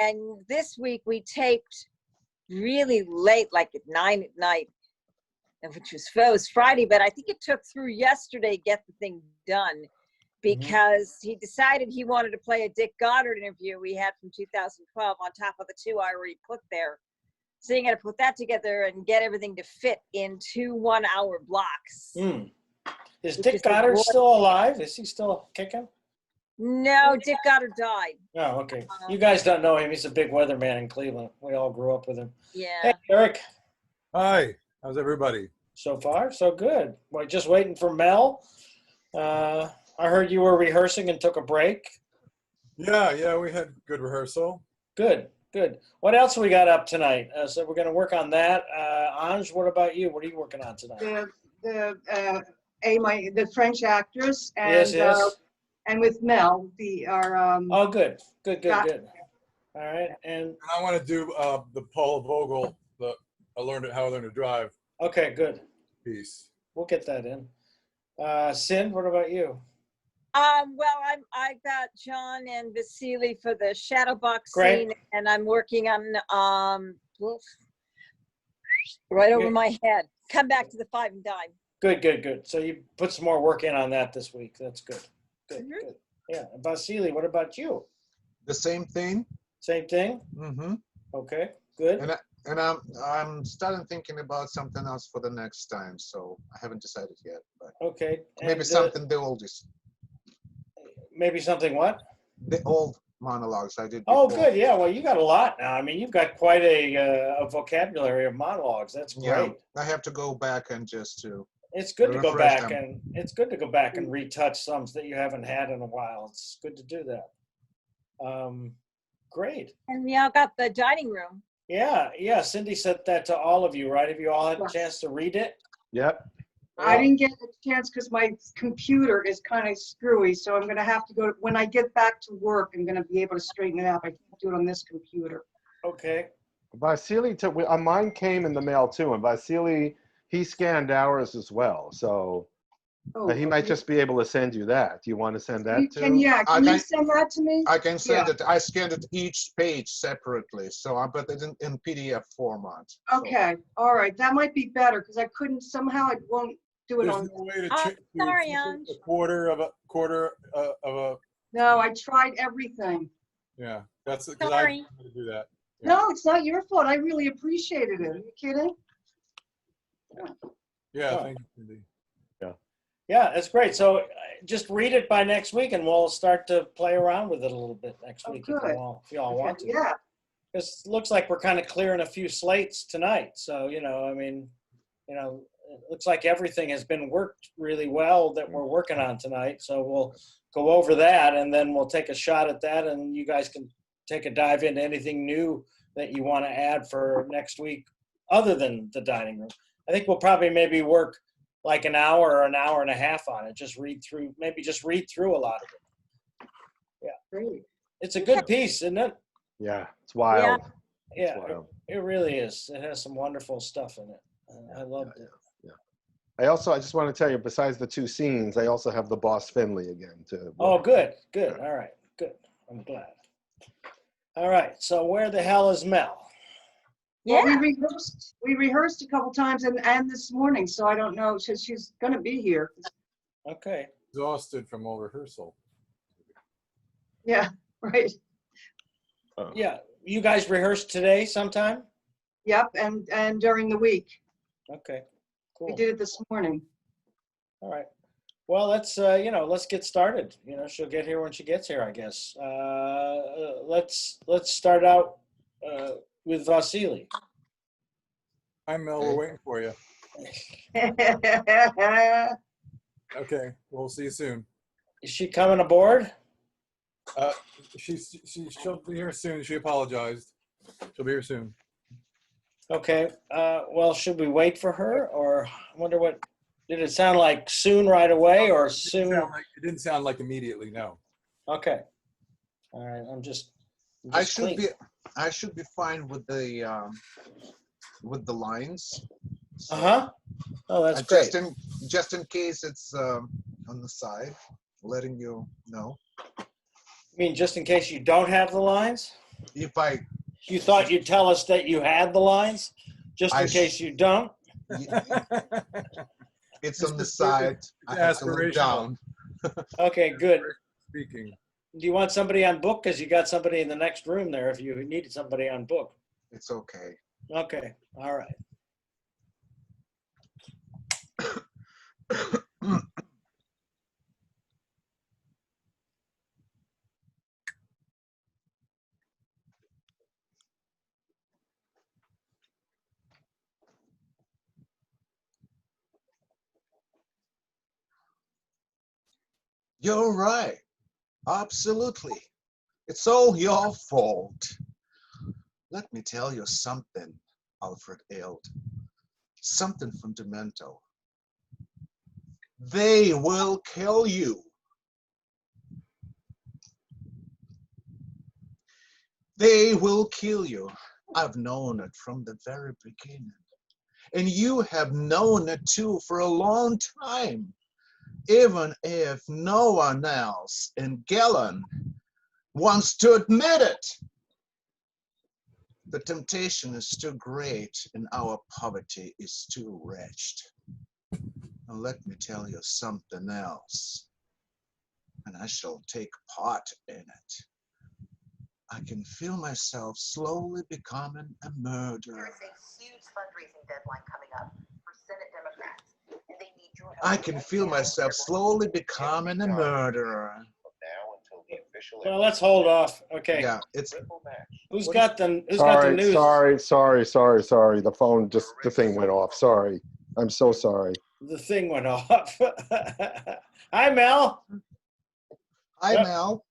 And this week we taped really late, like at 9 at night, which was Friday, but I think it took through yesterday to get the thing done because he decided he wanted to play a Dick Goddard interview we had from 2012 on top of the 2 I already put there. So you got to put that together and get everything to fit in 2 1-hour blocks. Is Dick Goddard still alive? Is he still kicking? No, Dick Goddard died. Oh, okay. You guys don't know him. He's a big weatherman in Cleveland. We all grew up with him. Yeah. Hey, Eric. Hi. How's everybody? So far, so good. We're just waiting for Mel. I heard you were rehearsing and took a break. Yeah, we had good rehearsal. Good. What else we got up tonight? So we're going to work on that. Ange, what about you? What are you working on tonight? The French actress and yes. And with Mel, Oh, good. All right, and I want to do the Paul Vogel, how I learned to drive. Okay, good. Piece. We'll get that in. Sin, what about you? Well, I got John and Vasily for the shadow box scene, and I'm working on right over my head. Come back to the 5 and dime. Good. So you put some more work in on that this week. That's good. Good. Yeah, Vasily, what about you? The same thing. Same thing. Okay, good. And I'm starting thinking about something else for the next time, so I haven't decided yet. But okay, maybe something the oldest. Maybe something what? The old monologues I did before. Oh, good. Yeah. Well, you got a lot now. I mean, you've got quite a vocabulary of monologues. That's great. Yeah, I have to go back and just to. It's good to go back them. and retouch some that you haven't had in a while. It's good to do that. Great. And we all got the dining room. Yeah. Cindy sent that to all of you, right? Have you all had a chance to read it? Yep. I didn't get a chance because my computer is kind of screwy, so I'm going to have to go. When I get back to work, I'm going to be able to straighten it out. I can't do it on this computer. Okay. Vasily mine came in the mail too, and Vasily, he scanned ours as well, so he might just be able to send you that. Do you want to send that too? Can you send that to me? I can send it. I scanned it each page separately, so I put it in PDF format. Okay, all right, that might be better because I couldn't somehow. It won't do it There's on. no way to sorry, Ange. a quarter of a. No, I tried everything. Yeah, that's because I Sorry. to do that. Yeah. No, it's not your fault. I really appreciated it. Are you kidding? Yeah, thank you, Cindy. Yeah, that's great. So just read it by next week, and we'll start to play around with it a little bit next week if you all want to. Yeah. Because it looks like we're kind of clearing a few slates tonight. So, I mean, it looks like everything has been worked really well that we're working on tonight. So we'll go over that, and then we'll take a shot at that, and you guys can take a dive into anything new that you want to add for next week other than the dining room. I think we'll probably maybe work like an hour or an hour and a half on it. Just read through a lot of it. Yeah. Great. It's a good piece, isn't it? Yeah, it's wild. Yeah, it really is. It has some wonderful stuff in it. I loved it. Yeah. I just want to tell you, besides the 2 scenes, I also have the boss Finley again too. Oh, good. All right, good. I'm glad. All right, so where the hell is Mel? Yeah. Well, we rehearsed a couple times and this morning, so I don't know. She's going to be here. Okay. Exhausted from all rehearsal. Yeah, right. Yeah, you guys rehearsed today sometime? Yep, and during the week. Okay, cool. We did it this morning. All right. Well, let's get started. She'll get here when she gets here, I guess. Let's start out with Vasily. Hi, Mel. We're waiting for you. Okay, we'll see you soon. Is she coming aboard? She'll be here soon. She apologized. She'll be here soon. Okay. Well, should we wait for her, or I wonder what? Did it sound like soon, right away, or soon? It didn't sound like immediately. No. Okay. All right. I'm just I should be fine with the lines. So Oh, that's great. Just in case it's on the side, letting you know. You mean just in case you don't have the lines? if I, You thought you'd tell us that you had the lines, just in case you don't? it's on the Mr. side. I have to look aspirational. down. Okay, good. Speaking. Do you want somebody on book? Because you got somebody in the next room there if you needed somebody on book. It's okay. Okay, all right. You're right. Absolutely. It's all your fault. Let me tell you something, Alfred Eld. Something fundamental. They will kill you. They will kill you. I've known it from the very beginning. And you have known it too for a long time. Even if no one else in Galen wants to admit it. The temptation is too great and our poverty is too wretched. And let me tell you something else, and I shall take part in it. I can feel myself slowly becoming a murderer. There is a huge fundraising deadline coming up for Senate Democrats, and they need your help. I can feel myself slowly becoming a murderer. Well, let's hold off. Okay. Yeah, it's Who's got the news? Sorry. The thing went off. Sorry. I'm so sorry. The thing went off. Hi, Mel. Hi, Yep. Mel.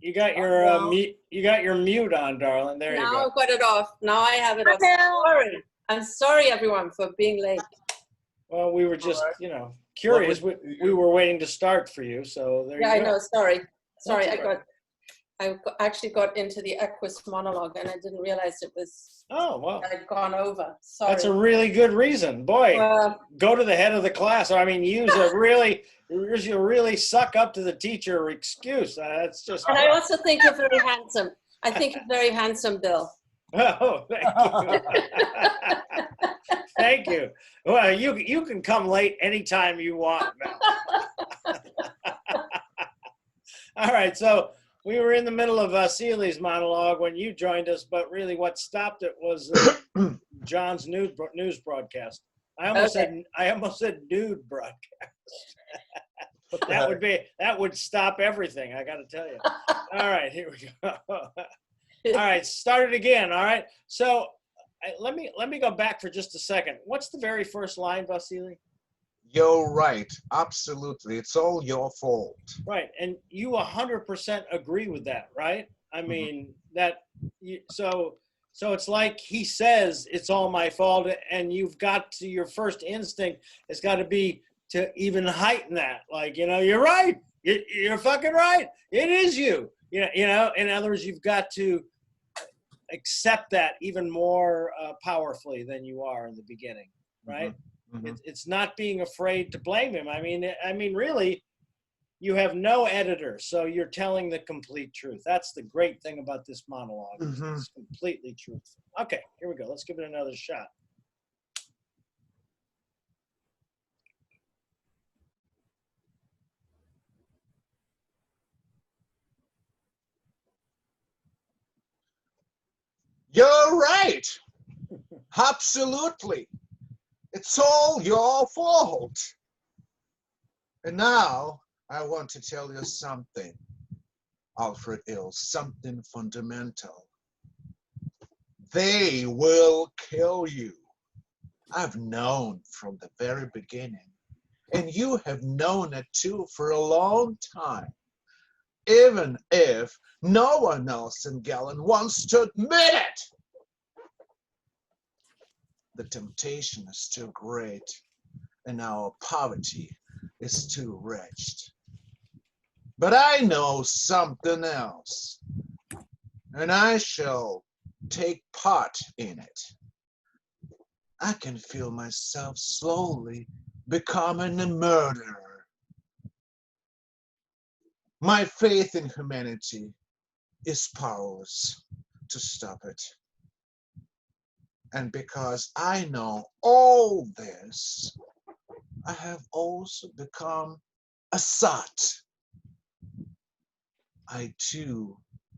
You got your mute. You got your mute on, darling. There you Now go. I've got it off. Now I have it Hi, off. Mel. Sorry. I'm sorry, everyone, for being late. Well, we were just, curious. We were waiting to start for you, so there Yeah, you I go. know. Sorry. Sorry. That's all right. Actually got into the Equus monologue and I didn't realize it was Oh, well, had gone over. Sorry. that's a really good reason. Boy, go to the head of the class. I mean, use a really suck up to the teacher excuse. That's just. And I also think you're very handsome. I think you're very handsome, Bill. Oh, thank you. Thank you. Well, you can come late anytime you want, Mel. All right, so we were in the middle of Seeley's monologue when you joined us, but really what stopped it was John's news broadcast. I almost said nude broadcast. But that would stop everything, I got to tell you. All right, here we go. All right, start it again. All right. So let me go back for just a second. What's the very first line, Vasily? You're right. Absolutely. It's all your fault. Right. And you 100% agree with that, right? I mean, so it's like he says it's all my fault, and you've got to, your first instinct has got to be to even heighten that. Like, you're right. You're fucking right. It is you. In other words, you've got to accept that even more powerfully than you are in the beginning, right? Mm-hmm. It's not being afraid to blame him. I mean, really, you have no editor, so you're telling the complete truth. That's the great thing about this monologue. Mm-hmm. It's completely truthful. Okay, here we go. Let's give it another shot. You're right. Absolutely. It's all your fault. And now I want to tell you something, Alfred Ill, something fundamental. They will kill you. I've known from the very beginning, and you have known it too for a long time, even if no one else in Galen wants to admit it. The temptation is too great, and our poverty is too wretched. But I know something else, and I shall take part in it. I can feel myself slowly becoming a murderer. My faith in humanity is powerless to stop it. And because I know all this, I have also become a sot. I too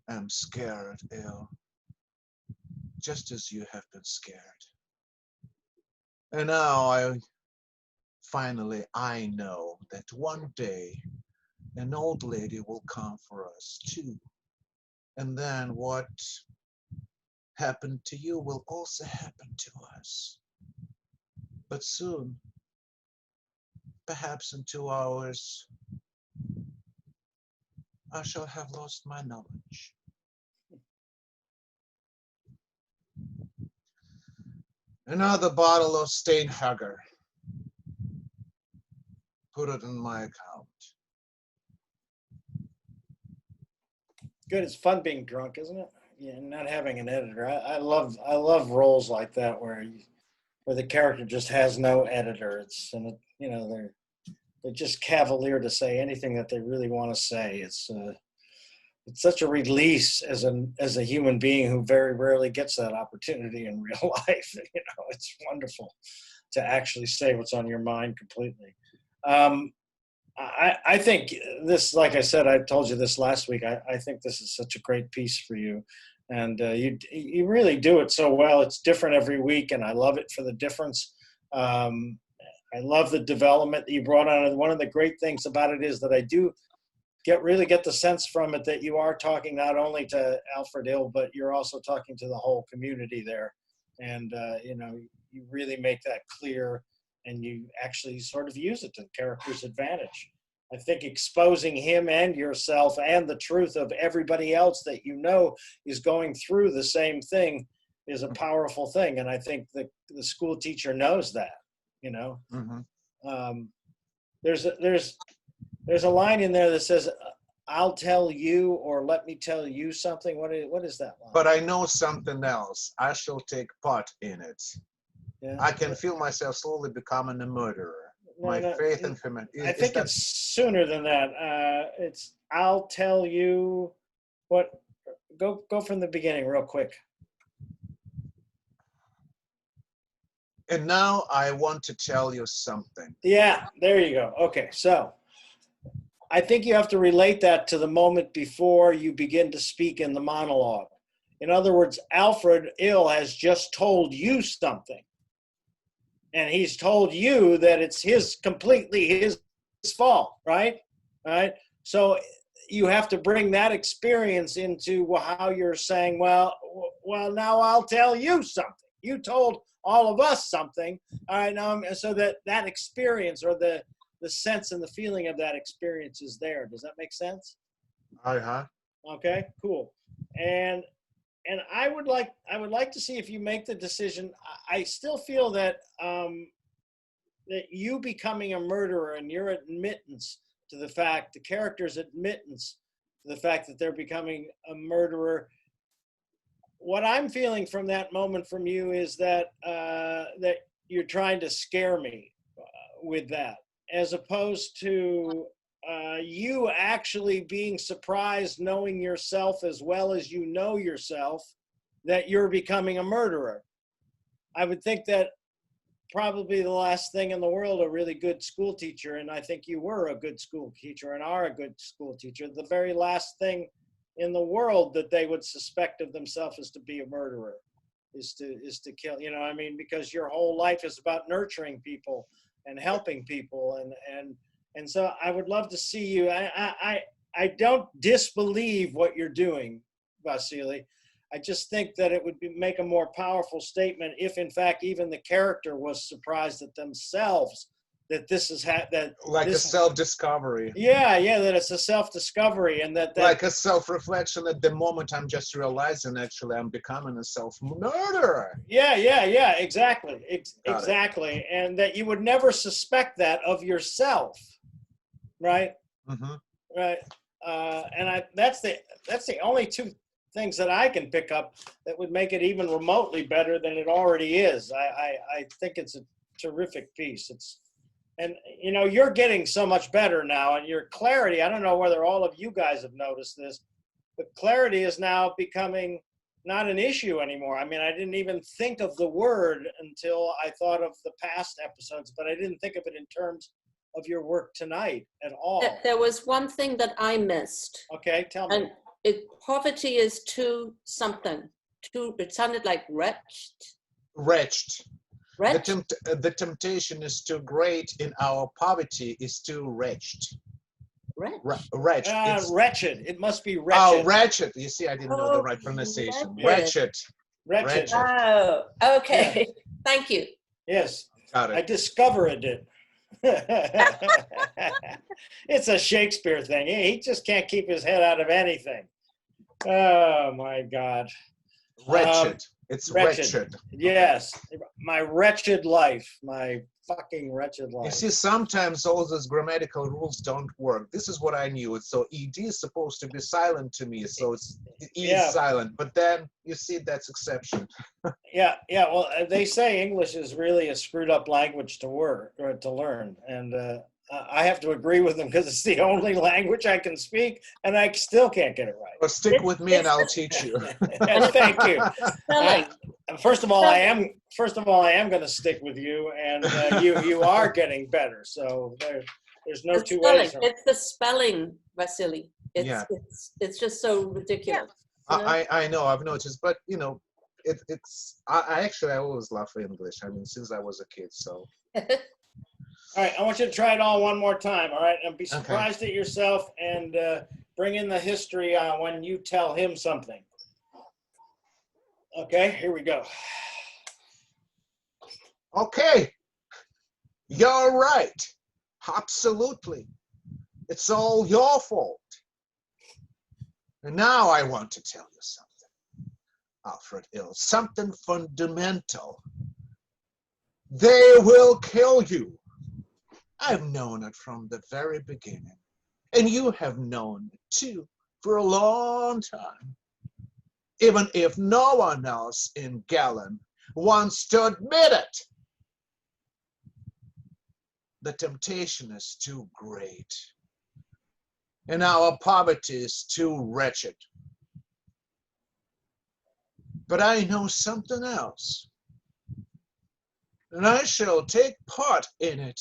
am scared, ill, just as you have been scared. And now I know that one day an old lady will come for us too. And then what happened to you will also happen to us. But soon, perhaps in 2 hours, I shall have lost my knowledge. Another bottle of Steinhager. Put it in my account. Good. It's fun being drunk, isn't it? Yeah, not having an editor. I love roles like that where the character just has no editor. They're just cavalier to say anything that they really want to say. It's such a release as a human being who very rarely gets that opportunity in real life. It's wonderful to actually say what's on your mind completely. I think this, like I said, I told you this last week. I think this is such a great piece for you, and you really do it so well. It's different every week, and I love it for the difference. I love the development that you brought on. And one of the great things about it is that I do really get the sense from it that you are talking not only to Alfred Hill, but you're also talking to the whole community there, and you really make that clear. And you actually sort of use it to the character's advantage. I think exposing him and yourself and the truth of everybody else that is going through the same thing is a powerful thing. And I think the school teacher knows that, Mm-hmm. There's a line in there that says, "I'll tell you," or "Let me tell you something." What is that line? But I know something else. I shall take part in it. Yeah. I can feel myself slowly becoming a murderer. My faith in him. I think it's sooner than that. It's "I'll tell you what." Go from the beginning real quick. And now I want to tell you something. Yeah, there you go. Okay, so I think you have to relate that to the moment before you begin to speak in the monologue. In other words, Alfred Ill has just told you something. And he's told you that it's completely his fault, right? Right. So you have to bring that experience into how you're saying, well, now I'll tell you something. You told all of us something. All right. Now, so that experience or the sense and the feeling of that experience is there. Does that make sense? Uh-huh. Okay, cool. And I would like to see if you make the decision. I still feel that that you becoming a murderer and your admittance to the character's admittance to the fact that they're becoming a murderer. What I'm feeling from that moment from you is that that you're trying to scare me with that, as opposed to you actually being surprised, knowing yourself as well as you know yourself, that you're becoming a murderer. I would think that probably the last thing in the world, a really good school teacher, and I think you were a good school teacher and are a good school teacher, the very last thing in the world that they would suspect of themselves is to be a murderer, is to kill, because your whole life is about nurturing people and helping people, and so I would love to see you. I don't disbelieve what you're doing, Vasily. I just think that it would make a more powerful statement if, in fact, even the character was surprised at themselves that this is a self-discovery. Yeah, that it's a self-discovery, and that like a self-reflection. At the moment, I'm just realizing actually I'm becoming a self-murderer. Yeah, exactly, exactly, and that you would never suspect that of yourself. Right. Mm-hmm. Right. And that's the only two things that I can pick up that would make it even remotely better than it already is. I think it's a terrific piece. And you're getting so much better now, and your clarity, I don't know whether all of you guys have noticed this, but clarity is now becoming not an issue anymore. I mean, I didn't even think of the word until I thought of the past episodes, but I didn't think of it in terms of your work tonight at all. There was one thing that I missed, Okay, tell me. and poverty is too something. It sounded like wretched. Wretched. Wretched. The temptation is too great in our poverty is too wretched. Wretched. Wretched. It's- Wretched. It must be wretched. Oh, wretched. You see, I didn't know the right Oh, pronunciation. wretched. Wretched. Wretched. Oh, okay. Thank you. Yes, Got I it. discovered it. It's a Shakespeare thing. He just can't keep his head out of anything. Oh my God. Wretched. It's wretched. wretched. Yes, my wretched life, my fucking wretched You life. see, sometimes all those grammatical rules don't work. This is what I knew. So ed is supposed to be silent to me, so it's e Yeah. is silent. But then you see that's exception. Yeah. Well, they say English is really a screwed up language to work or to learn, and I have to agree with them because it's the only language I can speak, and I still can't get it right. But stick with me and I'll teach you. Yes, thank you. Spelling. First of all, I am going to stick with you, and you are getting better. So there's no The two spelling. ways. It's the spelling, Vasily. Yeah. It's just so ridiculous. you know? I know, I've noticed, but you know, I always laugh English. I mean, since I was a kid, so. All right, I want you to try it all one more time, all right? And be surprised at yourself and bring in the history when you tell him something. Okay, here we go. Okay, you're right. Absolutely. It's all your fault. And now I want to tell you something, Alfred Ill, something fundamental. They will kill you. I've known it from the very beginning. And you have known it too for a long time. Even if no one else in Galen wants to admit it. The temptation is too great. And our poverty is too wretched. But I know something else. And I shall take part in it.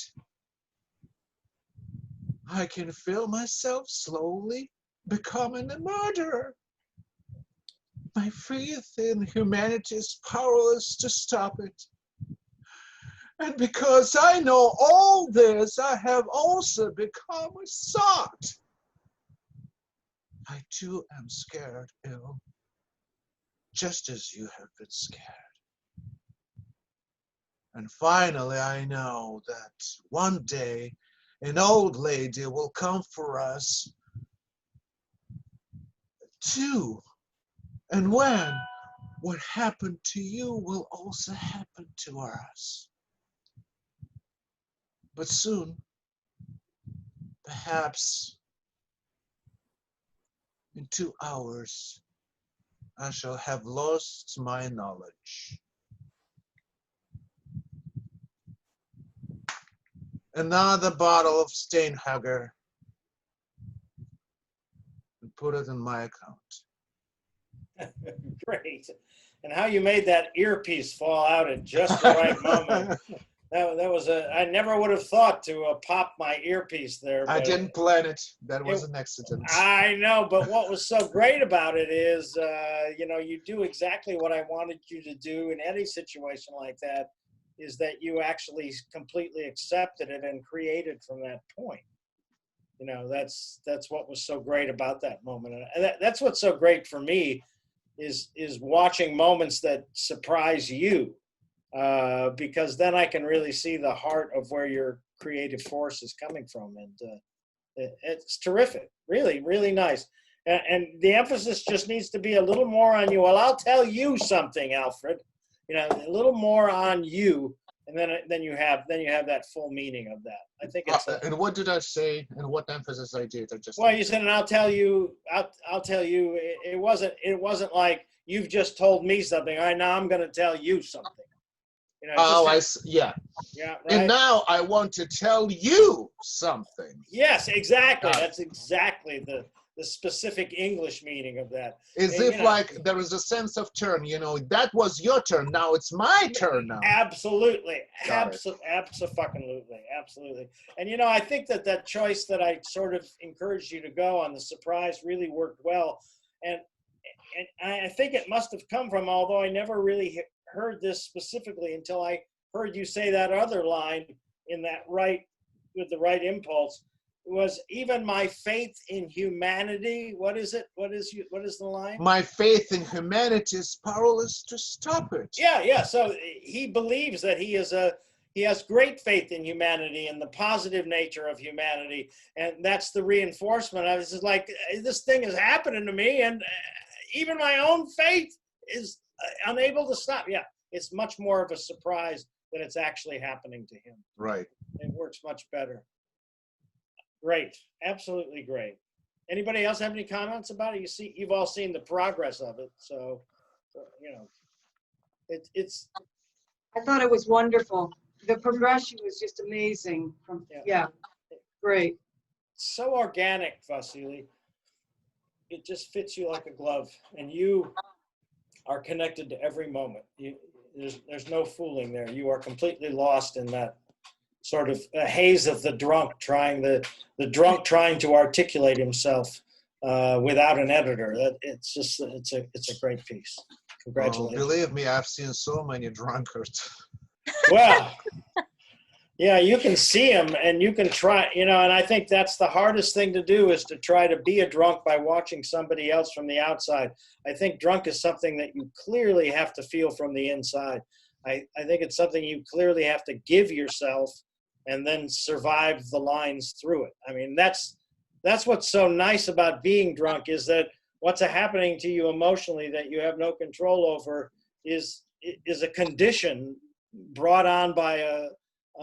I can feel myself slowly becoming a murderer. My faith in humanity is powerless to stop it. And because I know all this, I have also become a sot. I too am scared, Ill, just as you have been scared. And finally, I know that one day an old lady will come for us too. And when what happened to you will also happen to us. But soon, perhaps in 2 hours, I shall have lost my knowledge. Another bottle of Steinhager and put it in my account. Great. And how you made that earpiece fall out at just the right moment. That was I never would have thought to pop my earpiece there. I but didn't plan it. That was an accident. I know, but what was so great about it is, you know, you do exactly what I wanted you to do in any situation like that, is that you actually completely accepted it and created from that point. You know, that's what was so great about that moment. And that's what's so great for me is watching moments that surprise you, because then I can really see the heart of where your creative force is coming from. And it's terrific, really, really nice. And the emphasis just needs to be a little more on you. Well, I'll tell you something, Alfred. You know, a little more on you, and then you have that full meaning of that. I think it's. And what did I say? And what emphasis I did? I just. Well, you said, and I'll tell you. I'll tell you. It wasn't like you've just told me something. All right, now I'm going to tell you something. You know. Oh, Yeah. Yeah, Right. and now I want to tell you something. Yes, exactly. Got it. That's exactly the specific English meaning of that. As And, if like there is a sense of turn, that was your turn, now it's my turn now. Absolutely. Got it. Absolutely. And, I think that choice that I sort of encouraged you to go on, the surprise, really worked well. And I think it must have come from, although I never really heard this specifically until I heard you say that other line in that with the right impulse, was even my faith in humanity. What is it? What is the line? My faith in humanity is powerless to stop it. Yeah. So he believes that he has great faith in humanity and the positive nature of humanity. And that's the reinforcement. I was just like, this thing is happening to me, and even my own faith is unable to stop. Yeah, it's much more of a surprise that it's actually happening to him. Right. It works much better. Great. Absolutely great. Anybody else have any comments about it? You've all seen the progress of it. So it's. I thought it was wonderful. The progression was just amazing. Great. So organic, Vasily. It just fits you like a glove, and you are connected to every moment. There's no fooling there. You are completely lost in that sort of a haze of the drunk trying to articulate himself without an editor. It's a great piece. Congratulations. Believe me, I've seen so many drunkards. Well, yeah, you can see them and you can try, and I think that's the hardest thing to do, is to try to be a drunk by watching somebody else from the outside. I think drunk is something that you clearly have to feel from the inside. I think it's something you clearly have to give yourself and then survive the lines through it. I mean, that's what's so nice about being drunk, is that what's happening to you emotionally that you have no control over is a condition brought on by a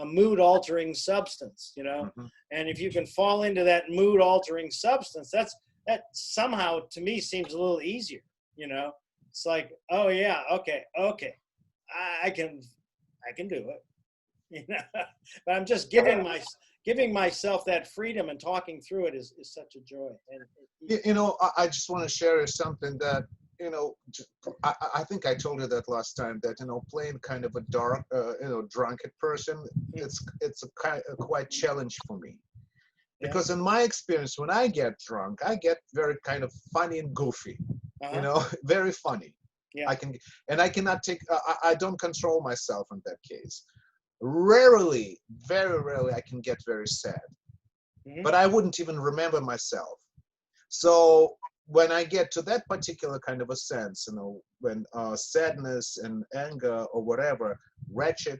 mood-altering substance, Mhm. And if you can fall into that mood-altering substance, that somehow to me seems a little easier, It's like, oh yeah, okay, I can do it, But I'm just giving myself that freedom, and talking through it is such a joy. And I just want to share something that, I think I told you that last time, that, playing kind of a dark, drunkard person, it's a quite challenge for me. Because in my experience, when I get drunk, I get very kind of funny and goofy, very funny. Yeah. I cannot take, I don't control myself in that case. Rarely, very rarely, I can get very sad, but I wouldn't even remember myself. So when I get to that particular kind of a sense, when sadness and anger or whatever, wretched,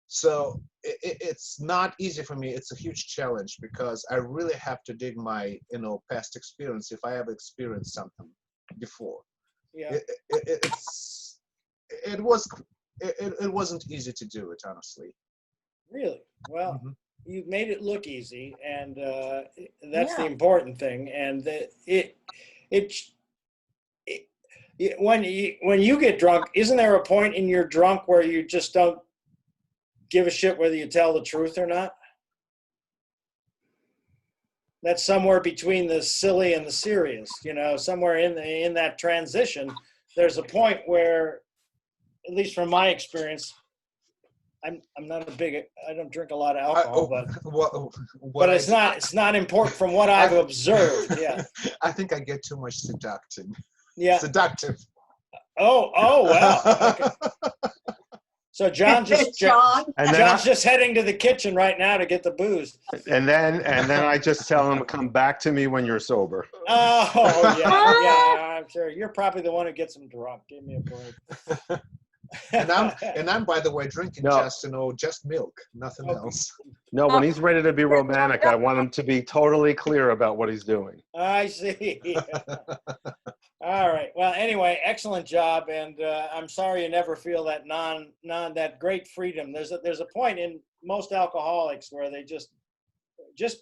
so it's not easy for me. It's a huge challenge, because I really have to dig my, past experience, if I ever experienced something before. Yeah. It wasn't easy to do it, honestly. Really? Well, Mhm. you've made it look easy, and that's the important thing. And when you get drunk, isn't there a point in your drunk where you just don't give a shit whether you tell the truth or not? That's somewhere between the silly and the serious, somewhere in that transition. There's a point where, at least from my experience, I'm not I don't drink a lot of alcohol, but it's not important from what I've observed. Yeah. I think I get too much seductive. Yeah. Seductive. Oh, wow. Okay. So John's just heading to the kitchen right now to get the booze. And then I just tell him to come back to me when you're sober. Oh yeah, I'm sure. You're probably the one who gets him drunk. Give me a break. and I'm by the way drinking just milk, nothing else. No, when he's ready to be romantic, I want him to be totally clear about what he's doing. I see. All right. Well, anyway, excellent job, and I'm sorry you never feel that that great freedom. There's a point in most alcoholics where they just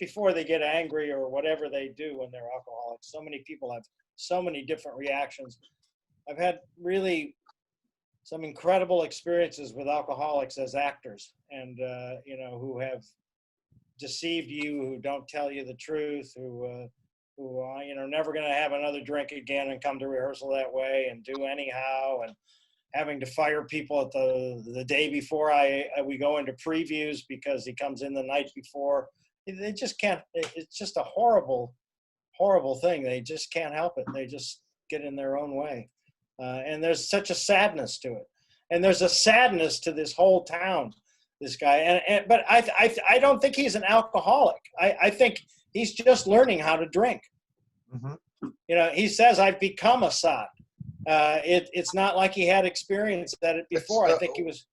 before they get angry or whatever they do when they're alcoholics. So many people have so many different reactions. I've had really some incredible experiences with alcoholics as actors, and who have deceived you, who don't tell you the truth, who who you know, never going to have another drink again and come to rehearsal that way and do anyhow, and having to fire people at the day before we go into previews because he comes in the night before. They just can't. It's just a horrible thing. They just can't help it. They just get in their own way, and there's such a sadness to it, and there's a sadness to this whole town. This guy, but I don't think he's an alcoholic. I think he's just learning how to drink. Mm-hmm. You know, he says, I've become a sot. It's not like he had experience at it before. I think he was.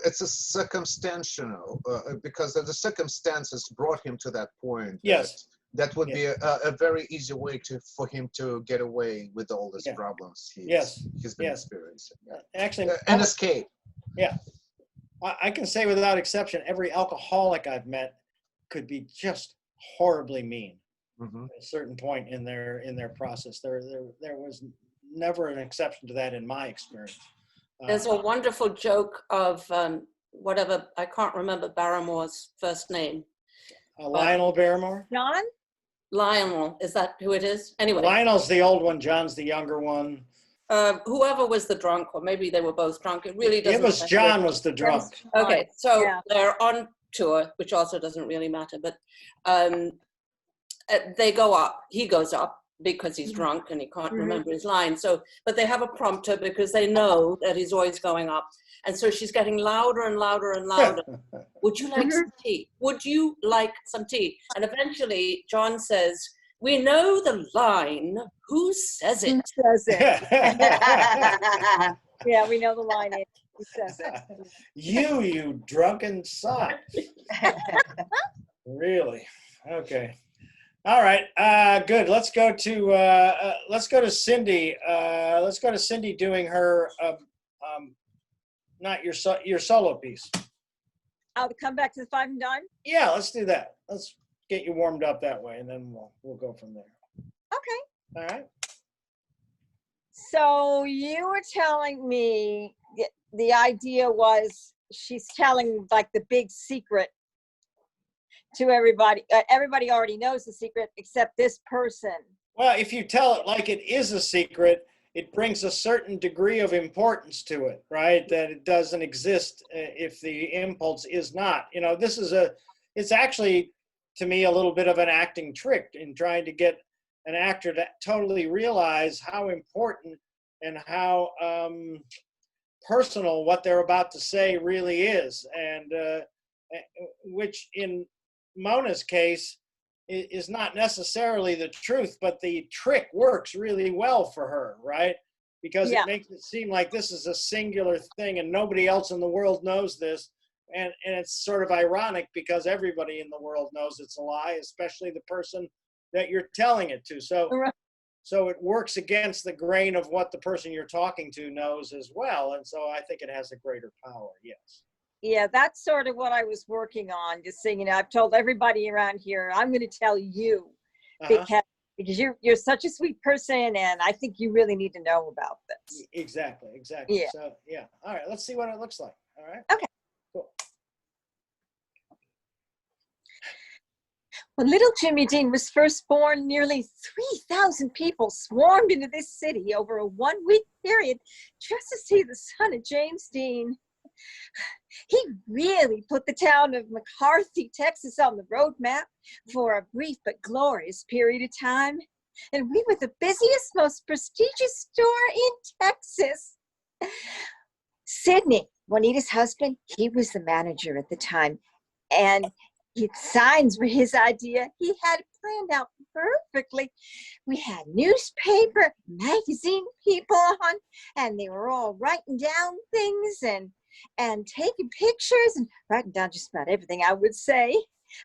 It's a circumstantial, because the circumstances brought him to that point. Yes. That would be a very easy way for him to get away with all these problems he's been experiencing. Yeah. Actually, an escape. Yeah. I can say without exception, every alcoholic I've met could be just horribly mean. Mm-hmm. At a certain point in their process. There was never an exception to that in my experience. There's a wonderful joke of whatever, I can't remember Barrymore's first name. Lionel Barrymore? John? Lionel, is that who it is? Anyway. Lionel's the old one, John's the younger one. Whoever was the drunk, or maybe they were both drunk. It really doesn't matter. John was the drunk. Okay, so they're on tour, which also doesn't really matter, but they go up. He goes up because he's drunk and he can't remember his line. So, but they have a prompter because they know that he's always going up. And so she's getting louder and louder and louder. Would you like some tea? Would you like some tea? And eventually John says, we know the line. Who says it? Who says it? Yeah, we know the line. Who says it? You drunken sot. Really? Okay. All right. Good. Let's go to Cindy. Let's go to Cindy doing her not your solo piece. I'll come back to the five and dime. Yeah, let's do that. Let's get you warmed up that way, and then we'll go from there. Okay. All right. So you were telling me the idea was she's telling like the big secret to everybody. Everybody already knows the secret except this person. Well, if you tell it like it is a secret, it brings a certain degree of importance to it, right? That it doesn't exist if the impulse is not. You know, it's actually, to me, a little bit of an acting trick in trying to get an actor to totally realize how important and how personal what they're about to say really is, and which in Mona's case is not necessarily the truth, but the trick works really well for her, right? Because it makes it seem like this is a singular thing and nobody else in the world knows this. And it's sort of ironic because everybody in the world knows it's a lie, especially the person that you're telling it to. So it works against the grain of what the person you're talking to knows as well. And so I think it has a greater power, yes. Yeah, that's sort of what I was working on. Just saying, you know, I've told everybody around here, I'm going to tell you because you're such a sweet person, and I think you really need to know about this. Exactly. Yeah. So, yeah. All right, let's see what it looks like. All right. Okay. Cool. When little Jimmy Dean was first born, nearly 3,000 people swarmed into this city over a one-week period just to see the son of James Dean. He really put the town of McCarthy, Texas on the road map for a brief but glorious period of time. And we were the busiest, most prestigious store in Texas. Sidney, Juanita's husband, he was the manager at the time. And signs were his idea. He had it planned out perfectly. We had newspaper, magazine people on, and they were all writing down things and taking pictures and writing down just about everything I would say.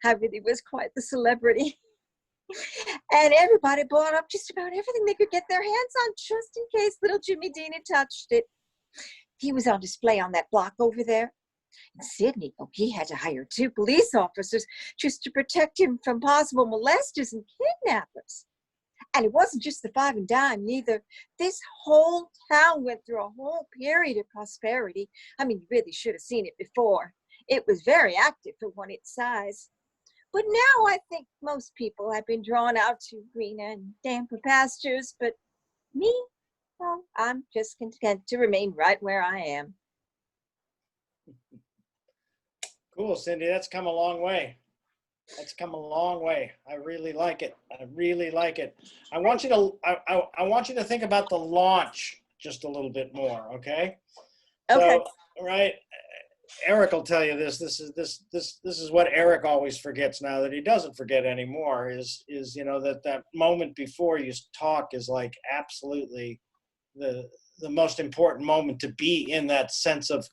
I really was quite the celebrity. And everybody bought up just about everything they could get their hands on just in case little Jimmy Dean had touched it. He was on display on that block over there. And Sidney, he had to hire 2 police officers just to protect him from possible molesters and kidnappers. And it wasn't just the five and dime neither. This whole town went through a whole period of prosperity. I mean, you really should have seen it before. It was very active for one its size. But now I think most people have been drawn out to greener and damper pastures, but me, well, I'm just content to remain right where I am. Cool, Cindy. That's come a long way. That's come a long way. I really like it. I really like it. I want you to I want you to think about the launch just a little bit more, okay? Okay. So, right, Eric will tell you this. This is what Eric always forgets now that he doesn't forget anymore is you know that moment before you talk is like absolutely the most important moment, to be in that sense of,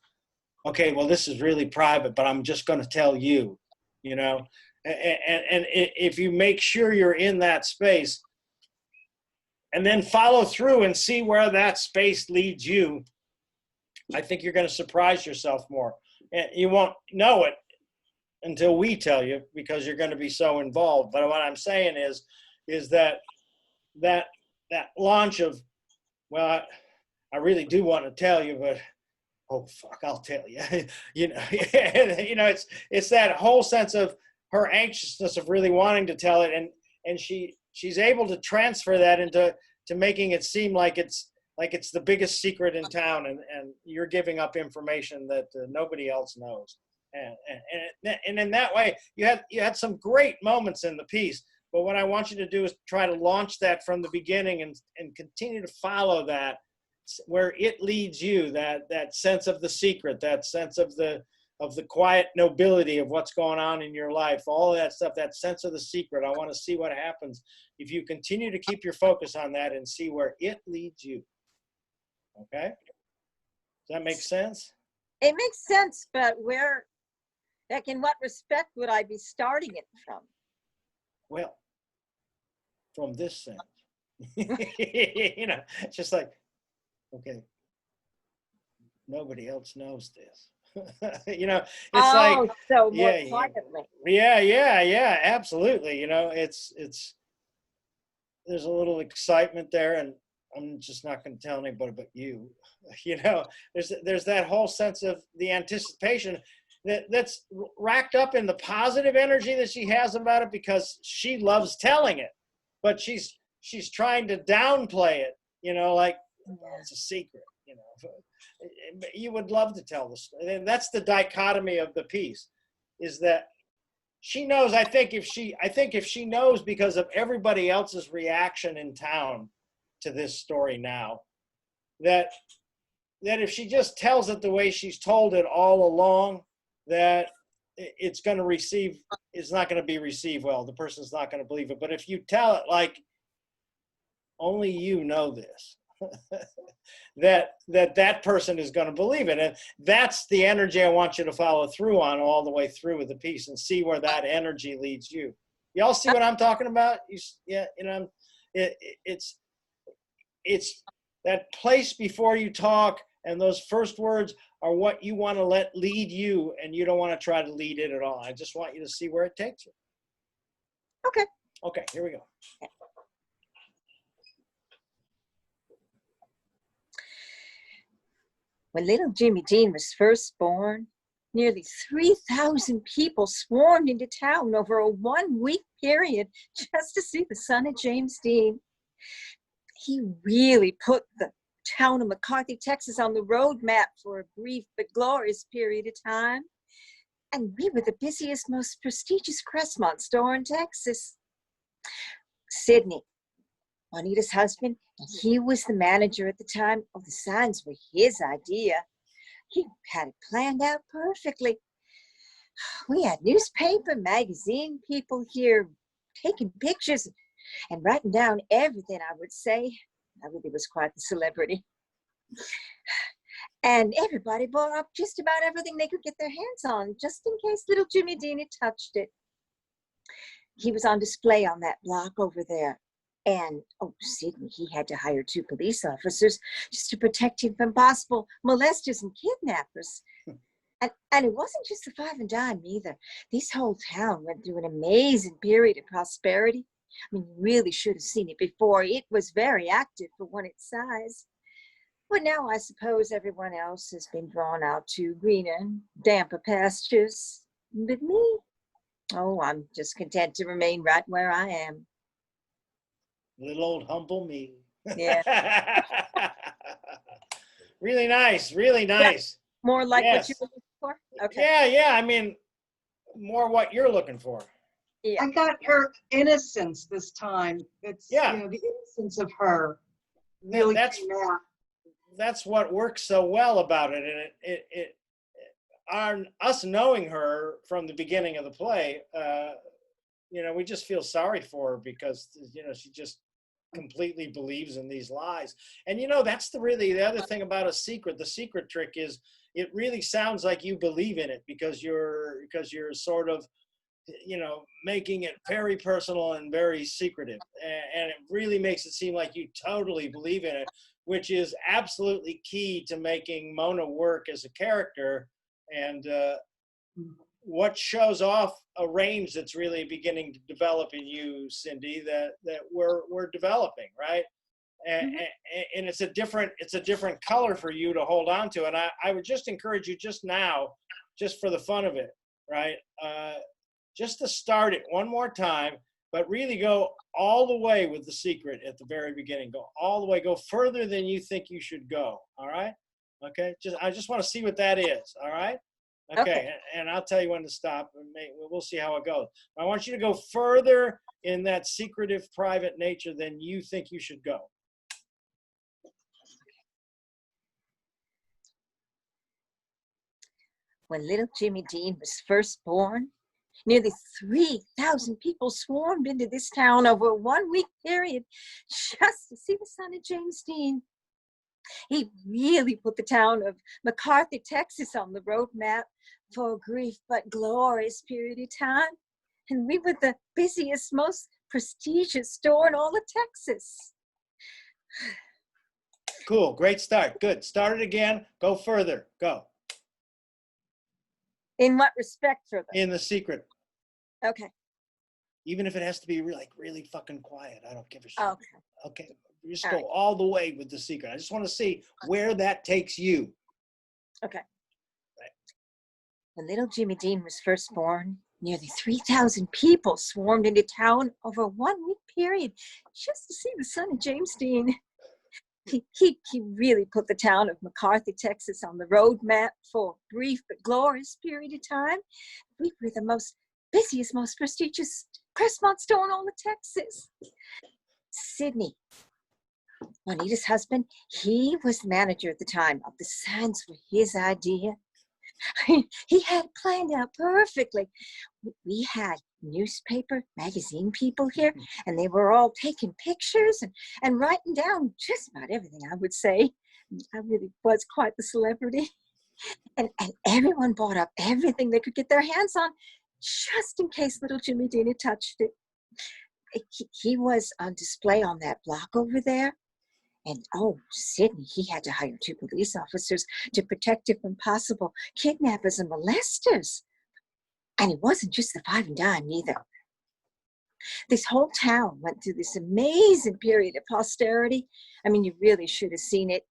okay, well, this is really private, but I'm just going to tell you, you know. And if you make sure you're in that space and then follow through and see where that space leads you, I think you're going to surprise yourself more. And you won't know it until we tell you, because you're going to be so involved. But what I'm saying is that launch of, well, I really do want to tell you, but oh fuck, I'll tell you. You know, you know, it's that whole sense of her anxiousness of really wanting to tell it, and she's able to transfer that into making it seem like it's the biggest secret in town, and you're giving up information that nobody else knows, and in that way you had some great moments in the piece. But what I want you to do is try to launch that from the beginning and continue to follow that where it leads you, that sense of the secret, that sense of the quiet nobility of what's going on in your life, all of that stuff, that sense of the secret. I want to see what happens if you continue to keep your focus on that and see where it leads you. Okay? Does that make sense? It makes sense, but in what respect would I be starting it from? Well, from this sense. You know, it's just like, okay, nobody else knows this. You know, it's like, so more yeah, quietly. yeah, absolutely. You know, it's there's a little excitement there, and I'm just not going to tell anybody but you. You know, there's that whole sense of the anticipation that's racked up in the positive energy that she has about it, because she loves telling it, but she's trying to downplay it. You know, like, oh, it's a secret. You know, you would love to tell the story. And that's the dichotomy of the piece, is that she knows. I think if she knows, because of everybody else's reaction in town to this story now, that if she just tells it the way she's told it all along, that it's not going to be received well. The person's not going to believe it. But if you tell it like, only you know this, that person is going to believe it. And that's the energy I want you to follow through on all the way through with the piece, and see where that energy leads you. Y'all see what I'm talking about? Yeah, you know, it's that place before you talk, and those first words are what you want to let lead you, and you don't want to try to lead it at all. I just want you to see where it takes you. Okay. Okay, here we go. When little Jimmy Dean was first born, nearly 3,000 people swarmed into town over a 1-week period just to see the son of James Dean. He really put the town of McCarthy, Texas on the road map for a brief but glorious period of time. And we were the busiest, most prestigious Crestmont store in Texas. Sidney, Juanita's husband, and he was the manager at the time. Oh, the signs were his idea. He had it planned out perfectly. We had newspaper, magazine people here taking pictures and writing down everything I would say. I really was quite the celebrity. And everybody bought up just about everything they could get their hands on, just in case little Jimmy Dean had touched it. He was on display on that block over there. And, oh, Sidney, he had to hire 2 police officers just to protect him from possible molesters and kidnappers. And it wasn't just the 5 and dime either. This whole town went through an amazing period of prosperity. I mean, you really should have seen it before. It was very active for one its size. But now I suppose everyone else has been drawn out to greener, damper pastures. But me, Oh, I'm just content to remain right where I am. Little old humble me. Yeah. Really nice, really nice. More like what you Yes. were looking for? Okay. Yeah, yeah. I mean, more what you're looking for. Yeah. I got her innocence this time. It's, Yeah. the innocence of her That- really that's came out. that's what works so well about it, and us knowing her from the beginning of the play. We just feel sorry for her because she just completely believes in these lies. And that's really the other thing about a secret. The secret trick is it really sounds like you believe in it because you're sort of making it very personal and very secretive, and it really makes it seem like you totally believe in it, which is absolutely key to making Mona work as a character. And what shows off a range that's really beginning to develop in you, Cindy, that we're developing, right? And, and it's a different color for you to hold on to. And I would just encourage you just now, just for the fun of it, right? Just to start it one more time, but really go all the way with the secret at the very beginning. Go all the way, go further than you think you should go. All right? Okay. I just want to see what that is. All right. Okay. And I'll tell you when to stop, and we'll see how it goes. I want you to go further in that secretive, private nature than you think you should go. When little Jimmy Dean was first born, nearly 3,000 people swarmed into this town over a 1-week period just to see the son of James Dean. He really put the town of McCarthy, Texas on the road map for a brief but glorious period of time. And we were the busiest, most prestigious store in all of Texas. Cool. Great start. Good. Start it again. Go further. Go. In what respect further? In the secret. Okay. Even if it has to be really fucking quiet. I don't give a shit. Okay. Okay. Just go all the way with the secret. I just want to see where that takes you. Okay. Right. When little Jimmy Dean was first born, nearly 3,000 people swarmed into town over a 1-week period just to see the son of James Dean. He really put the town of McCarthy, Texas on the road map for a brief but glorious period of time. We were the busiest, most prestigious Crestmont store in all of Texas. Sidney, Juanita's husband, he was the manager at the time. Of the signs were his idea. He had it planned out perfectly. We had newspaper, magazine people here, and they were all taking pictures and writing down just about everything, I would say. I really was quite the celebrity. And everyone bought up everything they could get their hands on, just in case little Jimmy Dean had touched it. He was on display on that block over there. And Sidney, he had to hire 2 police officers to protect him from possible kidnappers and molesters. And it wasn't just the 5 and dime either. This whole town went through this amazing period of posterity. I mean, you really should have seen it.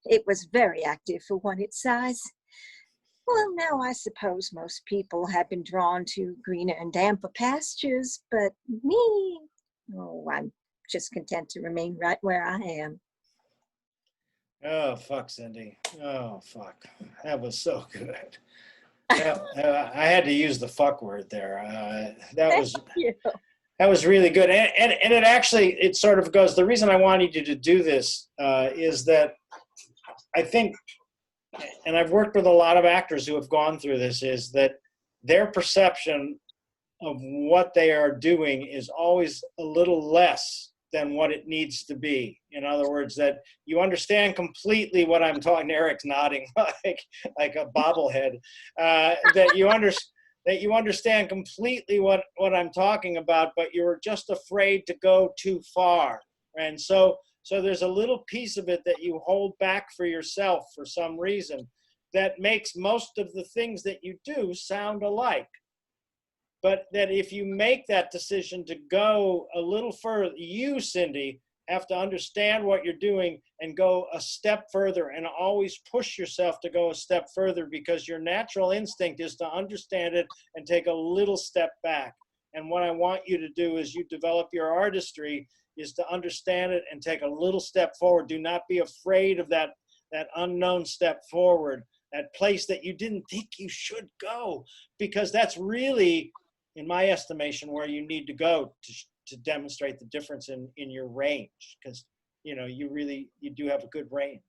It was very active for one its size. Well, now I suppose most people have been drawn to greener and damper pastures, but me, I'm just content to remain right where I am. Oh, fuck, Cindy. Oh, fuck. That was so good. I had to use the fuck word there. That was really good. And it actually, it sort of goes, the reason I wanted you to do this is that I think, and I've worked with a lot of actors who have gone through this, is that their perception of what they are doing is always a little less than what it needs to be. In other words, that you understand completely what I'm talking. Eric's nodding like a bobblehead. That you understand completely what I'm talking about, but you're just afraid to go too far. And so there's a little piece of it that you hold back for yourself for some reason that makes most of the things that you do sound alike. But that if you make that decision to go a little further, you, Cindy, have to understand what you're doing and go a step further, and always push yourself to go a step further, because your natural instinct is to understand it and take a little step back. And what I want you to do is you develop your artistry is to understand it and take a little step forward. Do not be afraid of that unknown step forward, that place that you didn't think you should go, because that's really, in my estimation, where you need to go to demonstrate the difference in your range, because you do have a good range,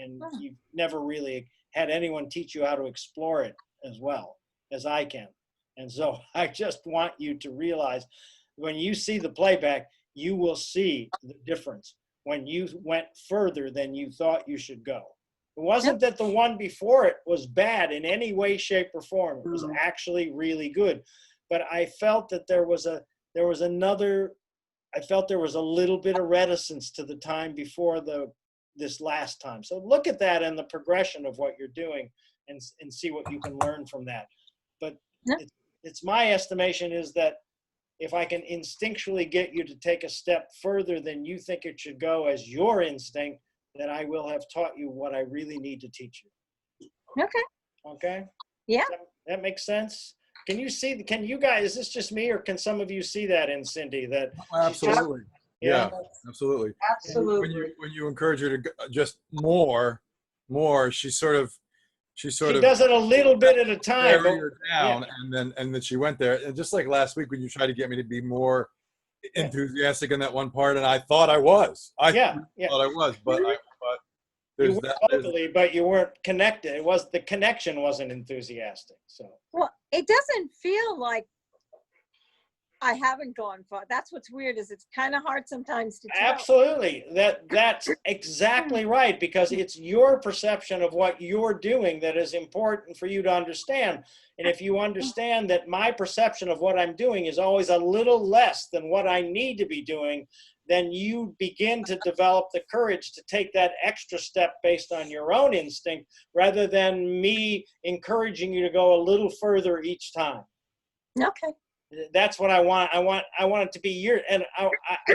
and you've never really had anyone teach you how to explore it as well as I can. And so I just want you to realize, when you see the playback, you will see the difference when you went further than you thought you should go. It wasn't that the one before it was bad in any way, shape, or form. It was actually really good. But I felt that there was a little bit of reticence to the time before this last time. So look at that and the progression of what you're doing, and see what you can learn from that. But it's my estimation is that if I can instinctually get you to take a step further than you think it should go as your instinct, then I will have taught you what I really need to teach you. Okay? Yeah. That makes sense? Can you guys, is this just me, or can some of you see that in Cindy? That Absolutely. Yeah, absolutely. Absolutely. When you encourage her to go just more, she does it a little bit at a time. Carry her down, and then she went there. And just like last week when you tried to get me to be more enthusiastic in that one part, and I thought I was. I thought I was, but there's that. Totally, but you weren't connected. The connection wasn't enthusiastic. So. Well, it doesn't feel like I haven't gone far. That's what's weird, is it's kind of hard sometimes to tell. Absolutely. That's exactly right, because it's your perception of what you're doing that is important for you to understand. And if you understand that my perception of what I'm doing is always a little less than what I need to be doing, then you begin to develop the courage to take that extra step based on your own instinct, rather than me encouraging you to go a little further each time. Okay. That's what I want. I want it to be your, and I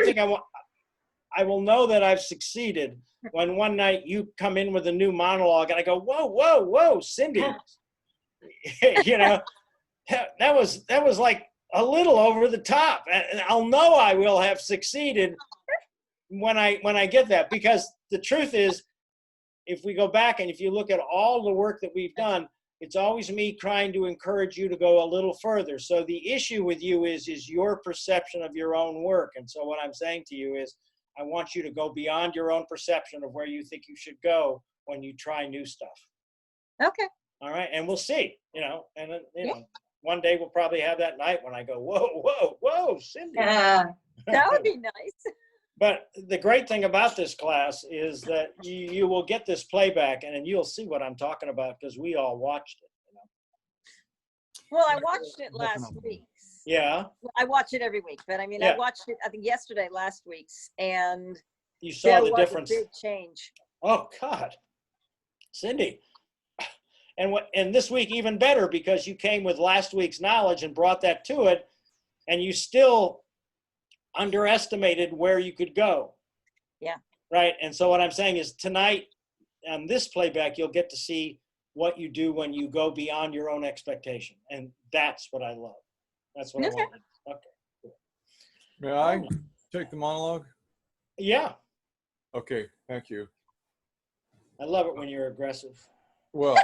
think I will know that I've succeeded when one night you come in with a new monologue and I go, whoa, Cindy, that was like a little over the top, and I'll know I will have succeeded when I get that, because the truth is, if we go back and if you look at all the work that we've done, it's always me trying to encourage you to go a little further. So the issue with you is your perception of your own work. And so what I'm saying to you is, I want you to go beyond your own perception of where you think you should go when you try new stuff. Okay. All right. And we'll see, and then, one day we'll probably have that night when I go, whoa, Cindy. That would be nice. But the great thing about this class is that you will get this playback, and then you'll see what I'm talking about, because we all watched it. Well, I watched it last week. Yeah. I watch it every week, but I mean, I watched it, I think yesterday, last week's, and you saw the difference. A big change. Oh God, Cindy. And this week even better, because you came with last week's knowledge and brought that to it, and you still underestimated where you could go. Yeah. Right. And so what I'm saying is, tonight on this playback, you'll get to see what you do when you go beyond your own expectation. And that's what I love. That's what I want. Okay. Cool. May I take the monologue? Yeah. Okay. Thank you. I love it when you're aggressive. Well,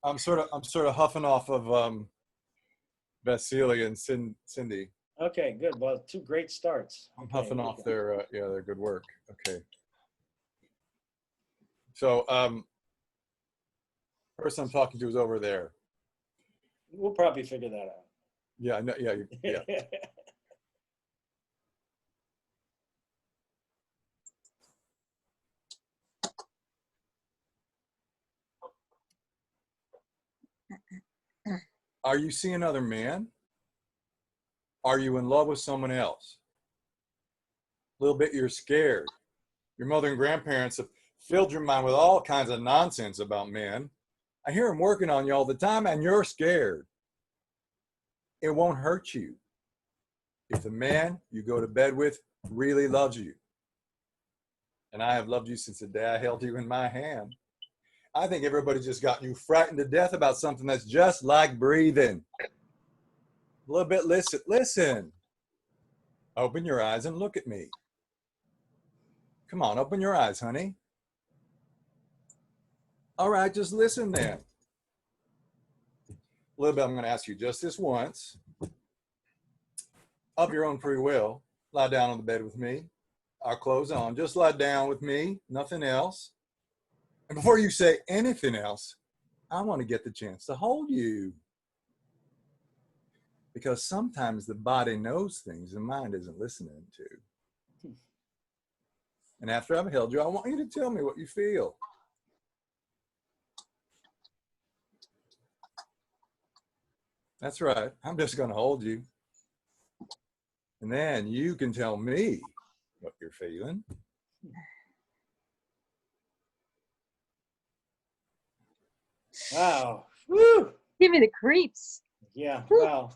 I'm sort of huffing off of Vasily and Cindy. Okay, good. Well, two great starts. I'm huffing off their good work. Okay. So, person I'm talking to is over there. We'll probably figure that out. Yeah, no, yeah. Are you seeing another man? Are you in love with someone else? A little bit you're scared. Your mother and grandparents have filled your mind with all kinds of nonsense about men. I hear them working on you all the time, and you're scared. It won't hurt you. If the man you go to bed with really loves you, and I have loved you since the day I held you in my hand, I think everybody just got you frightened to death about something that's just like breathing. A little bit, listen. Open your eyes and look at me. Come on, open your eyes, honey. All right, just listen then. A little bit, I'm going to ask you just this once. Of your own free will, lie down on the bed with me. Our clothes on. Just lie down with me, nothing else. And before you say anything else, I want to get the chance to hold you. Because sometimes the body knows things the mind isn't listening to. And after I've held you, I want you to tell me what you feel. That's right. I'm just going to hold you. And then you can tell me what you're feeling. Wow. Woo. Give me the creeps. Yeah. Wow.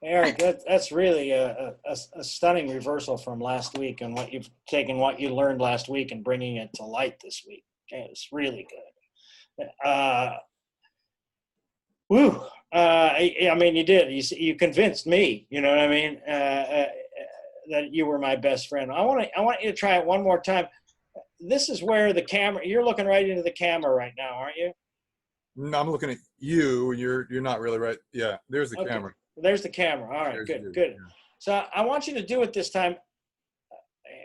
Eric, that's really a stunning reversal from last week and what you've taken, what you learned last week and bringing it to light this week. Okay, it's really good. Woo. I mean, you did. You convinced me. You know what I mean? That you were my best friend. I want you to try it one more time. This is where the camera. You're looking right into the camera right now, aren't you? No, I'm looking at you. You're not really right. Yeah, there's the Okay. camera. There's the camera. All right, There's good. yeah. So I want you to do it this time.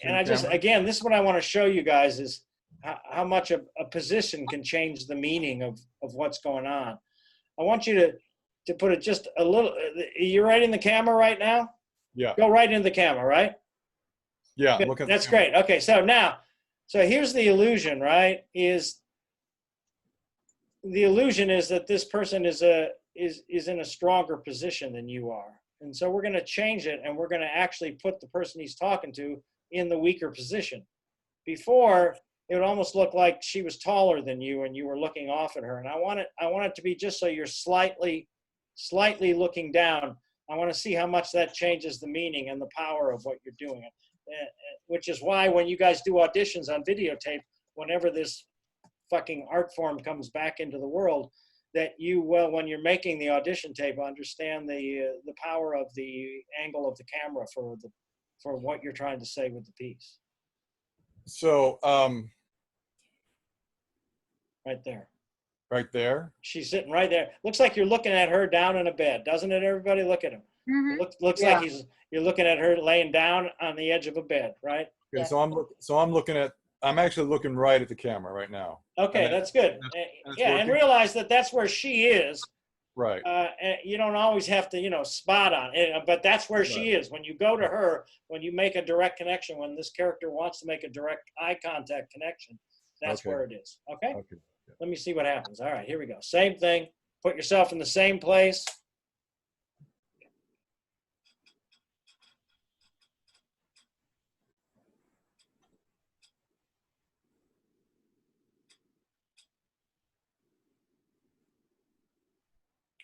And I just, camera. again, this is what I want to show you guys is how much a position can change the meaning of what's going on. I want you to put it just a little, you're right in the camera right now? Yeah. Go right into the camera, right? Yeah. Good. Look at That's great. Okay, so here's the illusion, right? The illusion is that this person is in a stronger position than you are. And so we're going to change it, and we're going to actually put the person he's talking to in the weaker position. Before, it would almost look like she was taller than you and you were looking off at her. And I want it to be just so you're slightly looking down. I want to see how much that changes the meaning and the power of what you're doing. Which is why when you guys do auditions on videotape, whenever this fucking art form comes back into the world, that you will, when you're making the audition tape, understand the power of the angle of the camera for what you're trying to say with the piece. So, right there. Right there. She's sitting right there. Looks like you're looking at her down in a bed, doesn't it? Everybody, look at him. Mm-hmm. It looks Yeah. like you're looking at her laying down on the edge of a bed, right? Okay, Yeah. I'm actually looking right at the camera right now. Okay, And that's good. that's Yeah, and working? realize that that's where she is. Right. And you don't always have to, spot on it, but that's where she is. When you go to her, when you make a direct connection, when this character wants to make a direct eye contact connection, that's Okay. where it is. Okay? Okay. Let me see what happens. All right, here we go. Same thing. Put yourself in the same place.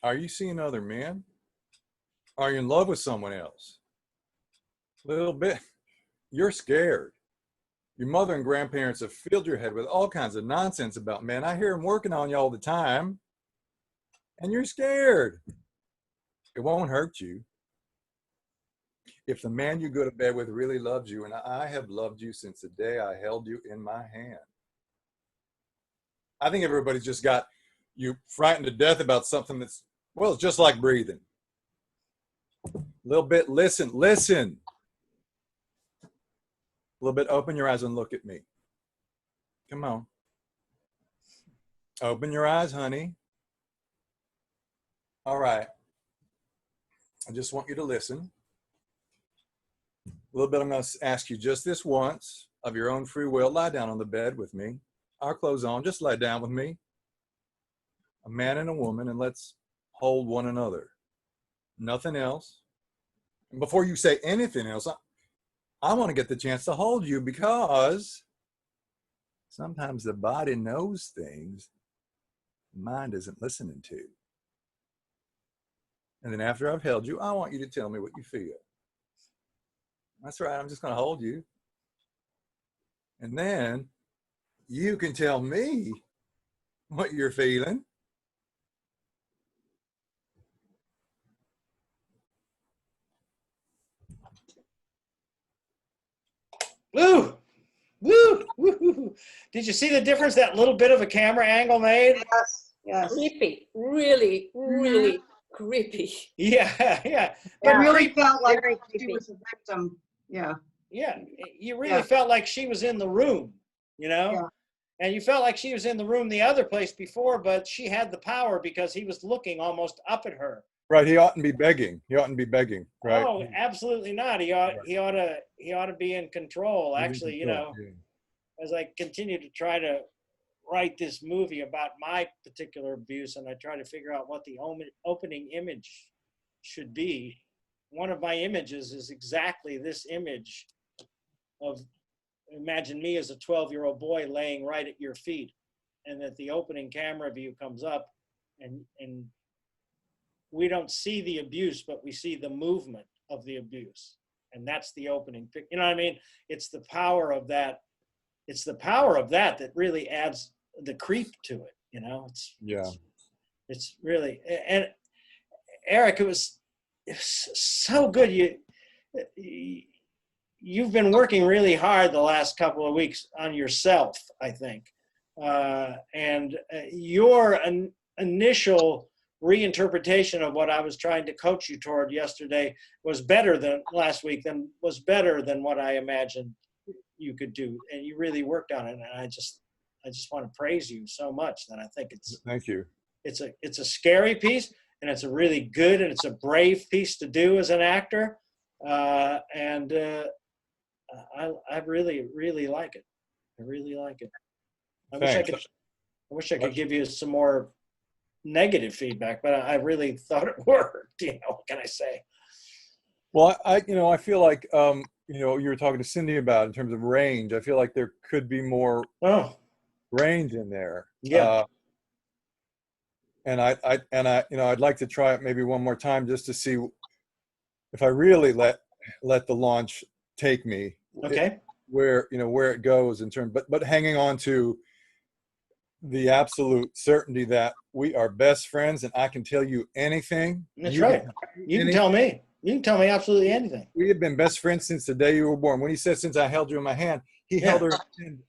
Are you seeing other men? Are you in love with someone else? A little bit. You're scared. Your mother and grandparents have filled your head with all kinds of nonsense about men. I hear them working on you all the time. And you're scared. It won't hurt you. If the man you go to bed with really loves you, and I have loved you since the day I held you in my hand. I think everybody's just got you frightened to death about something that's, well, it's just like breathing. A little bit, listen. A little bit, open your eyes and look at me. Come on. Open your eyes, honey. All right. I just want you to listen. A little bit, I'm going to ask you just this once, of your own free will, lie down on the bed with me. Our clothes on, just lie down with me. A man and a woman, and let's hold one another. Nothing else. And before you say anything else, I want to get the chance to hold you, because sometimes the body knows things the mind isn't listening to. And then after I've held you, I want you to tell me what you feel. That's right. I'm just going to hold you. And then you can tell me what you're feeling. Woo! Woo! Woo! Did you see the difference that little bit of a camera angle made? Yes, yes. Creepy, really, really creepy. Yeah, yeah. Yeah. But It really creep, felt like Very she creepy. was a victim. Yeah, yeah, you really Yeah. felt like she was in the room, you know? Yeah. And you felt like she was in the room the other place before, but she had the power because he was looking almost up at her. Right. He oughtn't be begging. He oughtn't be begging. Right. Oh, absolutely not. He ought to be in control. Actually, you know, as I continue to try to write this movie about my particular abuse, and I try to figure out what the opening image should be. One of my images is exactly this image of, imagine me as a 12-year-old boy laying right at your feet, and that the opening camera view comes up, and we don't see the abuse, but we see the movement of the abuse. And that's the opening pic. You know what I mean? It's the power of that. It's the power of that that really adds the creep to it. You know, it's really, and Eric, it was so good. You've been working really hard the last couple of weeks on yourself, I think. And your initial reinterpretation of what I was trying to coach you toward yesterday was better than last week, was better than what I imagined you could do. And you really worked on it. And I just want to praise you so much that I think Thank you. It's a scary piece, and it's a really good, and it's a brave piece to do as an actor. I really, really like it. I really like it. I wish I could give you some more negative feedback, but I really thought it worked. You know, what can I say? Well, I feel like, you were talking to Cindy about in terms of range. I feel like there could be more range in there. Yeah. And I'd like to try it maybe one more time just to see if I really let the launch take me. Okay. Where it goes in terms, but hanging on to the absolute certainty that we are best friends, and I can tell you anything. That's right. You can tell me. You can tell me absolutely anything. We have been best friends since the day you were born. When he said, "Since I held you in my hand," he held her in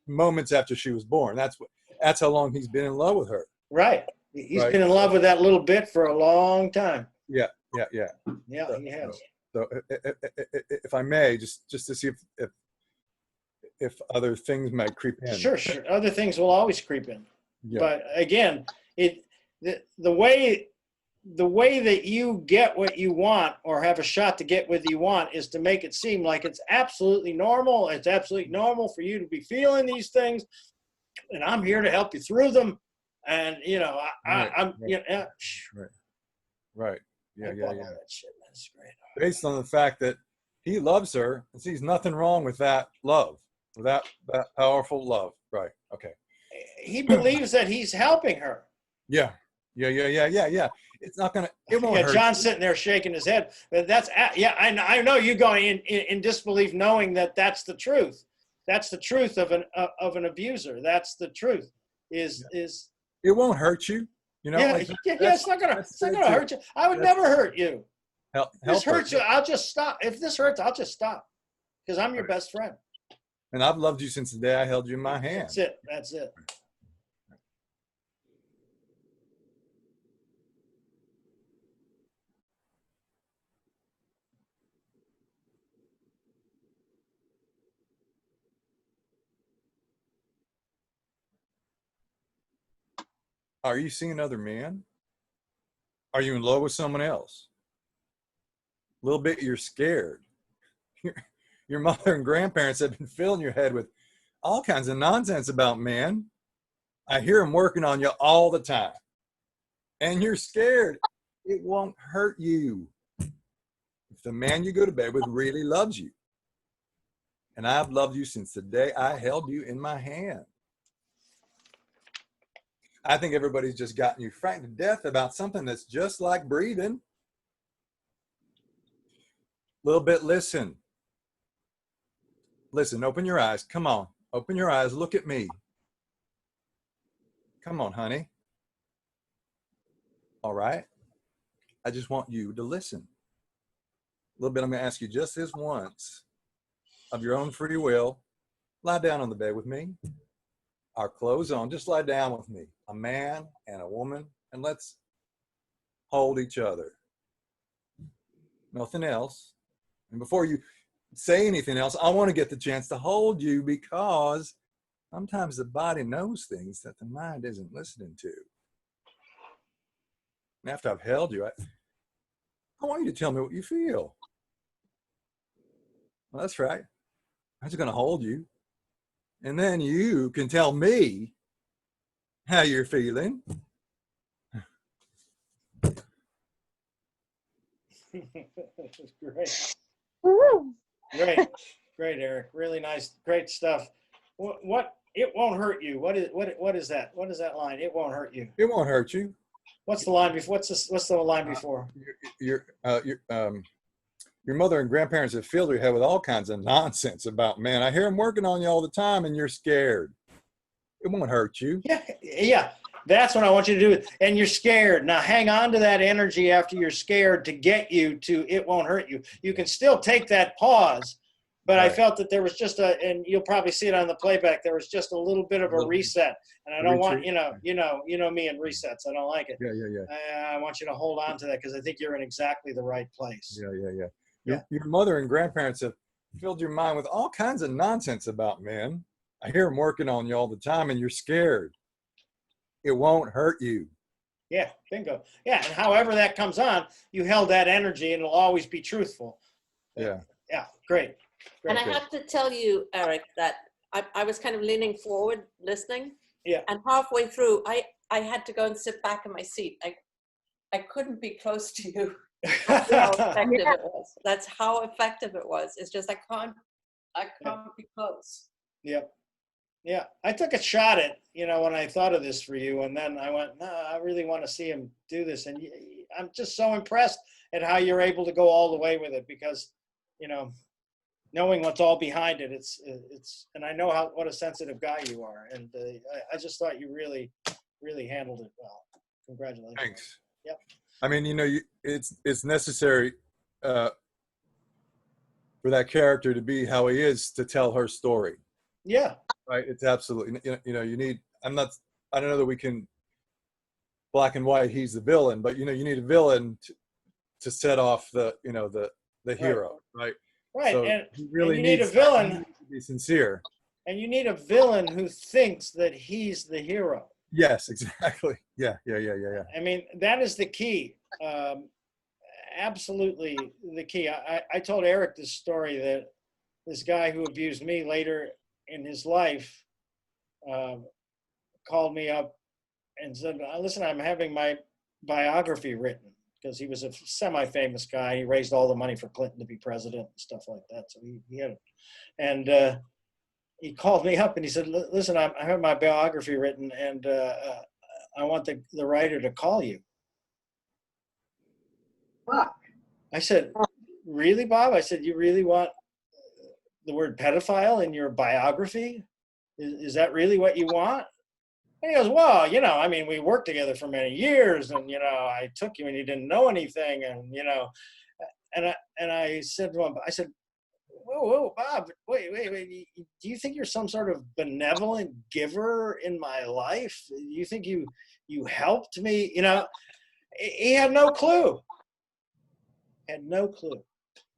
moments after she was born. That's how long he's been in love with her. Right. He's been in love with that little bit for a long time. Yeah. Yeah, he has. So if I may, just to see if other things might creep in. Sure. Other things will always creep in. Yeah. But again, the way that you get what you want, or have a shot to get what you want, is to make it seem like it's absolutely normal. It's absolutely normal for you to be feeling these things, and I'm here to help you through them. And I'm Right. Yeah. That shit. That's great. Based on the fact that he loves her and sees nothing wrong with that love, with that powerful love. Right. Okay. He believes that he's helping her. Yeah. It's not gonna. It won't hurt. John's sitting there shaking his head. I know you going in disbelief, knowing that that's the truth. That's the truth of an abuser. That's the truth. Is it won't hurt you. It's not gonna hurt you. I would never hurt you. This hurts you. I'll just stop. If this hurts, I'll just stop, because I'm your best friend. And I've loved you since the day I held you in my hand. That's it. Are you seeing another man? Are you in love with someone else? A little bit you're scared. Your mother and grandparents have been filling your head with all kinds of nonsense about men. I hear them working on you all the time. And you're scared. It won't hurt you. If the man you go to bed with really loves you. And I've loved you since the day I held you in my hand. I think everybody's just gotten you frightened to death about something that's just like breathing. Little bit listen. Listen, open your eyes. Come on. Open your eyes. Look at me. Come on, honey. All right. I just want you to listen. A little bit, I'm going to ask you just this once, of your own free will. Lie down on the bed with me. Our clothes on. Just lie down with me. A man and a woman. And let's hold each other. Nothing else. And before you say anything else, I want to get the chance to hold you, because sometimes the body knows things that the mind isn't listening to. And after I've held you, I want you to tell me what you feel. Well, that's right. I'm just going to hold you. And then you can tell me how you're feeling. Great. Great, Eric. Really nice. Great stuff. What it won't hurt you. What is that? What is that line? It won't hurt you. It won't hurt you. What's the line before? What's the line before? Your mother and grandparents have filled your head with all kinds of nonsense about men. I hear them working on you all the time, and you're scared. It won't hurt you. Yeah. That's what I want you to do. And you're scared. Now hang on to that energy after you're scared to get you to it won't hurt you. You can still take that pause, but right. I felt that there was just and you'll probably see it on the playback, there was just a little bit of a reset. And I don't want, you know me and resets. I don't like it. Yeah. I want you to hold on to that, because I think you're in exactly the right place. Yeah. Your mother and grandparents have filled your mind with all kinds of nonsense about men. I hear them working on you all the time, and you're scared. It won't hurt you. Yeah, bingo. Yeah, and however that comes on, you held that energy, and it'll always be truthful. Yeah, great. And I have to tell you, Eric, that I was kind of leaning forward listening. Yeah. And halfway through, I had to go and sit back in my seat. I couldn't be close to you. That's how effective it was. That's how effective it was. It's just I can't be close. Yep. Yeah, I took a shot at, when I thought of this for you, and then I went, no, I really want to see him do this. And I'm just so impressed at how you're able to go all the way with it, because, knowing what's all behind it, it's, and I know what a sensitive guy you are. And I just thought you really, really handled it well. Congratulations. Thanks. Yep. I mean, it's necessary for that character to be how he is to tell her story. Yeah. Right. It's absolutely, you need, I don't know that we can black and white, he's the villain, but you need a villain to set off the hero. Right. So and you really need a villain to be sincere. And you need a villain who thinks that he's the hero. Yes, exactly. Yeah. I mean, that is the key. Absolutely the key. I told Eric this story, that this guy who abused me later in his life called me up and said, listen, I'm having my biography written, because he was a semi-famous guy. He raised all the money for Clinton to be president and stuff like that. So he had it. And he called me up and he said, listen, I have my biography written, and I want the writer to call you. Fuck. I said, really, Bob? I said, you really want the word pedophile in your biography? Is that really what you want? And he goes, well, I mean, we worked together for many years, and, I took you and you didn't know anything. And, and I said to him, whoa, Bob, wait. Do you think you're some sort of benevolent giver in my life? You think you helped me? He had no clue.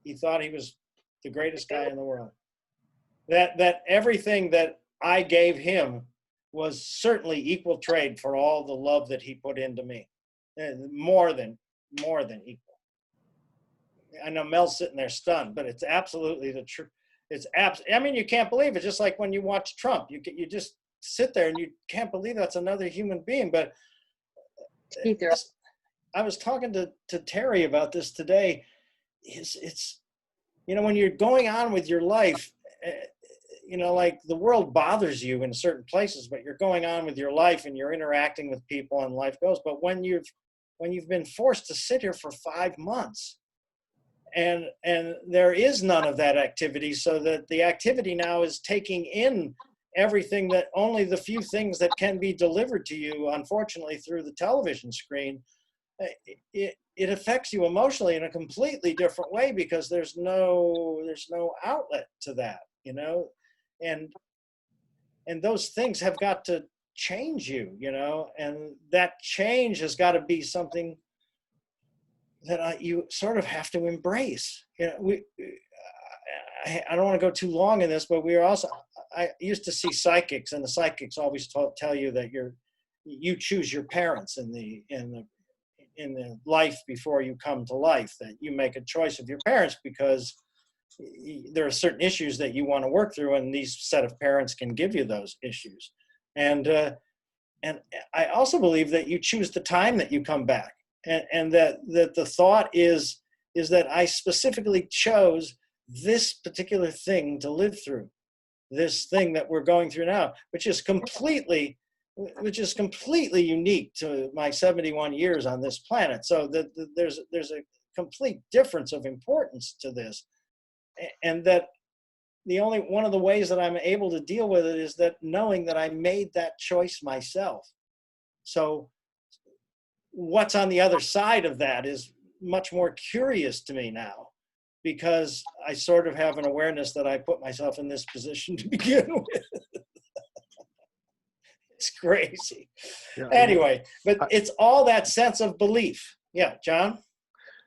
He thought he was the greatest guy in the world. That everything that I gave him was certainly equal trade for all the love that he put into me. More than equal. I know Mel's sitting there stunned, but it's absolutely the truth. I mean, you can't believe it. Just like when you watch Trump, you just sit there and you can't believe that's another human being. But I was talking to Terry about this today. It's when you're going on with your life, like the world bothers you in certain places, but you're going on with your life and you're interacting with people and life goes. But when you've been forced to sit here for 5 months and there is none of that activity, so that the activity now is taking in everything, that only the few things that can be delivered to you, unfortunately, through the television screen. It affects you emotionally in a completely different way, because there's no outlet to that, you know, and those things have got to change you, you know, and that change has got to be something that you sort of have to embrace. You know, I don't want to go too long in this, but I used to see psychics, and the psychics always tell you that you choose your parents in the life before you come to life, that you make a choice of your parents because there are certain issues that you want to work through, and these set of parents can give you those issues. And I also believe that you choose the time that you come back, and that the thought is that I specifically chose this particular thing to live through, this thing that we're going through now, which is completely unique to my 71 years on this planet. So there's a complete difference of importance to this, and that one of the ways that I'm able to deal with it is that knowing that I made that choice myself. So what's on the other side of that is much more curious to me now, because I sort of have an awareness that I put myself in this position to begin with. It's crazy. Yeah, anyway, but it's all that sense of belief. Yeah, John?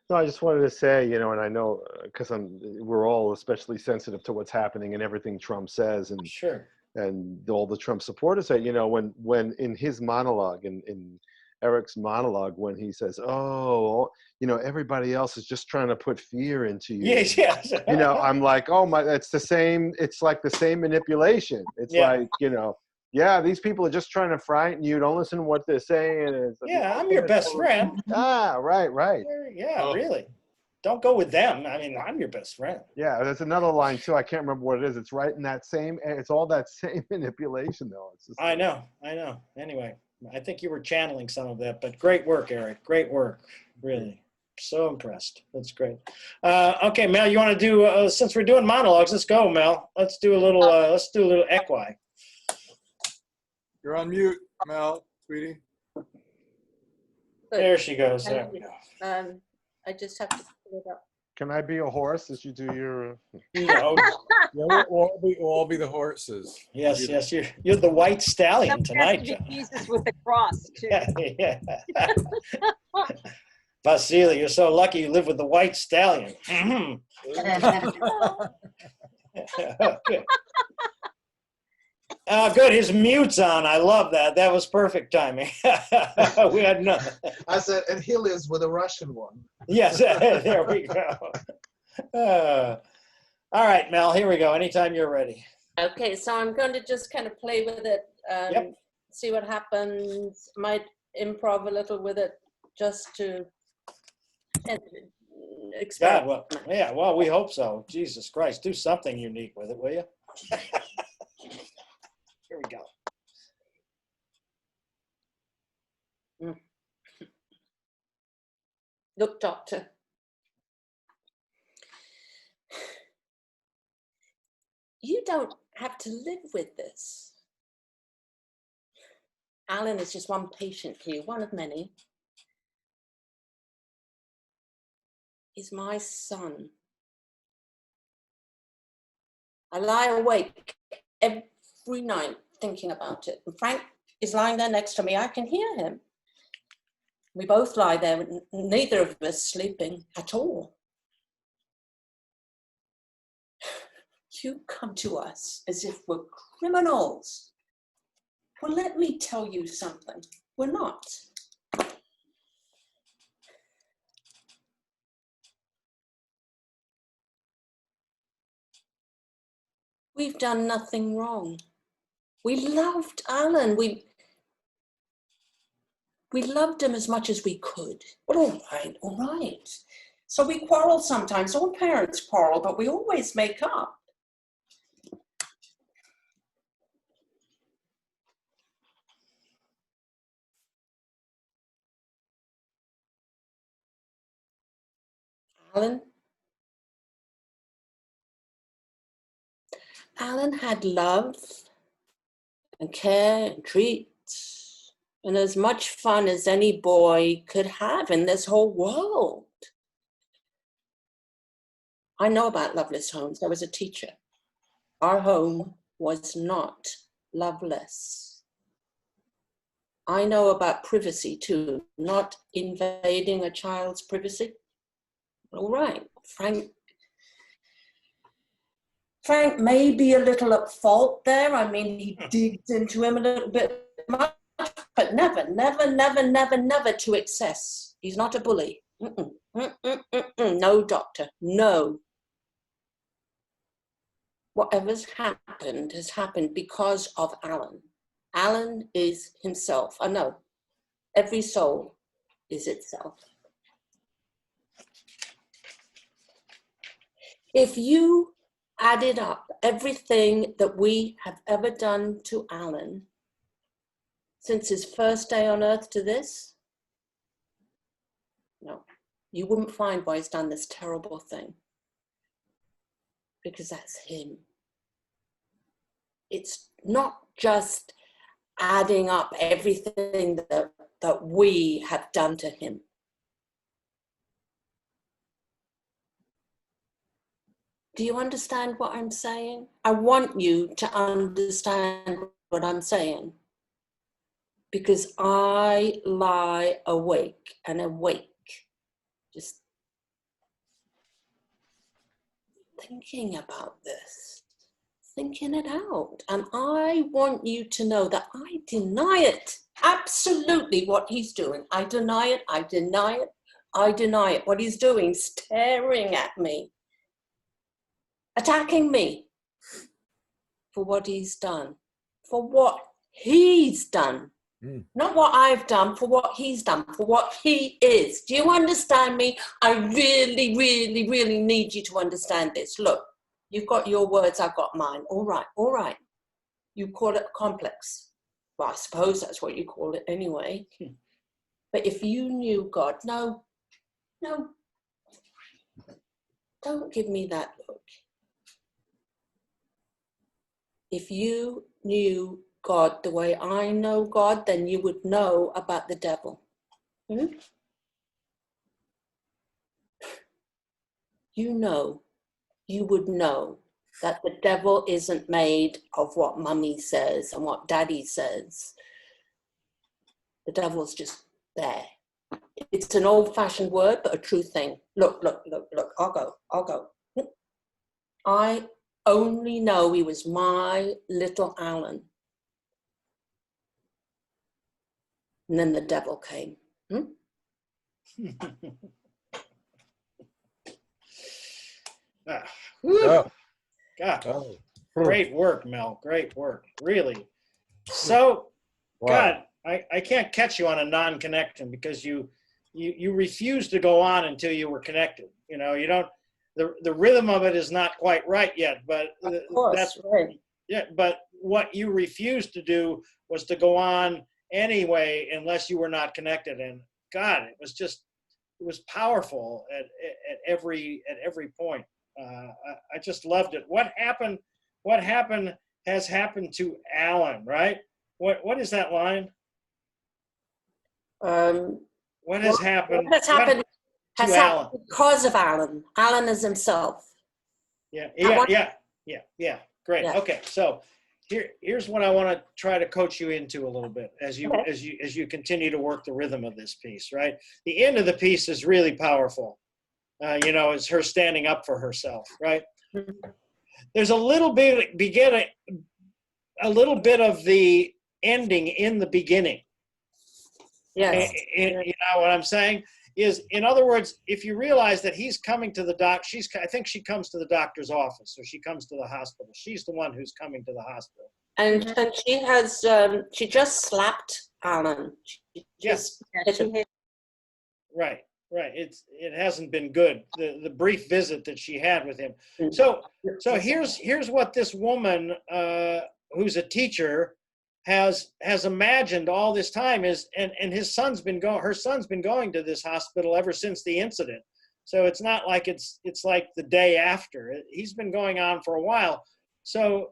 No, I just wanted to say, you know, and I know because we're all especially sensitive to what's happening and everything Trump says, and Sure. and all the Trump supporters say, you know, when in his monologue, in Eric's monologue, when he says, "Oh, you know, everybody else is just trying to put fear into you." Yes, yes. You know, I'm like, oh my, it's the same. It's like the same manipulation. It's like, you know, yeah, these people are just trying to frighten you. Don't listen to what they're saying. It's like, yeah, I'm your best friend. Right. Yeah, really. Don't go with them. I mean, I'm your best friend. Yeah, there's another line too. I can't remember what it is. It's right in that same. It's all that same manipulation, though. It's just I know. Anyway, I think you were channeling some of that, but great work, Eric. Great work. Really. So impressed. That's great. Okay, Mel, you want to do, since we're doing monologues, let's go, Mel. Let's do a little equi. You're on mute, Mel, sweetie. There she goes. There we go. I just have to pull it up. Can I be a horse as you do your? No. Yeah, we'll all be the horses. Yes, you're the white stallion tonight, John. John. Jesus with the cross too. Yeah. Vasily, you're so lucky you live with the white stallion. Okay. Oh, good. His mute's on. I love that. That was perfect timing. We had none. I said, and he lives with a Russian one. Yes, there we go. All right, Mel, here we go. Anytime you're ready. Okay, so I'm going to just kind of play with it, see what happens. Might improv a little with it just to experiment. God, well, we hope so. Jesus Christ, do something unique with it, will you? Here we go. Look, doctor. You don't have to live with this. Alan is just one patient here, one of many. He's my son. I lie awake every night thinking about it. And Frank is lying there next to me. I can hear him. We both lie there, neither of us sleeping at all. You come to us as if we're criminals. Well, let me tell you something. We're not. We've done nothing wrong. We loved Alan. We loved him as much as we could. Well, all right. So we quarrel sometimes. All parents quarrel, but we always make up. Alan, Alan had love and care and treats and as much fun as any boy could have in this whole world. I know about loveless homes. I was a teacher. Our home was not loveless. I know about privacy too, not invading a child's privacy. All right, Frank may be a little at fault there. I mean, he digs into him a little bit much, but never to excess. He's not a bully. No, doctor, no. Whatever's happened has happened because of Alan. Alan is himself. I know, every soul is itself. If you added up everything that we have ever done to Alan since his first day on earth to this, no, you wouldn't find why he's done this terrible thing. Because that's him. It's not just adding up everything that we have done to him. Do you understand what I'm saying? I want you to understand what I'm saying, because I lie awake and awake, just thinking about this, thinking it out. And I want you to know that I deny it, absolutely what he's doing. I deny it, I deny it, I deny it. What he's doing, staring at me, attacking me for what he's done, for what he's done. Not what I've done, for what he's done, for what he is. Do you understand me? I really, really, really need you to understand this. Look, you've got your words, I've got mine. All right, all right. You call it complex. Well, I suppose that's what you call it anyway. But if you knew God, no, don't give me that look. If you knew God the way I know God, then you would know about the devil. You would know that the devil isn't made of what mummy says and what daddy says. The devil's just there. It's an old-fashioned word, but a true thing. Look, I'll go. I only know he was my little Alan. And then the devil came. God, Oh. great work, Mel. Great work, really. So, Wow. God, I can't catch you on a non-connection because you refuse to go on until you were connected. You know, you don't. The rhythm of it is not quite right yet, but Of course, that's right. yeah. But what you refused to do was to go on anyway, unless you were not connected. And God, it was powerful at every point. I just loved it. What happened has happened to Alan, right? What is that line? What has happened? What has happened to has Alan? happened because of Alan. Alan is himself. Yeah. Great. Yeah. Okay, so here's what I want to try to coach you into a little bit as you continue to work the rhythm of this piece. Right, the end of the piece is really powerful. It's her standing up for herself. Right. Mm-hmm. There's a little bit of the ending in the beginning. Yes. You know what I'm saying? Is, in other words, if you realize that he's coming to the I think she comes to the doctor's office, or she comes to the hospital. She's the one who's coming to the hospital. And she has, she just slapped Alan. She just hit him. Right. It hasn't been good. The brief visit that she had with him. Mm-hmm. So here's what this woman, who's a teacher, has imagined all this time is, and her son's been going to this hospital ever since the incident. So it's not like it's like the day after. He's been going on for a while. So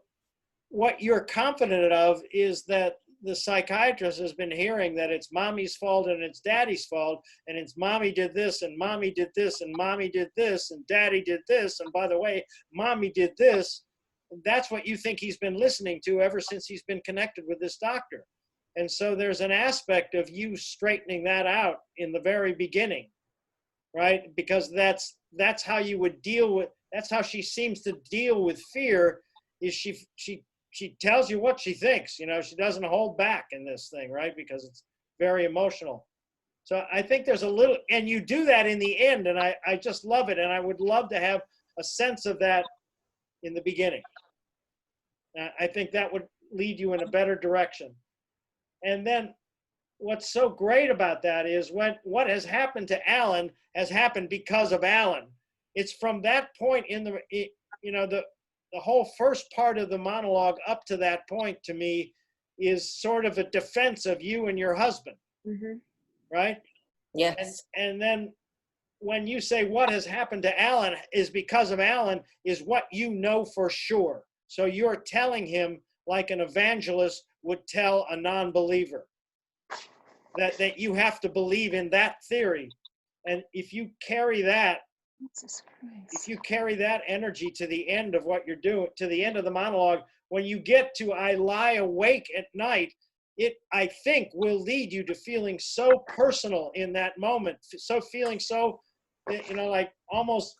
what you're confident of is that the psychiatrist has been hearing that it's mommy's fault and it's daddy's fault, and it's mommy did this and mommy did this and mommy did this and daddy did this, and by the way, mommy did this. That's what you think he's been listening to ever since he's been connected with this doctor. And so there's an aspect of you straightening that out in the very beginning, right? Because that's how you would deal with, that's how she seems to deal with fear, is she tells you what she thinks, you know, she doesn't hold back in this thing, right? Because it's very emotional. So I think there's a little, and you do that in the end, and I just love it. And I would love to have a sense of that in the beginning. I think that would lead you in a better direction. And then what's so great about that is what has happened to Alan has happened because of Alan. It's from that point in the, you know, the whole first part of the monologue up to that point to me is sort of a defense of you and your husband, right? Yes. And then when you say what has happened to Alan is because of Alan is what you know for sure. So you're telling him like an evangelist would tell a non-believer that you have to believe in that theory. And if you carry that, if you carry that energy to the end of what you're doing, to the end of the monologue, when you get to I lie awake at night, it, I think, will lead you to feeling so personal in that moment, so feeling so, you know, like almost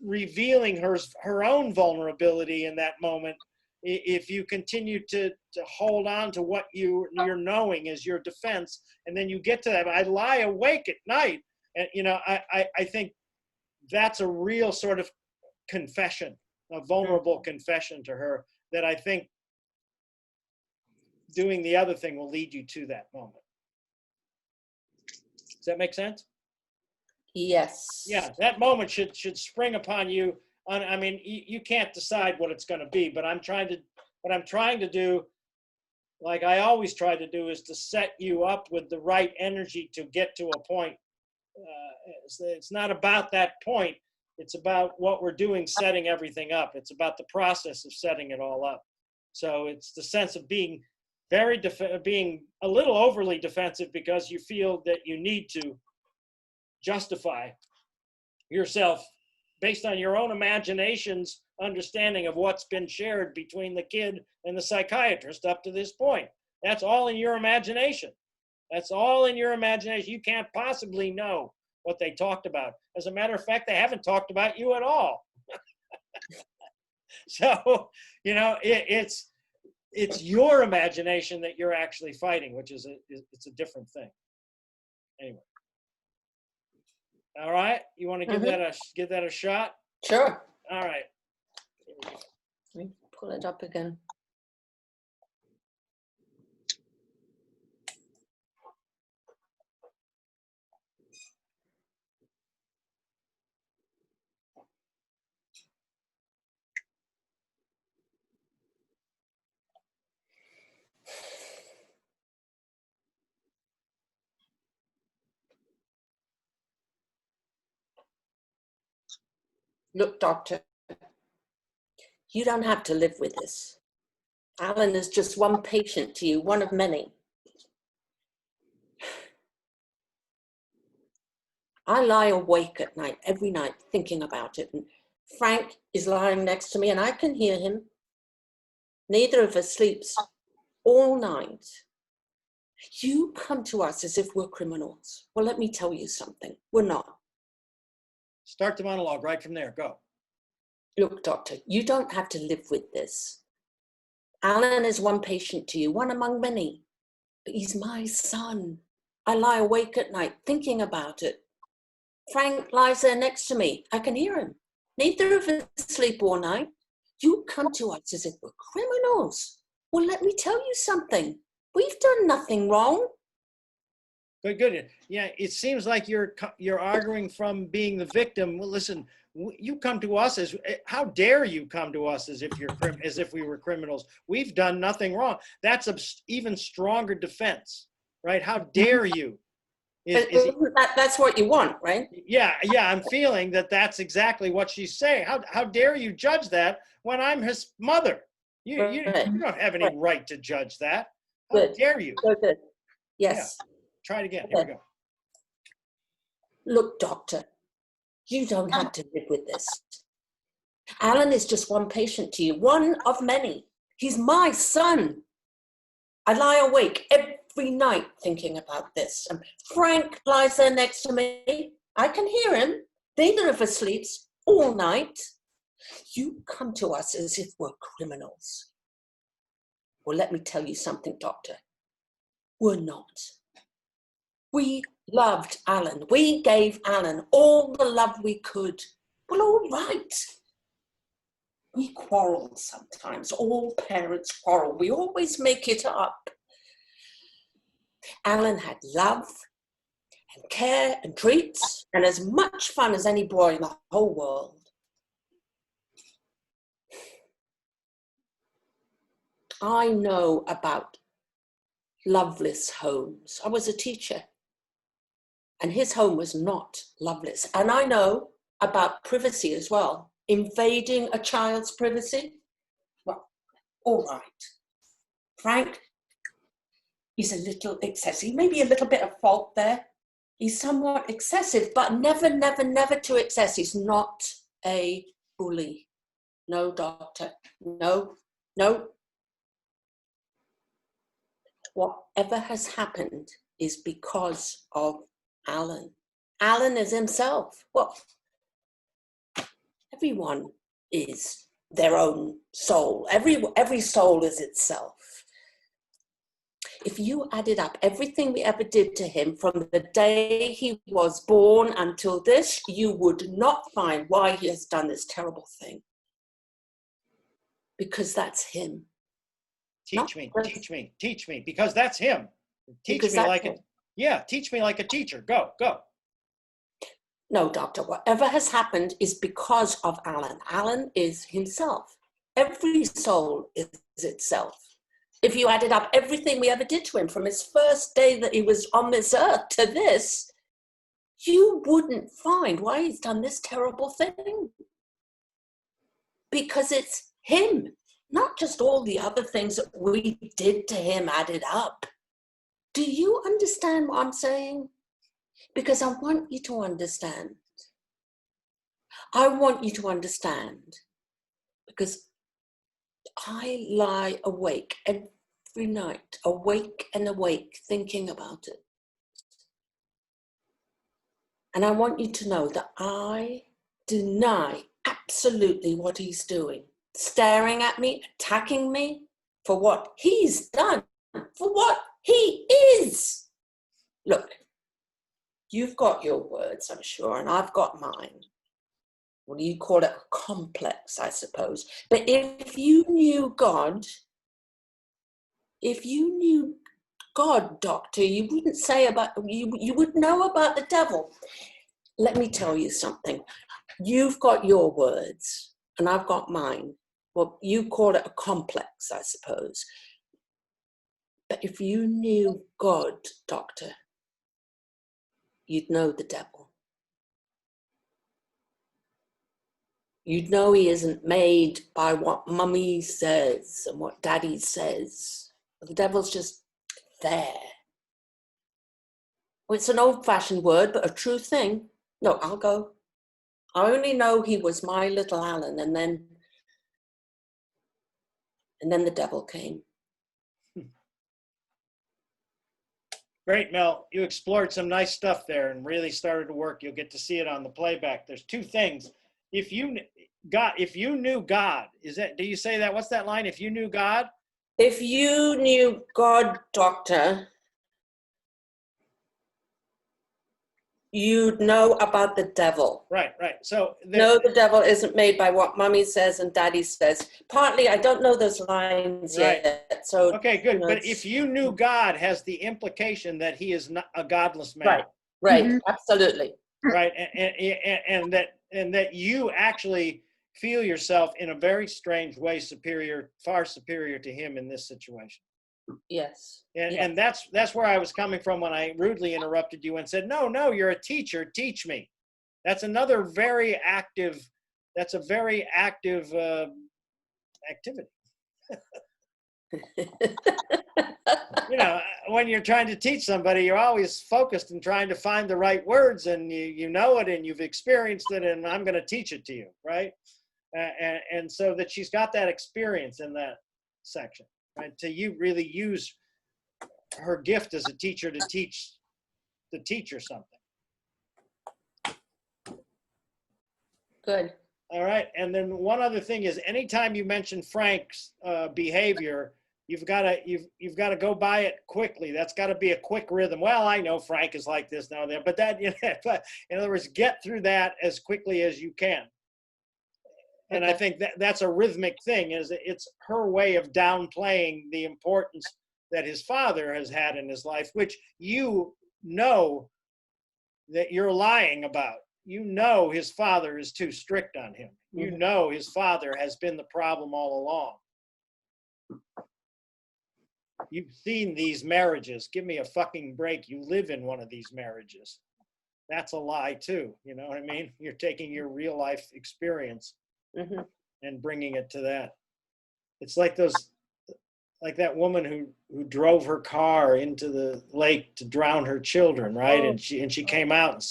revealing her own vulnerability in that moment. If you continue to hold on to what you're knowing as your defense, and then you get to that, I lie awake at night, and you know, I think that's a real sort of confession, a vulnerable confession to her that I think doing the other thing will lead you to that moment. Does that make sense? Yes. Yeah, that moment should spring upon you. I mean, you can't decide what it's going to be, but what I'm trying to do, like I always try to do, is to set you up with the right energy to get to a point. It's not about that point. It's about what we're doing, setting everything up. It's about the process of setting it all up. So it's the sense of being being a little overly defensive because you feel that you need to justify yourself based on your own imagination's understanding of what's been shared between the kid and the psychiatrist up to this point. That's all in your imagination. That's all in your imagination. You can't possibly know what they talked about. As a matter of fact, they haven't talked about you at all. So, you know, it's your imagination that you're actually fighting, which is it's a different thing. Anyway. All right, you want to give that a shot? Sure. All right. Let me pull it up again. Look, doctor, you don't have to live with this. Alan is just one patient to you, one of many. I lie awake at night, every night, thinking about it. And Frank is lying next to me and I can hear him. Neither of us sleeps all night. You come to us as if we're criminals. Well, let me tell you something. We're not. Start the monologue right from there. Go. Look, doctor, you don't have to live with this. Alan is one patient to you, one among many. But he's my son. I lie awake at night thinking about it. Frank lies there next to me. I can hear him. Neither of us sleep all night. You come to us as if we're criminals. Well, let me tell you something. We've done nothing wrong. Good. Yeah, it seems like you're arguing from being the victim. Well, listen, you come to us as, how dare you come to us as if we were criminals? We've done nothing wrong. That's an even stronger defense, right? How dare you? That's what you want, right? Yeah. I'm feeling that that's exactly what she's saying. How dare you judge that when I'm his mother? You Right. don't have any Right. right to judge that. How Good. dare you? So good. Yes. Try it again. Here we go. Look, doctor, you don't have to live with this. Alan is just one patient to you, one of many. He's my son. I lie awake every night thinking about this. And Frank lies there next to me. I can hear him. Neither of us sleeps all night. You come to us as if we're criminals. Well, let me tell you something, doctor. We're not. We loved Alan. We gave Alan all the love we could. Well, all right. We quarrel sometimes. All parents quarrel. We always make it up. Alan had love and care and treats and as much fun as any boy in the whole world. I know about loveless homes. I was a teacher, and his home was not loveless. And I know about privacy as well. Invading a child's privacy? Well, all right. Frank, he's a little excessive. Maybe a little bit of fault there. He's somewhat excessive, but never, never, never too excess. He's not a bully. No, doctor. No, no. Whatever has happened is because of Alan. Alan is himself. Well, everyone is their own soul. Every soul is itself. If you added up everything we ever did to him from the day he was born until this, you would not find why he has done this terrible thing. Because that's him. Teach me, because that's him. Teach me like a, teach me like a teacher. Go. No, doctor, whatever has happened is because of Alan. Alan is himself. Every soul is itself. If you added up everything we ever did to him from his first day that he was on this earth to this, you wouldn't find why he's done this terrible thing. Because it's him. Not just all the other things that we did to him added up. Do you understand what I'm saying? Because I want you to understand. I want you to understand. Because I lie awake every night, awake and awake, thinking about it. And I want you to know that I deny absolutely what he's doing. Staring at me, attacking me for what he's done, for what he is. Look, you've got your words, I'm sure, and I've got mine. What do you call it? A complex, I suppose. But if you knew God, doctor, you wouldn't say about, you would know about the devil. Let me tell you something. You've got your words, and I've got mine. Well, you call it a complex, I suppose. But if you knew God, doctor, you'd know the devil. You'd know he isn't made by what mummy says and what daddy says. The devil's just there. Well, it's an old-fashioned word, but a true thing. No, I'll go. I only know he was my little Alan, and then the devil came. Great, Mel. You explored some nice stuff there and really started to work. You'll get to see it on the playback. There's two things. If you knew God, do you say that? What's that line? If you knew God? If you knew God, doctor, you'd know about the devil. Right. So no, the devil isn't made by what mommy says and daddy says. Partly, I don't know those lines yet. So okay, good. But if you knew God has the implication that he is not a godless man. Right. Mm-hmm. Absolutely. Right. And that you actually feel yourself in a very strange way far superior to him in this situation. Yes. And that's where I was coming from when I rudely interrupted you and said, no, you're a teacher, teach me. That's another very active, activity. You know, when you're trying to teach somebody, you're always focused and trying to find the right words, and you know it and you've experienced it, and I'm going to teach it to you, right? And so that she's got that experience in that section, right? To you really use her gift as a teacher to teach the teacher something. Good. All right. And then one other thing is, anytime you mention Frank's behavior, you've got to go by it quickly. That's got to be a quick rhythm. Well, I know Frank is like this now and then, but that, you know, but in other words, get through that as quickly as you can. And I think that's a rhythmic thing. Is it's her way of downplaying the importance that his father has had in his life, which you know that you're lying about. You know his father is too strict on him. You know his father has been the problem all along. You've seen these marriages. Give me a fucking break. You live in one of these marriages. That's a lie too. You know what I mean? You're taking your real life experience and bringing it to that. It's like that woman who drove her car into the lake to drown her children, right? And she came out and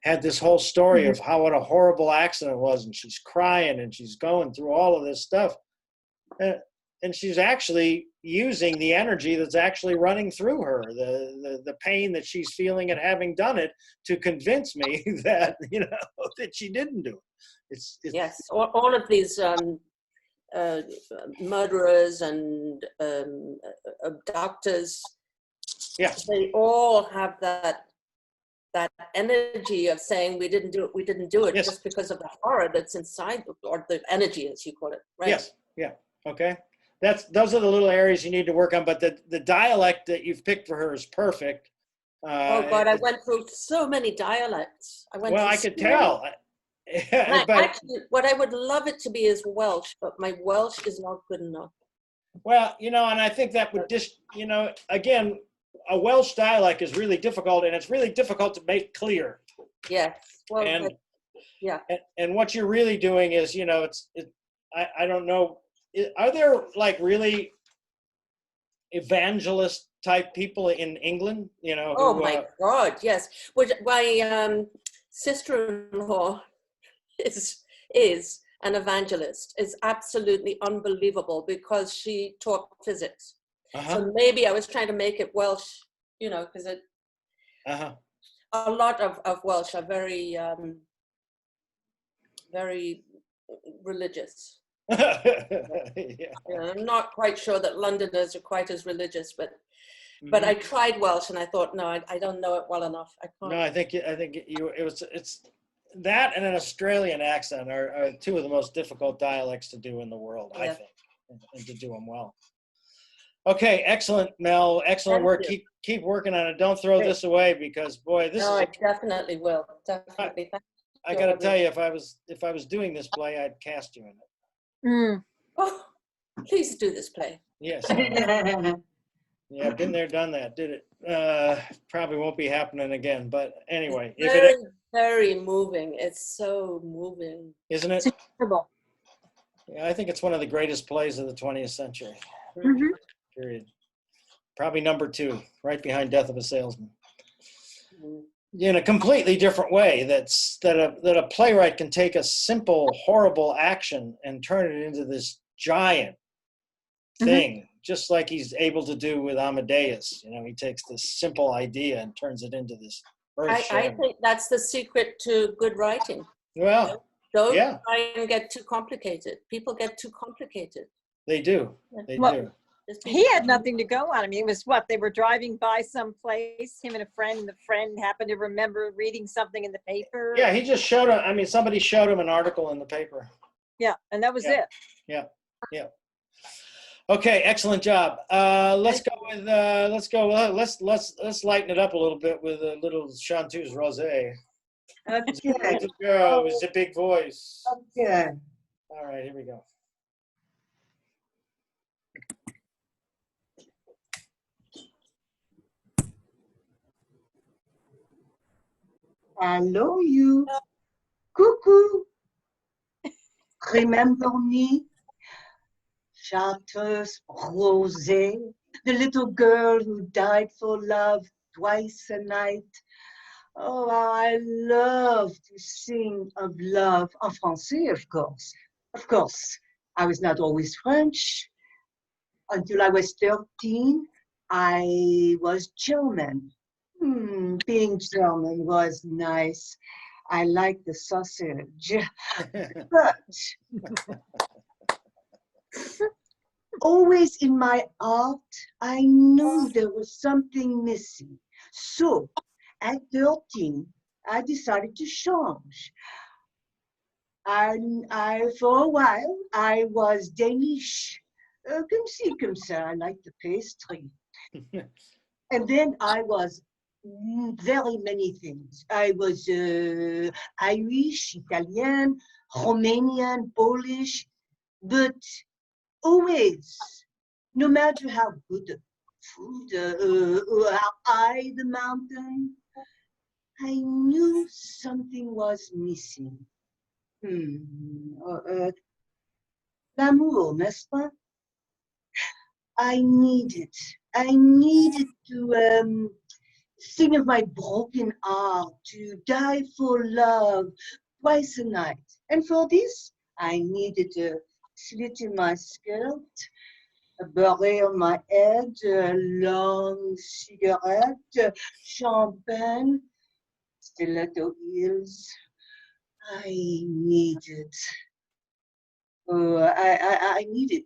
had this whole story of how what a horrible accident it was, and she's crying and she's going through all of this stuff, and she's actually using the energy that's actually running through her, the pain that she's feeling at having done it, to convince me that, you know, that she didn't do it. It's yes, all of these murderers and abductors, yeah, they all have that energy of saying we didn't do it yes. just because of the horror that's inside, or the energy, as you call it, right? Yes, yeah, okay. Those are the little areas you need to work on, but the dialect that you've picked for her is perfect. Oh God, I went through so many dialects. I could tell. But, actually, what I would love it to be is Welsh, but my Welsh is not good enough. well, you know, and I think that would just, you know, again, a Welsh dialect is really difficult, and it's really difficult to make clear. Yeah. Well, And yeah. And what you're really doing is, you know, I don't know, are there like really evangelist type people in England, you know? Oh my God, yes. Which my sister-in-law is an evangelist. Is absolutely unbelievable because she taught physics. So maybe I was trying to make it Welsh, you know, because a lot of Welsh are very very religious. Yeah. I'm not quite sure that Londoners are quite as religious, but I tried Welsh and I thought, no, I don't know it well enough. I can't. No, I think it's that and an Australian accent are two of the most difficult dialects to do in the world, I think, and to do them well. Okay, excellent, Mel. Excellent work. Keep working on it. Don't throw this away, because boy, this is. I definitely will. Definitely. I got to tell you, if I was doing this play, I'd cast you in it. Oh, please do this play. Yes. Yeah, I've been there, done that. Did it? Probably won't be happening again. But anyway, Very moving. It's so moving, isn't it? It's incredible. Yeah, I think it's one of the greatest plays of the 20th century. Period. Probably number 2, right behind Death of a Salesman. In a completely different way. That a playwright can take a simple, horrible action and turn it into this giant thing, just like he's able to do with Amadeus. You know, he takes this simple idea and turns it into this. I think that's the secret to good writing. Well, don't try and get too complicated. People get too complicated. They do. They do. He had nothing to go on. I mean, it was what, they were driving by some place, him and the friend happened to remember reading something in the paper. Yeah, he just showed him. I mean, somebody showed him an article in the paper. Yeah, and that was it. Yeah. Okay, excellent job. Let's lighten it up a little bit with a little chanteuse rosé. Okay. Go, it's a big voice. Okay. All right, here we go. Hello, you. Coucou. Remember me? Chartreuse, Rosé, the little girl who died for love twice a night. Oh, how I love to sing of love en français, of course. Of course, I was not always French. Until I was 13, I was German. Being German was nice. I liked the sausage. But always in my heart, I knew there was something missing. So at 13, I decided to change. For a while, I was Danish. Comme ci, comme ça, I like the pastry. And then I was very many things. I was Irish, Italian, Romanian, Polish, but always, no matter how good the food or how high the mountain, I knew something was missing. L'amour, n'est-ce pas? I needed to sing of my broken heart, to die for love twice a night. And for this, I needed a slit in my skirt, a beret on my head, a long cigarette, champagne, stiletto heels. I needed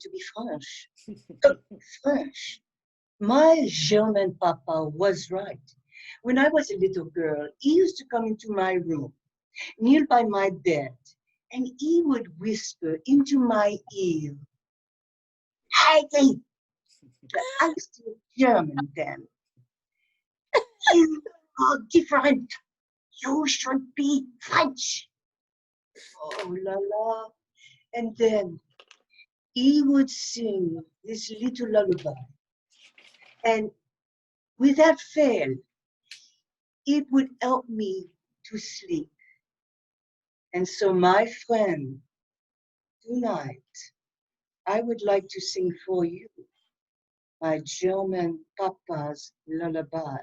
to be French. French. My German papa was right. When I was a little girl, he used to come into my room, kneel by my bed, and he would whisper into my ear, Heidi! I was still German then. You are different. You should be French. Oh la la. And then he would sing this little lullaby. And without fail, it would help me to sleep. And so, my friend, tonight, I would like to sing for you my German papa's lullaby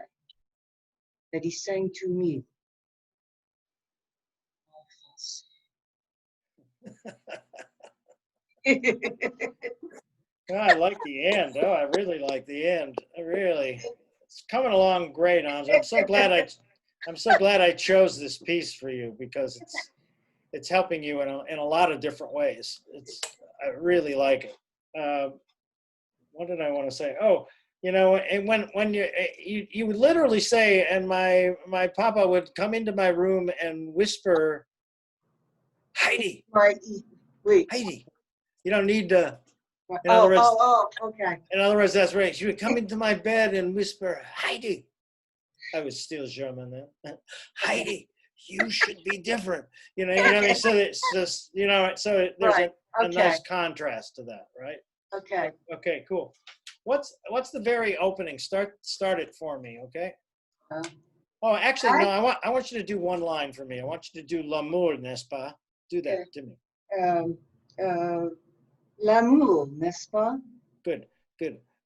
that he sang to me. Oh, I like the end. Oh, I really like the end. It's coming along great, Hans. I'm so glad I chose this piece for you because it's helping you in a lot of different ways. I really like it. What did I want to say? Oh, and when you would literally say, and my papa would come into my room and whisper, Heidi, Wait. Heidi. You don't need to. In other words, okay. In other words, that's right. She would come into my bed and whisper, Heidi. I was still German then. Heidi, you should be different. You know what I mean? So it's just, so there's a nice contrast to that, right? Okay. Okay, cool. What's the very opening? Start it for me, okay? Oh, actually, no. I want you to do one line for me. I want you to do l'amour, n'est-ce pas? Do that to me. L'amour, n'est-ce pas? Good.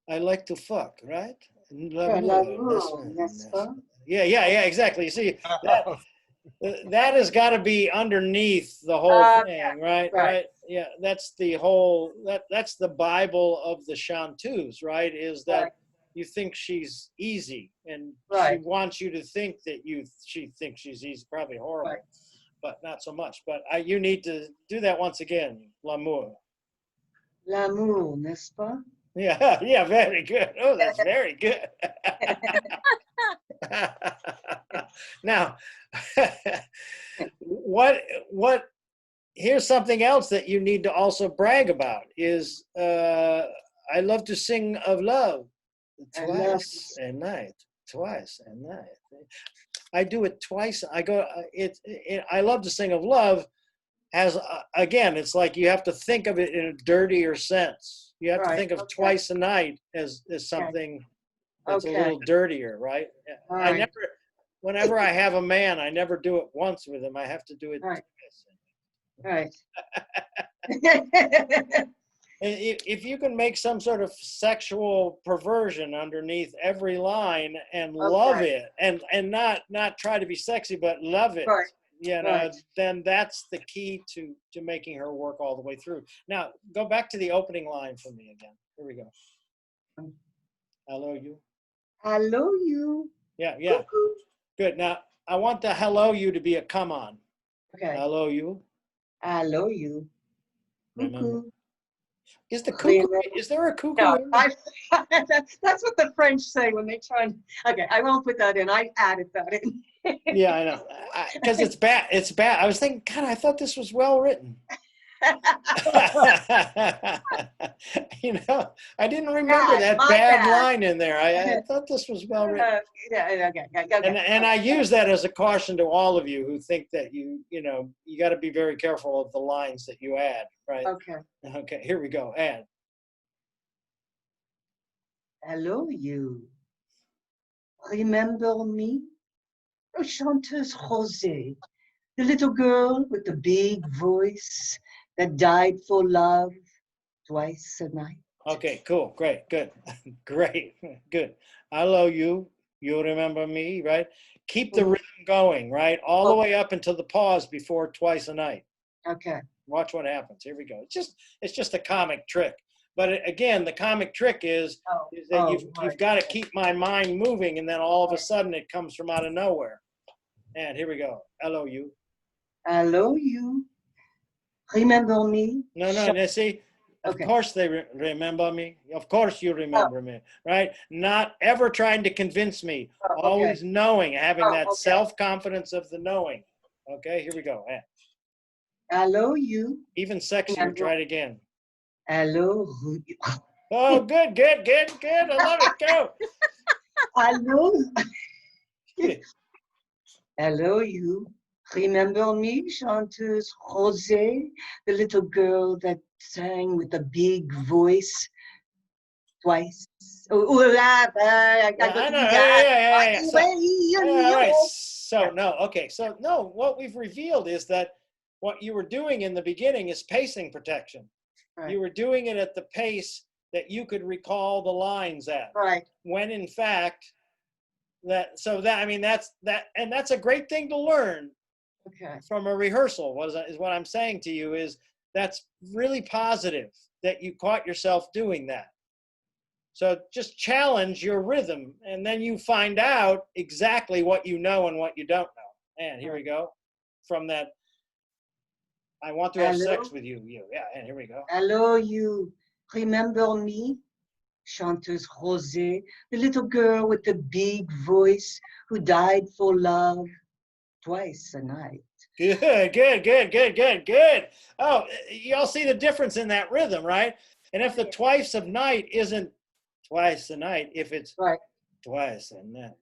I like to fuck, right? L'amour, n'est-ce pas? Yeah, exactly. You see, that has got to be underneath the whole thing, right? Yeah, that's the whole, that's the Bible of the chanteuse, right? Is that you think she's easy, and she wants you to think that she thinks she's easy, probably horrible, but not so much. But you need to do that once again, l'amour. L'amour, n'est-ce pas? Yeah, very good. Oh, that's very good. Now, here's something else that you need to also brag about is I love to sing of love twice a night. I do it twice. I love to sing of love. Again, it's like you have to think of it in a dirtier sense. You have to think of twice a night as something that's a little dirtier, right? Whenever I have a man, I never do it once with him. I have to do it twice. Right. if you can make some sort of sexual perversion underneath every line and love Okay. it, and not try to be sexy, but love it, Right. you know, Right. then that's the key to making her work all the way through. Now, go back to the opening line for me again. Here we go. Hello, you. Hello, you. Yeah, yeah. Cuckoo. Good. Now, I want the hello, you to be a come on. Okay. Hello, you. Hello, you. Remember. Cuckoo. Is the cuckoo, Remember. is there a cuckoo No, in there? that's what the French say when they try and. Okay, I won't put that in. I added that in. Yeah, I know. Because it's bad. It's bad. I was thinking, God, I thought this was well written. You know, I didn't remember Bad, that my bad bad. line in there. I thought this was well written. Yeah, okay. And I use that as a caution to all of you who think that you know, you got to be very careful of the lines that you add, right? Okay. Okay, here we go. Add. Hello, you. Remember me? A chanteuse Rosée, the little girl with the big voice that died for love twice a night. Okay, cool, great, good, great, good. Hello, you. You remember me, right? Keep the rhythm going, right? All the way up until the pause before twice a night. Okay. Watch what happens. Here we go. It's just a comic trick. But again, the comic trick is that you've got to keep my mind moving, and then all of a sudden it comes from out of nowhere. And here we go. Hello, you. Hello, you. Remember me? No, see, of Okay. course they remember me. Of course you remember me, right? Not ever trying to convince me. Always knowing, having that self-confidence of the knowing. Okay, here we go. Hello, you. Even sexier. Try it again. Hello, Oh, good. I love it. Go. hello. Hello, you. Remember me, chanteuse Rosée, the little girl that sang with a big voice twice. I I know. Yeah. All right. So no, what we've revealed is that what you were doing in the beginning is pacing protection. Right. You were doing it at the pace that you could recall the lines at. Right. When in fact, that's a great thing to learn Okay. from a rehearsal. Is what I'm saying to you is that's really positive that you caught yourself doing that. So just challenge your rhythm, and then you find out exactly what you know and what you don't know. And here we go. From that, I want to have sex with you. Yeah, and here we go. Hello, you. Remember me? Chanteuse Rosée, the little girl with the big voice who died for love twice a night. Good. Oh, you all see the difference in that rhythm, right? And if the twice a night isn't twice a night, if it's twice a night,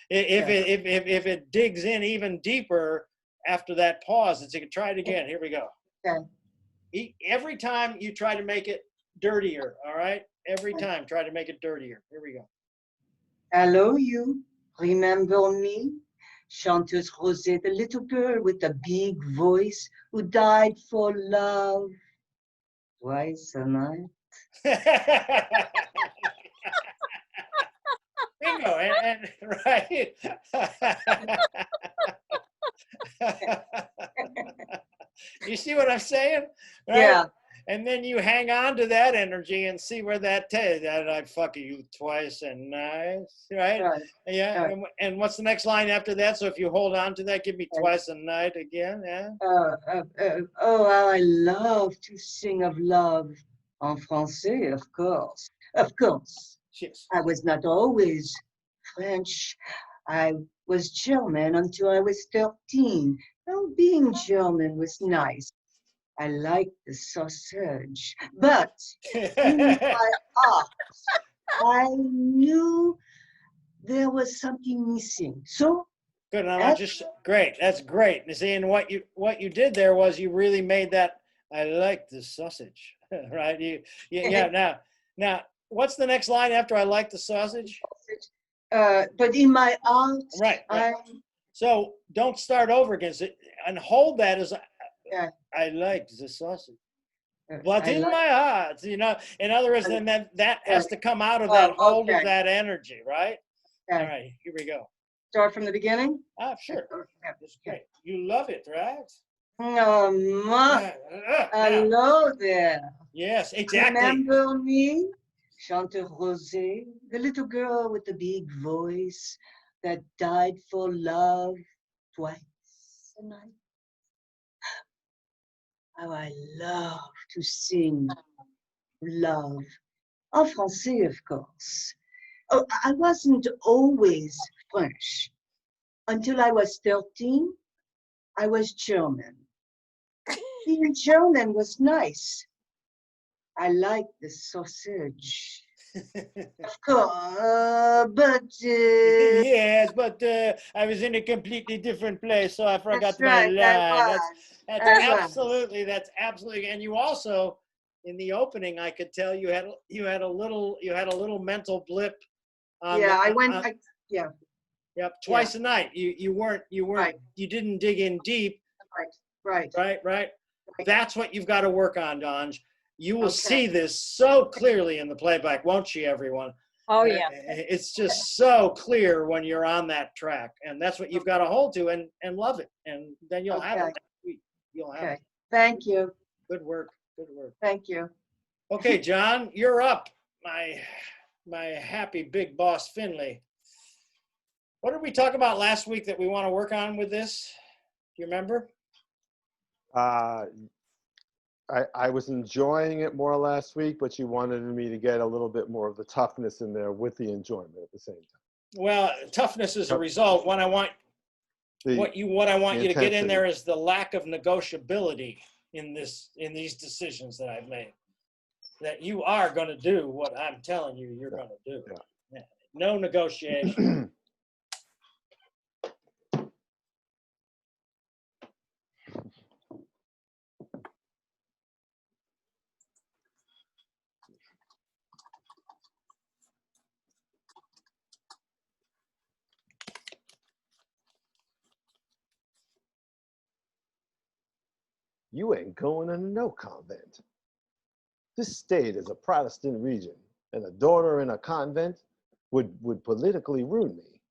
if it digs in even deeper after that pause, you can try it again. Here we go. Okay. Every time you try to make it dirtier, all right? Every time, try to make it dirtier. Here we go. Hello, you. Remember me? Chanteuse Rosée, the little girl with the big voice who died for love twice a night. Bingo, and right. You see what I'm saying? Right? Yeah. And then you hang on to that energy and see where that takes. That I fuck you twice and nice, right? Yeah. Right. And what's the next line after that? So if you hold on to that, give me twice a night again. Yeah. Oh, how I love to sing of love en français, of course. Of course. Yes. I was not always French. I was German until I was 13. Well, being German was nice. I liked the sausage. But in my heart, I knew there was something missing. So good. No, great. That's great. You see, and what you did there was you really made that. I like the sausage, right? Yeah. Now, what's the next line after I like the sausage? But in my heart, right. So don't start over again. And hold that as I like the sausage. But I in like, my heart, you know, in other words, then that has to come out of that hold of that energy, right? All okay. right, here we go. Start from the beginning? Sure. Yeah, It's great. You love it, right? Now, hello there. Yes, exactly. Remember me? Chanteur Rosé, the little girl with the big voice that died for love twice a night. How I love to sing love. En français, of course. Oh, I wasn't always French. Until I was 13, I was German. Being German was nice. I liked the sausage. Of course, but Yes, but I was in a completely different place, so I forgot that's my right. I line. was. That's I was. absolutely. And you also, in the opening, I could tell you had a little mental blip. On Yeah, the, I went. on- Yeah, Yep, twice a night. You weren't Right. you didn't dig in deep. right. Right. That's what you've got to work on, Donj. You will Okay. see this so clearly in the playback, won't you, everyone? Oh, yeah. It's just so clear when you're on that track, and that's what you've got to hold to and love it, and then you'll have it. You'll have Okay. it. Thank you. Good work. Thank you. Okay, John, you're up. My happy big boss Finley. What did we talk about last week that we want to work on with this? Do you remember? I was enjoying it more last week, but you wanted me to get a little bit more of the toughness in there with the enjoyment at the same time. Well, toughness is a result. What I want you to get in there is the lack of negotiability in these decisions that I've made. That you are going to do what I'm telling you you're going to do. Yeah. No negotiation. You ain't going to no convent. This state is a Protestant region, and a daughter in a convent would politically ruin me.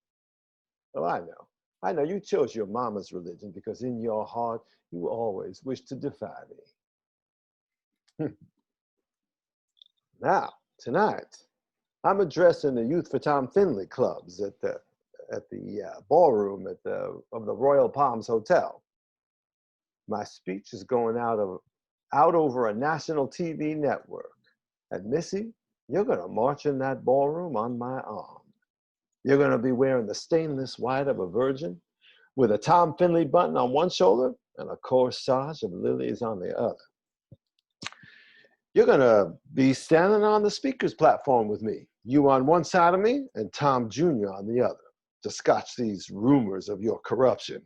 Oh, I know you chose your mama's religion because in your heart you always wish to defy me. Now, tonight, I'm addressing the Youth for Tom Finley clubs at the ballroom of the Royal Palms Hotel. My speech is going out over a national TV network. And Missy, you're gonna march in that ballroom on my arm. You're gonna be wearing the stainless white of a virgin with a Tom Finley button on one shoulder and a corsage of lilies on the other. You're gonna be standing on the speaker's platform with me, you on one side of me and Tom Jr. on the other, to scotch these rumors of your corruption.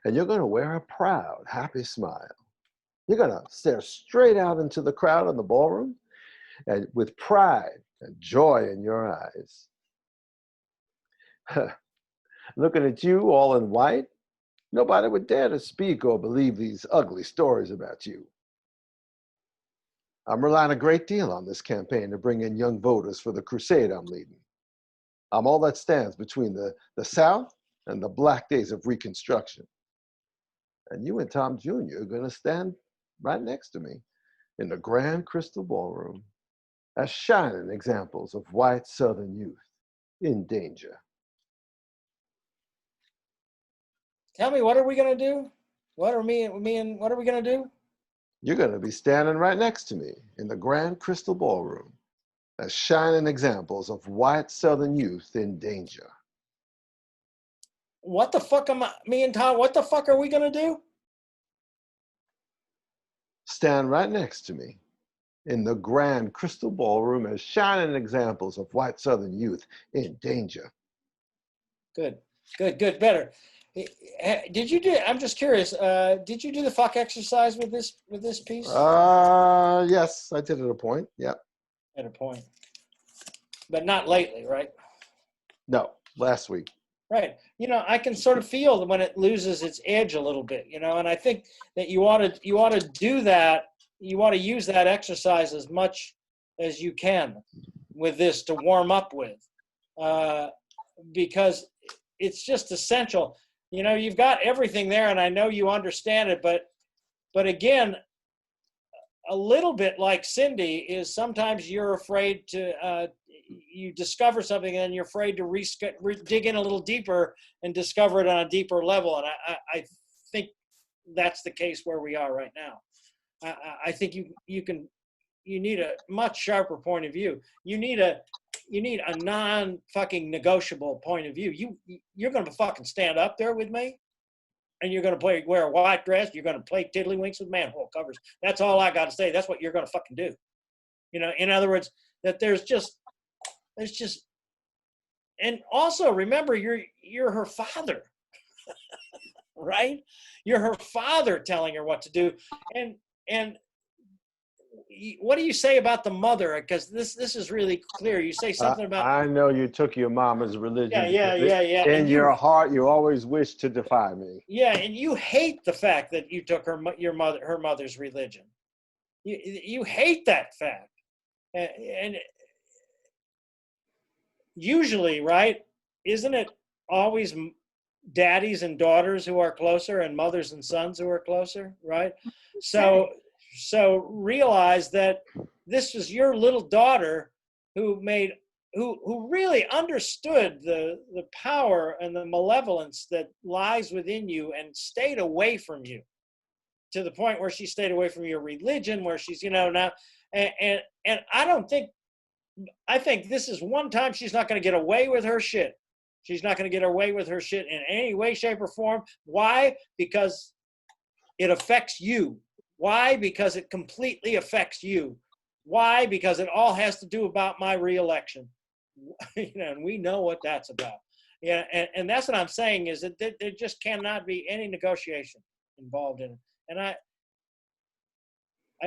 And you're gonna wear a proud, happy smile. You're gonna stare straight out into the crowd in the ballroom and with pride and joy in your eyes. Looking at you all in white, nobody would dare to speak or believe these ugly stories about you. I'm relying a great deal on this campaign to bring in young voters for the crusade I'm leading. I'm all that stands between the South and the black days of Reconstruction. And you and Tom Jr. are gonna stand right next to me in the Grand Crystal Ballroom as shining examples of white Southern youth in danger. Tell me, what are we gonna do? What are we gonna do? You're gonna be standing right next to me in the Grand Crystal Ballroom as shining examples of white Southern youth in danger. What the fuck me and Tom, what the fuck are we gonna do? Stand right next to me in the Grand Crystal Ballroom as shining examples of white Southern youth in danger. Good, better. Did you do? I'm just curious. Did you do the fuck exercise with this piece? Yes, I did at a point. Yep. At a point, but not lately, right? No, last week. Right. You know, I can sort of feel when it loses its edge a little bit, you know, and I think that you ought to do that. You ought to use that exercise as much as you can with this to warm up with, because it's just essential. You know, you've got everything there, and I know you understand it, but again, a little bit like Cindy is sometimes you're afraid to, you discover something and you're afraid to dig in a little deeper and discover it on a deeper level. And I think that's the case where we are right now. I think you need a much sharper point of view. You need a non-fucking negotiable point of view. You're going to fucking stand up there with me, and you're going to wear a white dress. You're going to play tiddlywinks with manhole covers. That's all I got to say. That's what you're going to fucking do. You know, in other words, that there's just, and also remember, you're her father, right? You're her father telling her what to do, and what do you say about the mother? Because this is really clear. You say something about. I know you took your mama's religion. Yeah. In your heart, you always wish to defy me. Yeah, and you hate the fact that you took her mother's religion. You hate that fact, and usually, right? Isn't it always daddies and daughters who are closer, and mothers and sons who are closer, right? So realize that this was your little daughter who really understood the power and the malevolence that lies within you and stayed away from you, to the point where she stayed away from your religion, where she's, you know, now, and I think this is one time she's not going to get away with her shit. She's not going to get away with her shit in any way, shape, or form. Why? Because it affects you. Why? Because it completely affects you. Why? Because it all has to do about my reelection. You know, and we know what that's about. Yeah, and that's what I'm saying, is that there just cannot be any negotiation involved in it. And I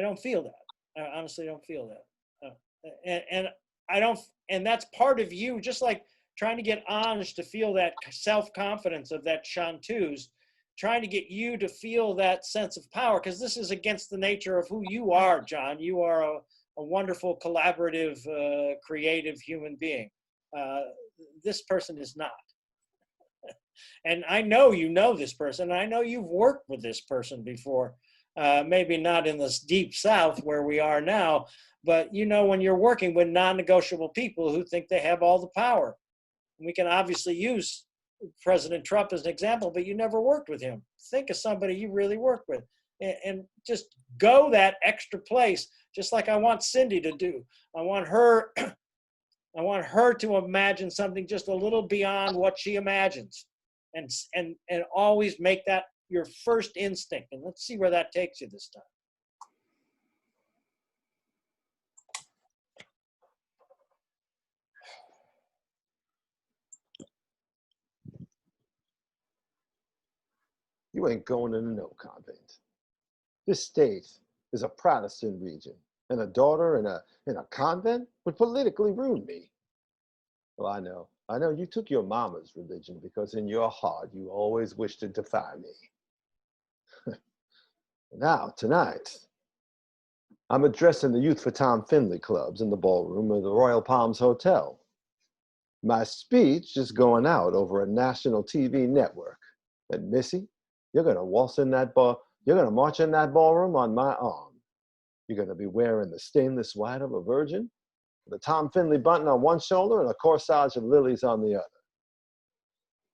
don't feel that. I honestly don't feel that. And I don't. And that's part of you, just like trying to get Ange to feel that self-confidence of that chanteuse, trying to get you to feel that sense of power, because this is against the nature of who you are, John. You are a wonderful, collaborative, creative human being. This person is not. And I know you know this person. I know you've worked with this person before. Maybe not in this deep South where we are now, but you know, when you're working with non-negotiable people who think they have all the power. We can obviously use President Trump as an example, but you never worked with him. Think of somebody you really worked with, and just go that extra place, just like I want Cindy to do. I want her to imagine something just a little beyond what she imagines, and always make that your first instinct. And let's see where that takes you this time. You ain't going into no convent. This state is a Protestant region, and a daughter in a convent would politically ruin me. Well, I know you took your mama's religion because in your heart you always wish to defy me. Now, tonight, I'm addressing the Youth for Tom Finley clubs in the ballroom of the Royal Palms Hotel. My speech is going out over a national TV network. And Missy, you're gonna waltz in that bar, you're gonna march in that ballroom on my arm. You're gonna be wearing the stainless white of a virgin, the Tom Finley button on one shoulder and a corsage of lilies on the other.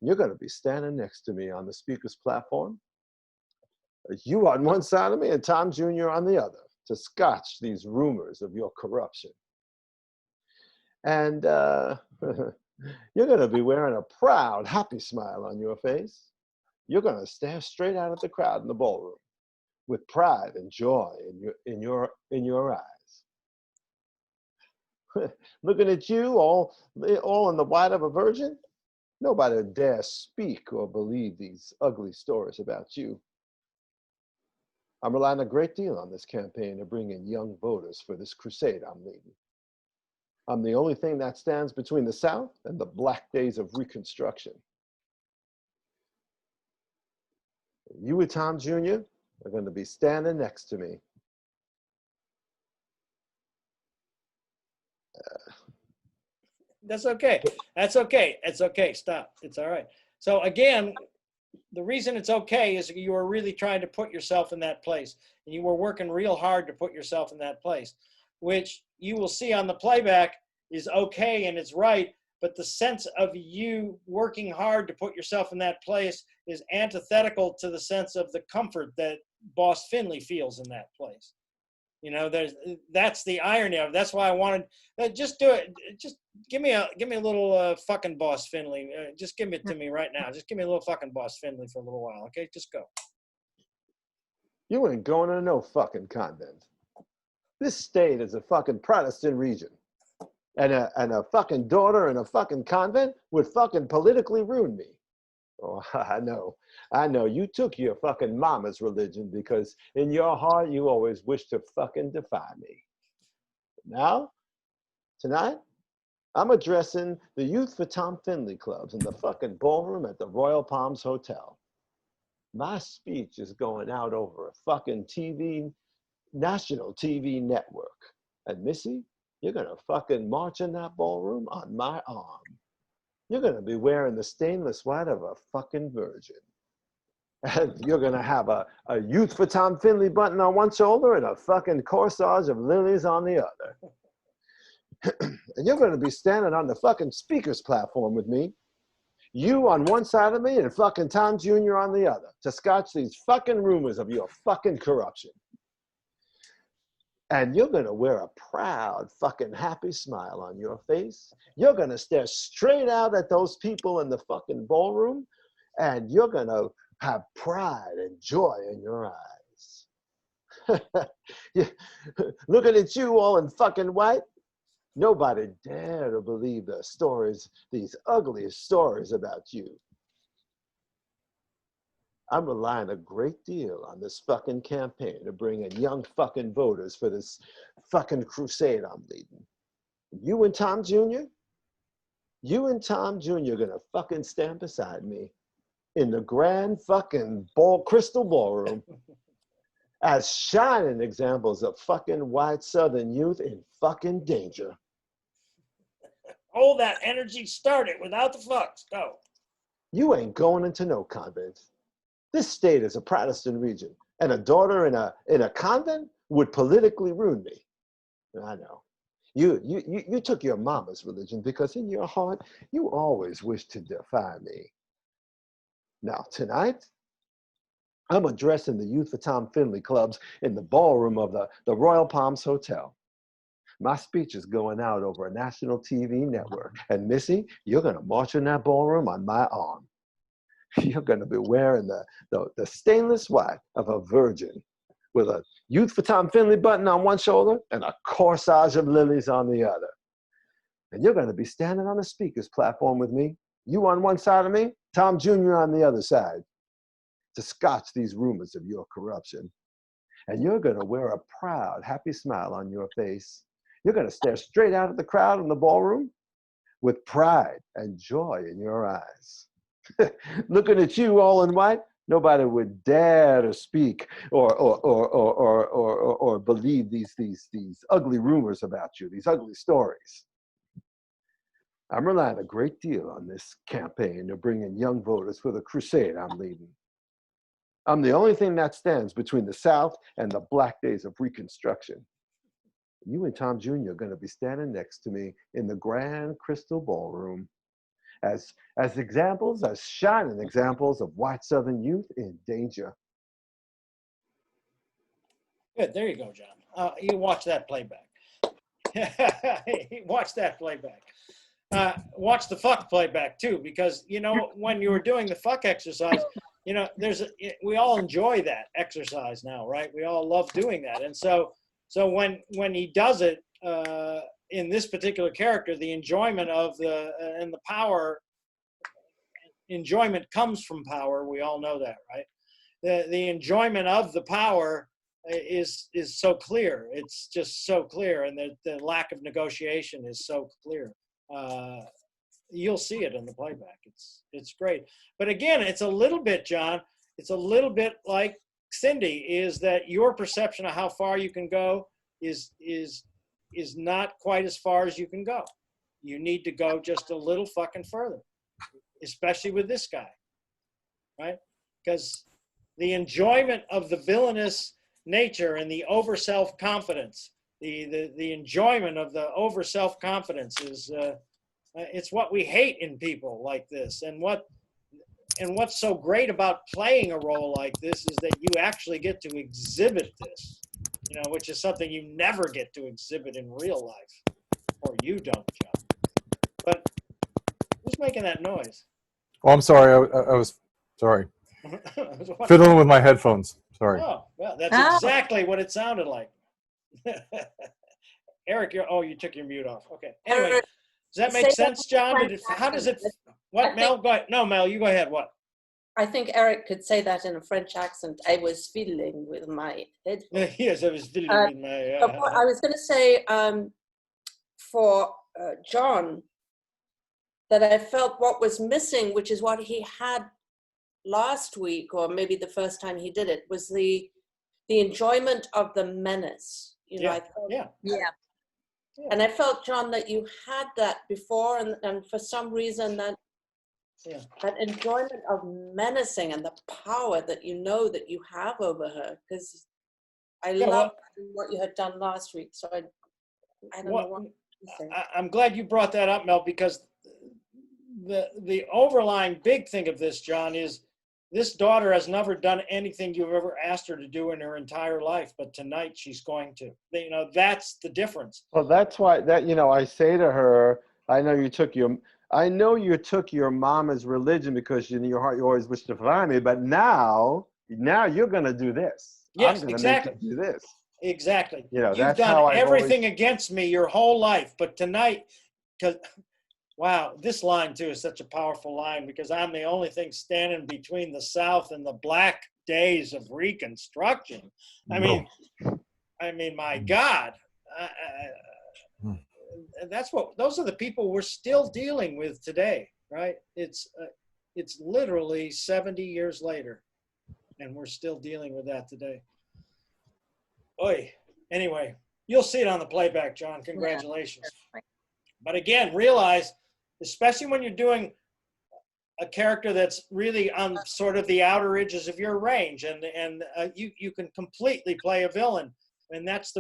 You're gonna be standing next to me on the speaker's platform, you on one side of me and Tom Jr. on the other, to scotch these rumors of your corruption. And you're gonna be wearing a proud, happy smile on your face. You're gonna stare straight out at the crowd in the ballroom with pride and joy in your eyes. Looking at you, all in the white of a virgin, nobody dare speak or believe these ugly stories about you. I'm relying a great deal on this campaign to bring in young voters for this crusade I'm leading. I'm the only thing that stands between the South and the black days of Reconstruction. You and Tom Jr. are going to be standing next to me. That's okay. That's okay. It's okay. Stop. It's all right. So again, the reason it's okay is you were really trying to put yourself in that place, and you were working real hard to put yourself in that place, which you will see on the playback is okay and it's right. But the sense of you working hard to put yourself in that place is antithetical to the sense of the comfort that Boss Finley feels in that place. You know, that's the irony of it. That's why I wanted just do it. Just give me a little fucking Boss Finley. Just give it to me right now. Just give me a little fucking Boss Finley for a little while, okay? Just go. You ain't going to no fucking convent. This state is a fucking Protestant region. And a fucking daughter in a fucking convent would fucking politically ruin me. Oh, I know. You took your fucking mama's religion because in your heart you always wish to fucking defy me. Now, tonight, I'm addressing the Youth for Tom Finley clubs in the fucking ballroom at the Royal Palms Hotel. My speech is going out over a fucking national TV network. And Missy, you're gonna fucking march in that ballroom on my arm. You're gonna be wearing the stainless white of a fucking virgin. And you're gonna have a Youth for Tom Finley button on one shoulder and a fucking corsage of lilies on the other. And you're gonna be standing on the fucking speaker's platform with me. You on one side of me and fucking Tom Jr. on the other to scotch these fucking rumors of your fucking corruption. And you're gonna wear a proud fucking happy smile on your face. You're gonna stare straight out at those people in the fucking ballroom, and you're gonna have pride and joy in your eyes. Looking at you all in fucking white, nobody dare to believe the stories, these ugly stories about you. I'm relying a great deal on this fucking campaign to bring in young fucking voters for this fucking crusade I'm leading. You and Tom Jr. are gonna fucking stand beside me in the grand fucking crystal ballroom as shining examples of fucking white Southern youth in fucking danger. Hold that energy, start it without the fucks. Go. You ain't going into no convent. This state is a Protestant region, and a daughter in a convent would politically ruin me. I know. You took your mama's religion because in your heart, you always wish to defy me. Now, tonight, I'm addressing the Youth for Tom Finley clubs in the ballroom of the Royal Palms Hotel. My speech is going out over a national TV network, and Missy, you're gonna march in that ballroom on my arm. You're gonna be wearing the stainless white of a virgin with a Youth for Tom Finley button on one shoulder and a corsage of lilies on the other. And you're gonna be standing on the speaker's platform with me, you on one side of me, Tom Jr. on the other side, to scotch these rumors of your corruption. And you're gonna wear a proud, happy smile on your face. You're gonna stare straight out at the crowd in the ballroom with pride and joy in your eyes. Looking at you all in white, nobody would dare to speak or believe these ugly rumors about you, these ugly stories. I'm relying a great deal on this campaign to bring in young voters for the crusade I'm leading. I'm the only thing that stands between the South and the black days of Reconstruction. You and Tom Jr. are gonna be standing next to me in the grand crystal ballroom as examples, as shining examples of white Southern youth in danger. Good. There you go, John. You watch that playback. Watch that playback. Watch the fuck playback too, because you know when you were doing the fuck exercise, you know we all enjoy that exercise now, right? We all love doing that, and so when he does it in this particular character, the enjoyment of and the power. Enjoyment comes from power. We all know that, right? The enjoyment of the power is so clear. It's just so clear, and the lack of negotiation is so clear. You'll see it in the playback. It's great. But again, it's a little bit, John. it's a little bit like Cindy, is that your perception of how far you can go is not quite as far as you can go. You need to go just a little fucking further, especially with this guy, right? Because the enjoyment of the villainous nature and the over self-confidence, the enjoyment of the over self-confidence is it's what we hate in people like this. And what's so great about playing a role like this is that you actually get to exhibit this, you know, which is something you never get to exhibit in real life, or you don't, John. But who's making that noise? Oh, I'm sorry. I was sorry. Fiddling with my headphones. Sorry. Oh, well, that's exactly what it sounded like. Eric, you took your mute off. Okay. Anyway, does that make sense, John? How does it? What, Mel? Go ahead. No, Mel, you go ahead. What? I think Eric could say that in a French accent. I was fiddling with my headphones. Yes, I was fiddling with my. I was going to say for John that I felt what was missing, which is what he had last week, or maybe the first time he did it, was the enjoyment of the menace. You know, Yeah. I felt, Yeah. and I felt, John, that you had that before, and for some reason that enjoyment of menacing and the power that you know that you have over her, because I loved what you had done last week. So I don't know what you think. I'm glad you brought that up, Mel, because the overlying big thing of this, John, is this daughter has never done anything you've ever asked her to do in her entire life, but tonight she's going to. You know, that's the difference. Well, that's why I say to her, I know you took your mama's religion because in your heart you always wish to find me, but now you're gonna do this. Yes, I'm gonna exactly. make you do this. Exactly. You know, You've that's done how I've everything against me your whole life, but tonight, because wow, this line too is such a powerful line, because I'm the only thing standing between the South and the black days of Reconstruction. I mean, my God, those are the people we're still dealing with today, right? It's literally 70 years later, and we're still dealing with that today. Oy. Anyway, you'll see it on the playback, John. Congratulations. Yeah. But again, realize, especially when you're doing a character that's really on sort of the outer edges of your range, and you can completely play a villain, and that's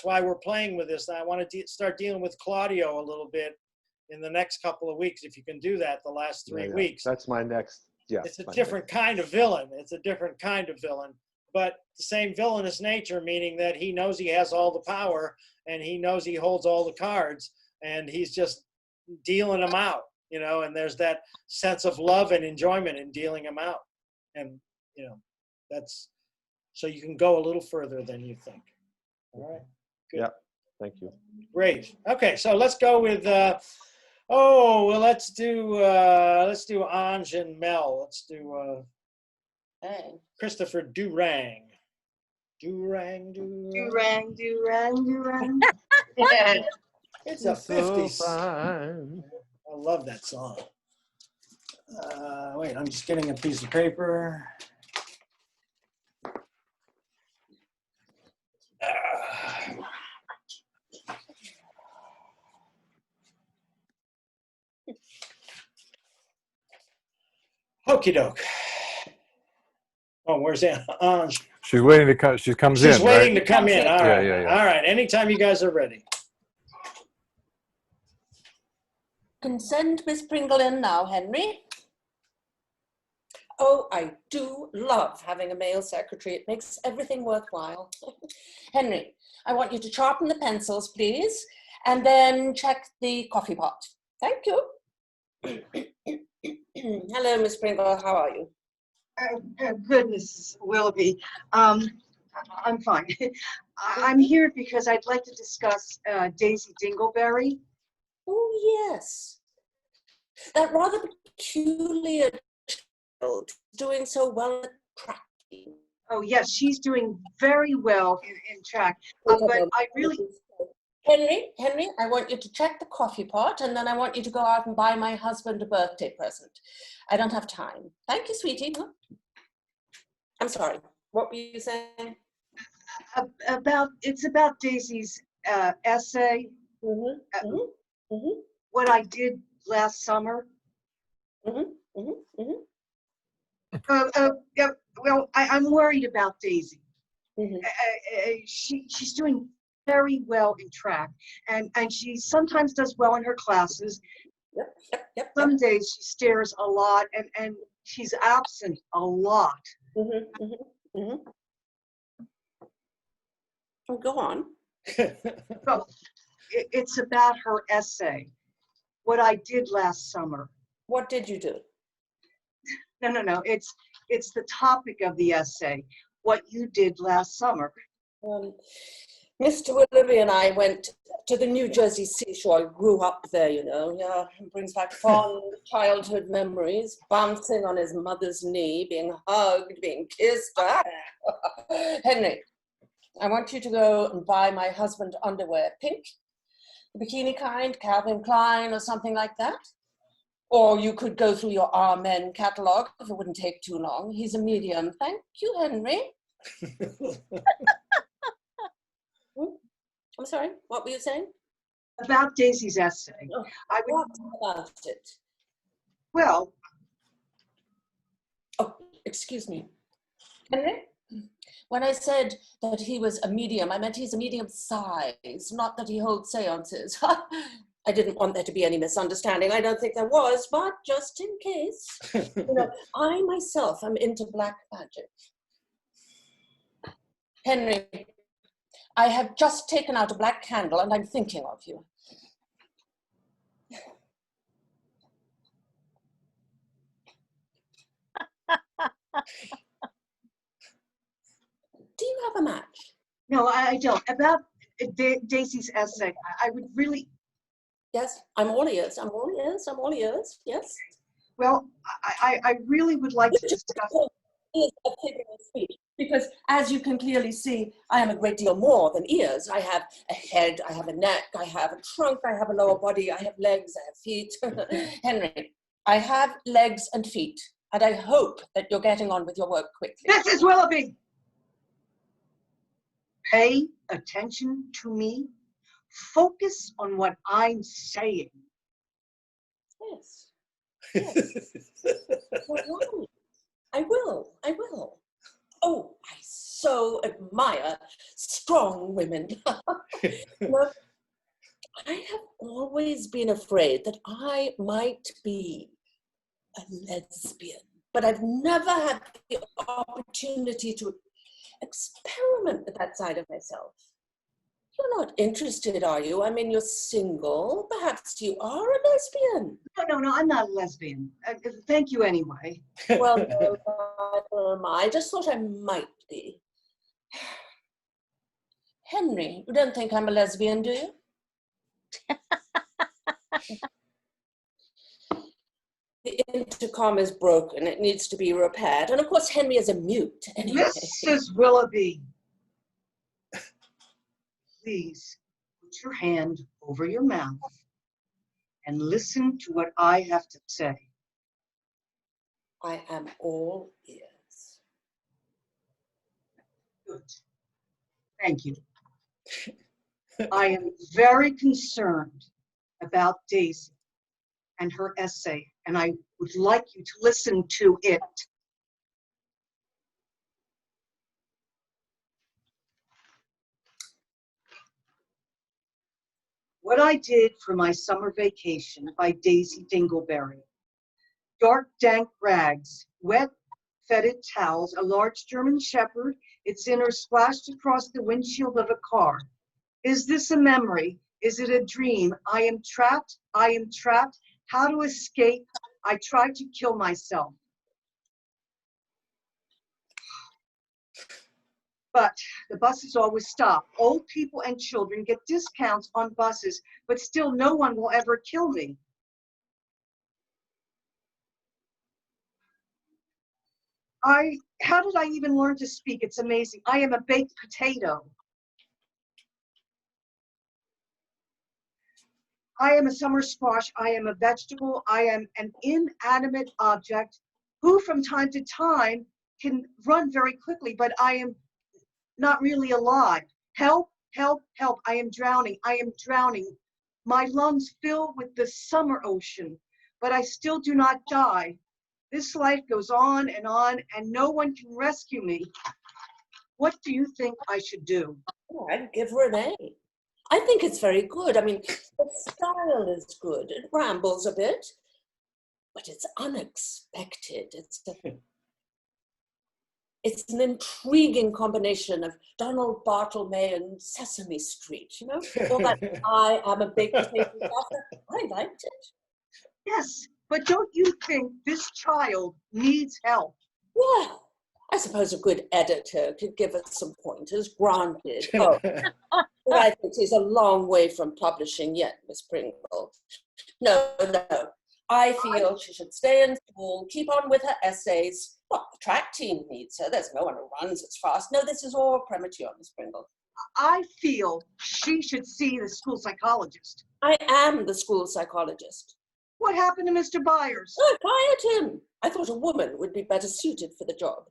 why we're playing with this. I want to start dealing with Claudio a little bit in the next couple of weeks, if you can do that the last 3 weeks. That's my next. Yes, it's a different kind of villain. It's a different kind of villain, but the same villainous nature, meaning that he knows he has all the power and he knows he holds all the cards, and he's just dealing them out, you know, and there's that sense of love and enjoyment in dealing them out. And, you know, that's, so you can go a little further than you think. All right. Good. Yeah. Thank you. Great. Okay. So let's go with, let's do Ange and Mel. Let's do, Christopher Durang. Durang. Durang, Durang, Durang. It's a 50s. So fine. I love that song. Wait, I'm just getting a piece of paper. Okie doke. Oh, where's Ange? She's waiting to come. She comes in. She's waiting right? to come in. All right. Yeah. All right. Anytime you guys are ready. You can send Miss Pringle in now, Henry. Oh, I do love having a male secretary. It makes everything worthwhile. Henry, I want you to sharpen the pencils, please, and then check the coffee pot. Thank you. Hello, Miss Pringle. How are you? Goodness, Willoughby. I'm fine. I'm here because I'd like to discuss Daisy Dingleberry. Oh, yes. That rather peculiar child doing so well at tracking. Oh, yes, she's doing very well in track. But I really... Henry, I want you to check the coffee pot, and then I want you to go out and buy my husband a birthday present. I don't have time. Thank you, sweetie. I'm sorry. What were you saying? It's about Daisy's essay. Mm-hmm. Mm-hmm. Mm-hmm. What I did last summer. Mm-hmm. Mm-hmm. Mm-hmm. Yeah, well, I'm worried about Daisy. Mm-hmm. She's doing very well in track, and she sometimes does well in her classes. Yep. Some days she stares a lot, and she's absent a lot. Mm-hmm. Mm-hmm. Mm-hmm. Oh, go on. So it's about her essay. What I did last summer. What did you do? No. It's the topic of the essay. What you did last summer. Mr. Willoughby and I went to the New Jersey seashore. I grew up there, you know. Yeah, it brings back fond childhood memories. Bouncing on his mother's knee, being hugged, being kissed. Henry, I want you to go and buy my husband underwear, pink, the bikini kind, Calvin Klein or something like that. Or you could go through your Amen catalog if it wouldn't take too long. He's a medium. Thank you, Henry. I'm sorry, what were you saying? About Daisy's essay. Oh, I would, what about it? well, Oh, excuse me. Henry? When I said that he was a medium, I meant he's a medium size, not that he holds seances. I didn't want there to be any misunderstanding. I don't think there was, but just in case. You know, I myself am into black magic. Henry, I have just taken out a black candle and I'm thinking of you. Do you have a match? no, I don't. About Daisy's essay, I would really, Yes, I'm all ears. I'm all ears. I'm all ears. Yes. well, I really would like to discuss. Is a figure of speech, because as you can clearly see, I am a great deal more than ears. I have a head, I have a neck, I have a trunk, I have a lower body, I have legs, I have feet. Henry, I have legs and feet, and I hope that you're getting on with your work quickly. Mrs. Willoughby, pay attention to me. Focus on what I'm saying. Yes. Yes. I will. Oh, I so admire strong women. Look, I have always been afraid that I might be a lesbian, but I've never had the opportunity to experiment with that side of myself. You're not interested, are you? I mean, you're single. Perhaps you are a lesbian. No, I'm not a lesbian. Thank you anyway. Well, no, neither am I. I just thought I might be. Henry, you don't think I'm a lesbian, do you? The intercom is broken. It needs to be repaired. And of course, Henry is a mute anyway. Mrs. Willoughby, please put your hand over your mouth and listen to what I have to say. I am all ears. Good. Thank you. I am very concerned about Daisy and her essay, and I would like you to listen to it. What I Did for My Summer Vacation by Daisy Dingleberry. Dark, dank rags, wet, fetid towels, a large German shepherd, its inner splashed across the windshield of a car. Is this a memory? Is it a dream? I am trapped. How to escape? I tried to kill myself. But the buses always stop. Old people and children get discounts on buses, but still no one will ever kill me. How did I even learn to speak? It's amazing. I am a baked potato. I am a summer squash. I am a vegetable. I am an inanimate object who from time to time can run very quickly, but I am not really alive. Help, help, help. I am drowning. I am drowning. My lungs fill with the summer ocean, but I still do not die. This life goes on, and no one can rescue me. What do you think I should do? Oh, I'd give her an A. I think it's very good. I mean, the style is good. It rambles a bit, but it's unexpected. It's an intriguing combination of Donald Bartlemay and Sesame Street, you know? All that I am a baked potato author. I liked it. Yes, but don't you think this child needs help? Well, I suppose a good editor could give us some pointers, granted. Oh, but I think she's a long way from publishing yet, Miss Pringle. No. I feel she should stay in school, keep on with her essays. Well, the track team needs her. There's no one who runs as fast. No, this is all premature, Miss Pringle. I feel she should see the school psychologist. I am the school psychologist. What happened to Mr. Byers? I fired him. I thought a woman would be better suited for the job.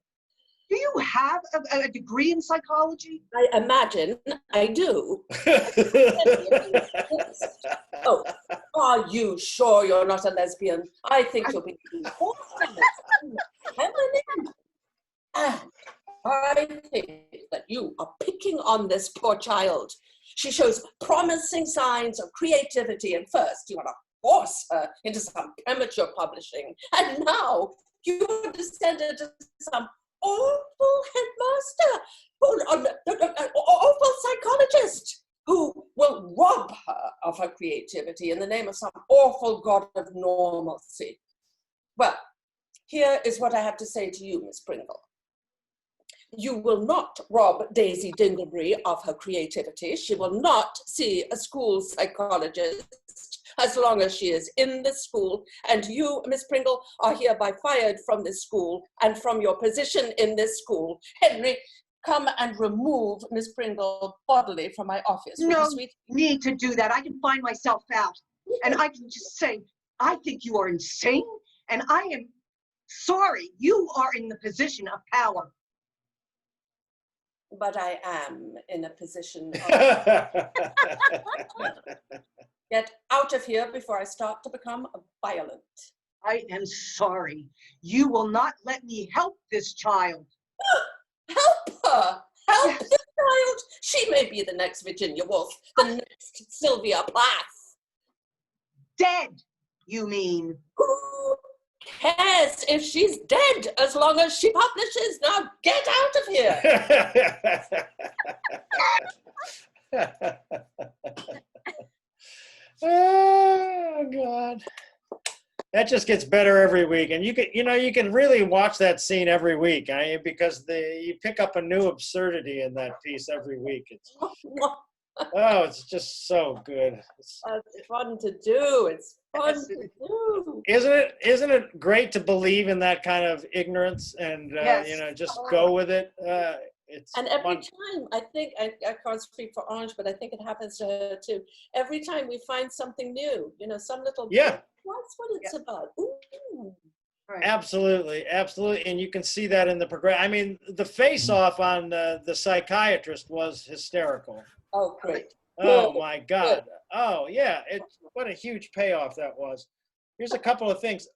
Do you have a degree in psychology? I imagine I do. Oh, are you sure you're not a lesbian? I think you'll be I think that you are picking on this poor child. She shows promising signs of creativity, and first you want to force her into some premature publishing, and now you descended to some awful headmaster, awful psychologist, who will rob her of her creativity in the name of some awful god of normalcy. Well, here is what I have to say to you, Miss Pringle. You will not rob Daisy Dinglebury of her creativity. She will not see a school psychologist as long as she is in this school. And you, Miss Pringle, are hereby fired from this school and from your position in this school. Henry, come and remove Miss Pringle bodily from my office. No need to do that. I can find myself out. And I can just say, I think you are insane, and I am sorry. You are in the position of power. But I am in a position of... Get out of here before I start to become violent. I am sorry. You will not let me help this child. Help her! Help this child! She may be the next Virginia Woolf, the next Sylvia Plath. Dead, you mean? Who cares if she's dead as long as she publishes? Now get out of here! Oh God, that just gets better every week, and you can really watch that scene every week, because you pick up a new absurdity in that piece every week. It's just so good. It's fun to do. It's fun to do. Isn't it great to believe in that kind of ignorance and just go with it? And every time, I think, I can't speak for Orange, but I think it happens to her too. Every time we find something new, some little, yeah, that's what it's about. Ooh. Right. Absolutely. And you can see that in the progression. I mean, the face-off on the psychiatrist was hysterical. Oh, great. Oh, my God. Good. Oh, yeah. What a huge payoff that was. Here's a couple of things.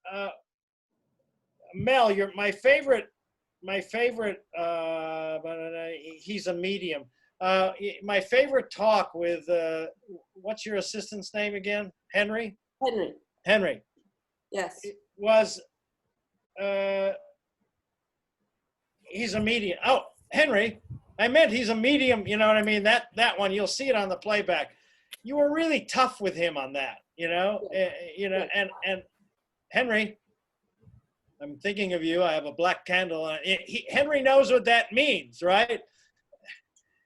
Mel, you're my favorite, he's a medium. My favorite talk with, what's your assistant's name again? Henry? Henry. Yes. It was, he's a medium. Oh, Henry, I meant he's a medium, you know what I mean? That one, you'll see it on the playback. You were really tough with him on that, and Henry, I'm thinking of you. I have a black candle. Henry knows what that means, right?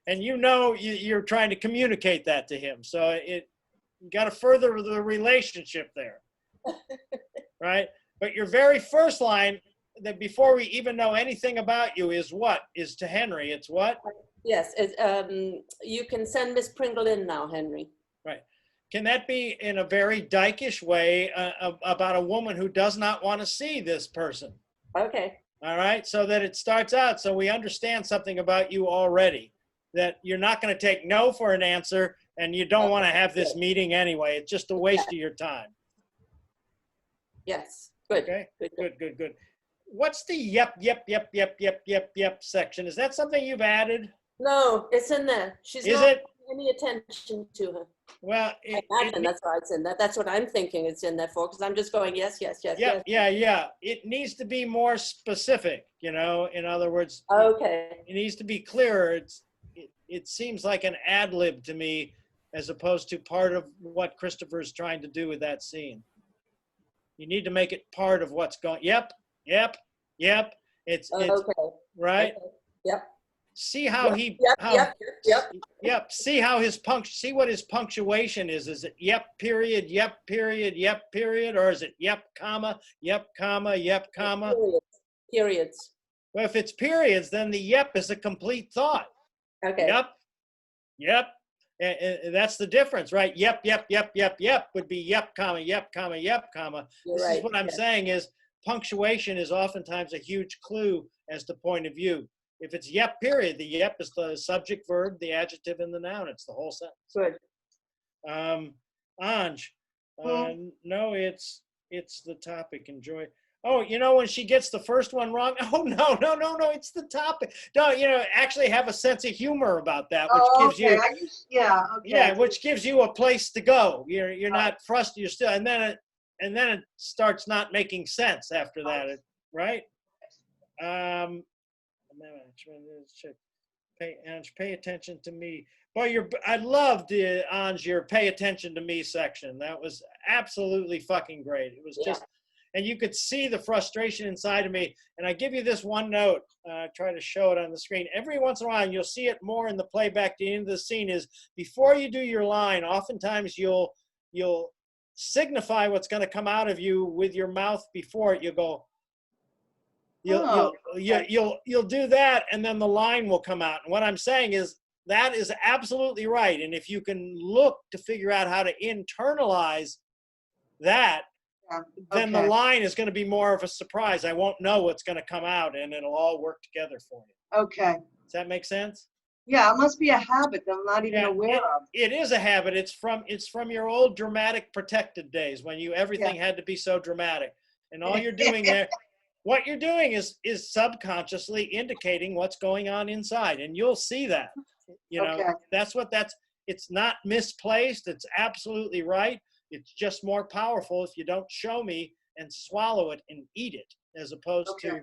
And you're trying to communicate that to him. So you got to further the relationship there, right? But your very first line, that before we even know anything about you, is what? Is to Henry. It's what? Yes. You can send Miss Pringle in now, Henry. Right. Can that be in a very dykish way about a woman who does not want to see this person? Okay. All right, so that it starts out so we understand something about you already, that you're not going to take no for an answer, and you don't want to have this meeting anyway. It's just a waste of your time. Yes, good. Okay, Good. good. What's the yep section? Is that something you've added? No, it's in there. She's Is not it? paying any attention to her. Well, I imagine that's why it's in there. That's what I'm thinking it's in there for, because I'm just going, yes. yeah. It needs to be more specific, in other words, Okay. it needs to be clearer. It seems like an ad lib to me, as opposed to part of what Christopher is trying to do with that scene. You need to make it part of what's going. Yep. It's Okay. right. Okay. Yep. See how Yep. See how see what his punctuation is. Is it yep period, yep period, or is it yep comma? Periods. Well, if it's periods, then the yep is a complete thought. Okay. Yep. And that's the difference, right? Yep would be yep comma. You're This right. is what I'm saying is punctuation is oftentimes a huge clue as to point of view. If it's yep period, the yep is the subject, verb, the adjective, and the noun. It's the whole sentence. Good. Anj, no, it's the topic. Enjoy. Oh, when she gets the first one wrong. Oh, no, it's the topic. No, actually have a sense of humor about that, which gives you, which gives you a place to go. You're not frustrated. You're still, and then it starts not making sense after that, right? Pay attention to me. Boy, I loved Anj, your pay attention to me section. That was absolutely fucking great. It was just, and you could see the frustration inside of me. And I give you this one note, try to show it on the screen. Every once in a while, and you'll see it more in the playback, the end of the scene is, before you do your line, oftentimes you'll signify what's going to come out of you with your mouth before it. You go, you'll do that, and then the line will come out. And what I'm saying is that is absolutely right. And if you can look to figure out how to internalize that, then the line is going to be more of a surprise. I won't know what's going to come out, and it'll all work together for you. Okay. Does that make sense? Yeah, it must be a habit that I'm not even aware of. It is a habit. It's from your old dramatic protected days when everything had to be so dramatic. And all you're doing there, what you're doing is subconsciously indicating what's going on inside, and you'll see that. It's not misplaced. It's absolutely right. It's just more powerful if you don't show me and swallow it and eat it, as opposed to,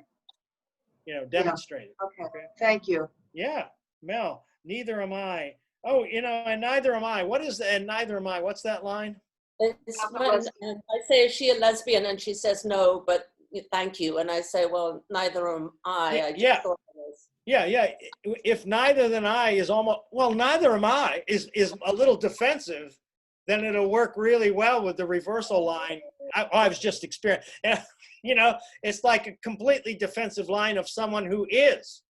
demonstrate it. Okay. Thank you. Yeah, Mel, neither am I. Oh, and neither am I. What is that? And neither am I. What's that line? It's when I say, is she a lesbian? And she says no, but thank you. And I say, well, neither am I. I just thought it was. Yeah. If neither than I is almost, well, neither am I is a little defensive, then it'll work really well with the reversal line. I was just experiencing. It's like a completely defensive line of someone who is.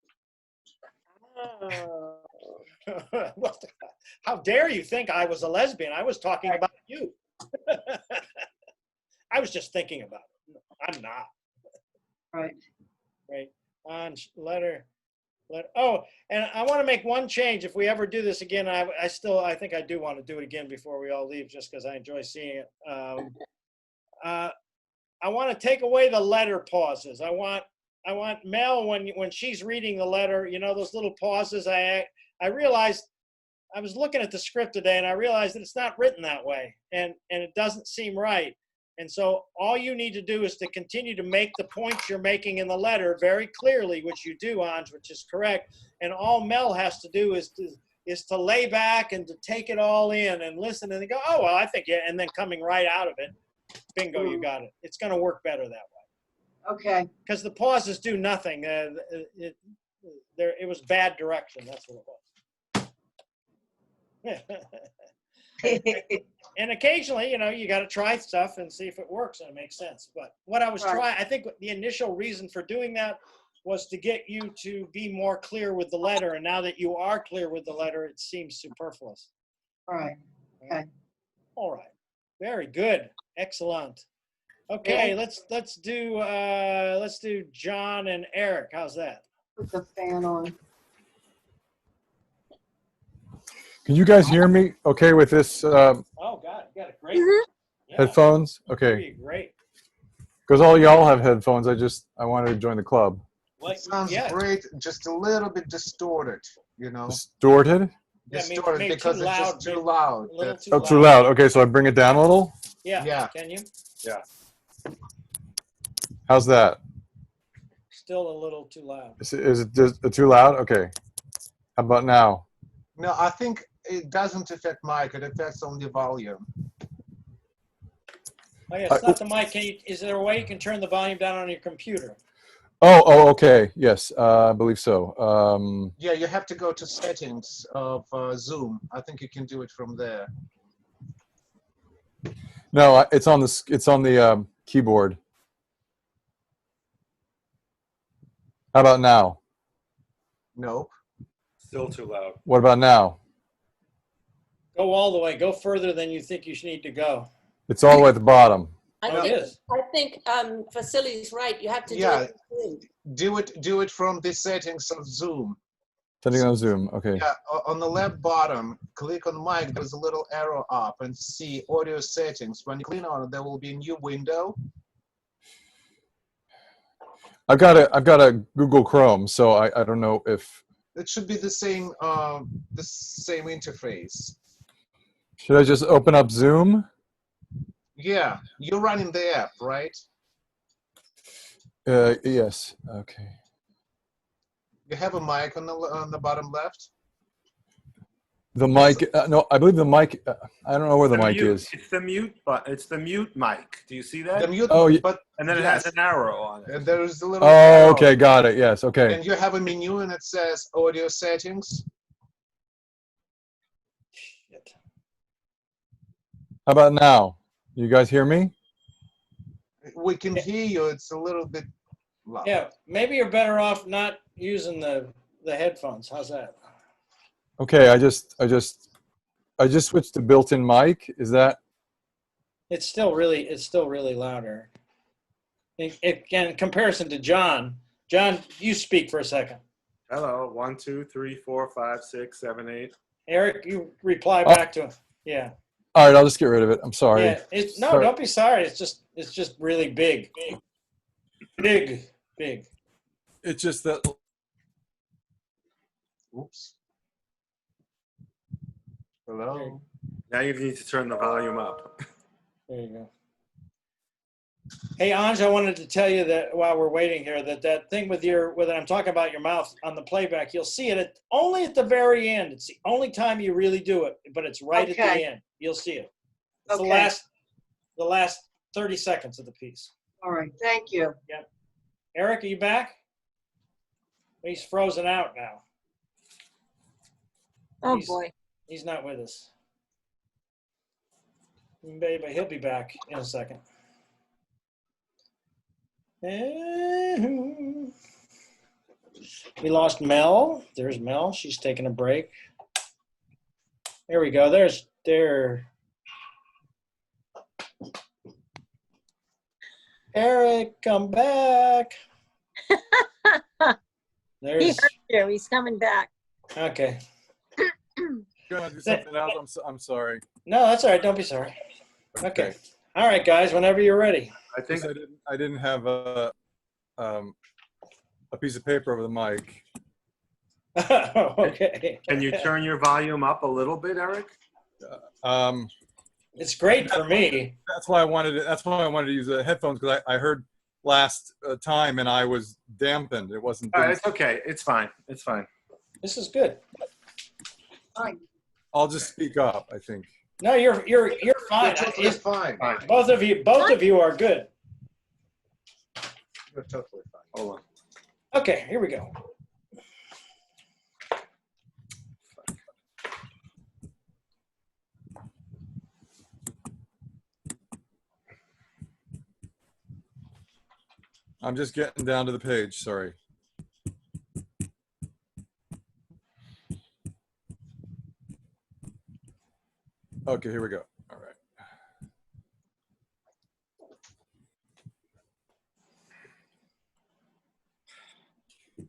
How dare you think I was a lesbian? I was talking about you. I was just thinking about it. I'm not. Right. On letter. Oh, and I want to make one change. If we ever do this again, I think I do want to do it again before we all leave, just because I enjoy seeing it. I want to take away the letter pauses. I want Mel, when she's reading the letter, those little pauses. I realized, I was looking at the script today, and I realized that it's not written that way, and it doesn't seem right. And so all you need to do is to continue to make the points you're making in the letter very clearly, which you do, Anj, which is correct. And all Mel has to do is to lay back and to take it all in and listen and go, oh, well, I think, yeah, and then coming right out of it, bingo, you got it. It's going to work better that way. Okay. Because the pauses do nothing. It was bad direction. That's what it was. And occasionally, you got to try stuff and see if it works and it makes sense. But what I was trying, I think the initial reason for doing that was to get you to be more clear with the letter. And now that you are clear with the letter, it seems superfluous. All right. Okay. All right. Very good. Excellent. Okay, let's do John and Eric. How's that? Put the fan on. Can you guys hear me okay with this Oh God, you got it great. Yeah, headphones? I hear Okay. you great. Because all y'all have headphones. I wanted to join the club. Well, Sounds yeah, great, just a little bit distorted, you know? Distorted? Yeah, Distorted maybe because too it's just loud, too maybe loud. a little That's too Oh, why. too loud. Okay, so I bring it down a little? Yeah. Yeah. Can you? How's that? Still a little too loud. Is it just too loud? Okay. How about now? No, I think it doesn't affect mic, it affects only volume. Oh yeah, it's not the mic. Is there a way you can turn the volume down on your computer? Okay. Yes, I believe so. Yeah, you have to go to settings of Zoom. I think you can do it from there. No, it's on the keyboard. How about now? Nope. Still too loud. What about now? Go all the way. Go further than you think you should need to go. It's all the way at the bottom. Oh, it is. I think Vasily's right. You have to Yeah. do it. Do it from the settings of Zoom. Setting on Zoom. Okay. Yeah, on the left bottom, click on mic. There's a little arrow up and see audio settings. When you click on it, there will be a new window. I've got a Google Chrome, so I don't know if It should be the same interface. should I just open up Zoom? Yeah, you're running the app, right? Yes. Okay. You have a mic on the bottom left. The mic. No, I believe the mic. I don't know where the mic mute. is. It's the mute, but it's the mute mic. Do you see that? The mute, Oh, but And then it yes, has an arrow on it. and there's a little Oh, arrow. okay, got it. Yes, okay. And you have a menu and it says audio settings. Shit. How about now? You guys hear me? We can hear you. It's a little bit loud. Yeah, maybe you're better off not using the headphones. How's that? Okay, I just switched to built-in mic. Is that? It's still really louder. In comparison to John, you speak for a second. Hello, 1, 2, 3, 4, 5, 6, 7, 8. Eric, you reply back to him. Yeah. All right, I'll just get rid of it. I'm sorry. Yeah. No, Sorry. don't be sorry. It's just really big. Big. It's just that. Oops. Hello. Now you need to turn the volume up. There you go. Hey, Anj, I wanted to tell you that while we're waiting here, that thing with I'm talking about your mouth on the playback, you'll see it only at the very end. It's the only time you really do it, but it's right at the end. You'll see it. It's Okay. the last 30 seconds of the piece. All right, thank you. Eric, are you back? He's frozen out now. Oh boy. He's not with us. But he'll be back in a second. We lost Mel. There's Mel. She's taking a break. There we go. There. Eric, come back. He There's heard you. He's coming back. okay. Gonna do something else. I'm sorry. No, that's all right. Don't be sorry. Okay. All right, guys. Whenever you're ready. I think I didn't have a piece of paper over the mic. Okay. Can you turn your volume up a little bit, Eric? It's great for me. That's why I wanted to use the headphones, because I heard last time and I was dampened. It wasn't. It's okay. It's fine. It's fine. This is good. Fine. I'll just speak up, I think. No, you're fine. You're totally fine. Both of you are good. You're totally fine. Hold on. Okay, here we go. I'm just getting down to the page. Sorry. Okay, here we go. All right.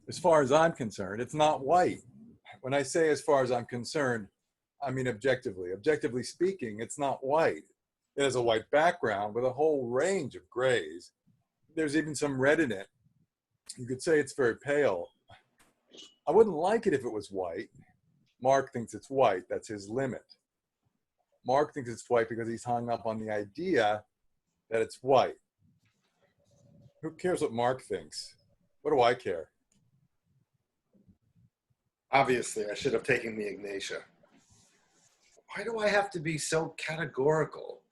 As far as I'm concerned, it's not white. When I say as far as I'm concerned, I mean objectively. Objectively speaking, it's not white. It has a white background with a whole range of grays. There's even some red in it. You could say it's very pale. I wouldn't like it if it was white. Mark thinks it's white. That's his limit. Mark thinks it's white because he's hung up on the idea that it's white. Who cares what Mark thinks? What do I care? Obviously, I should have taken the Ignatia. Why do I have to be so categorical?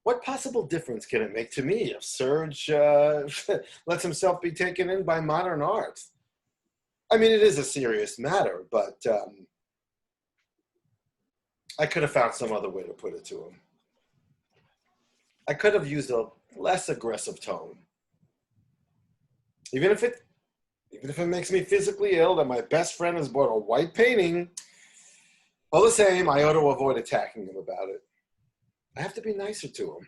What possible difference can it make to me if Serge lets himself be taken in by modern art? I mean, it is a serious matter, but I could have found some other way to put it to him. I could have used a less aggressive tone. Even if it makes me physically ill that my best friend has bought a white painting, all the same, I ought to avoid attacking him about it. I have to be nicer to him.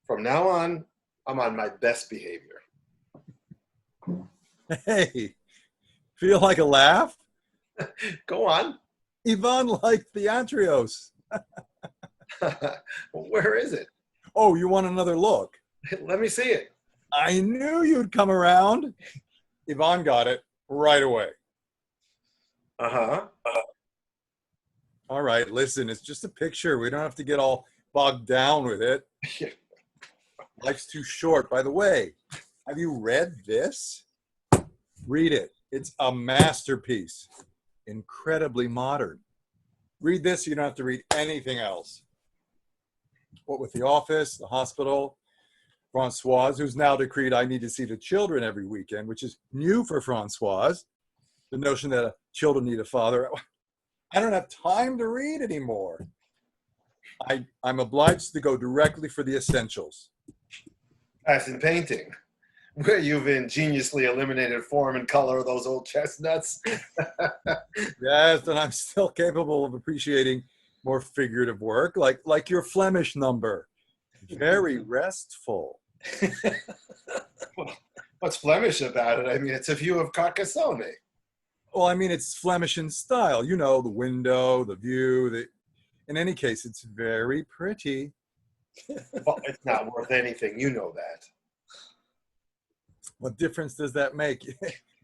From now on, I'm on my best behavior. Hey, feel like a laugh? Go on. Ivan liked Theatrios. Where is it? Oh, you want another look? Let me see it. I knew you'd come around. Ivan got it right away. Uh-huh. All right, listen, it's just a picture. We don't have to get all bogged down with it. Life's too short. By the way, have you read this? Read it. It's a masterpiece. Incredibly modern. Read this, you don't have to read anything else. What with the office, the hospital, Francoise, who's now decreed I need to see the children every weekend, which is new for Francoise. The notion that children need a father. I don't have time to read anymore. I'm obliged to go directly for the essentials. As in painting, where you've ingeniously eliminated form and color of those old chestnuts. Yes, and I'm still capable of appreciating more figurative work, like your Flemish number. Very restful. What's Flemish about it? I mean, it's a view of Carcassonne. Well, I mean, it's Flemish in style. You know, the window, the view. In any case, it's very pretty. Well, it's not worth anything. You know that. What difference does that make?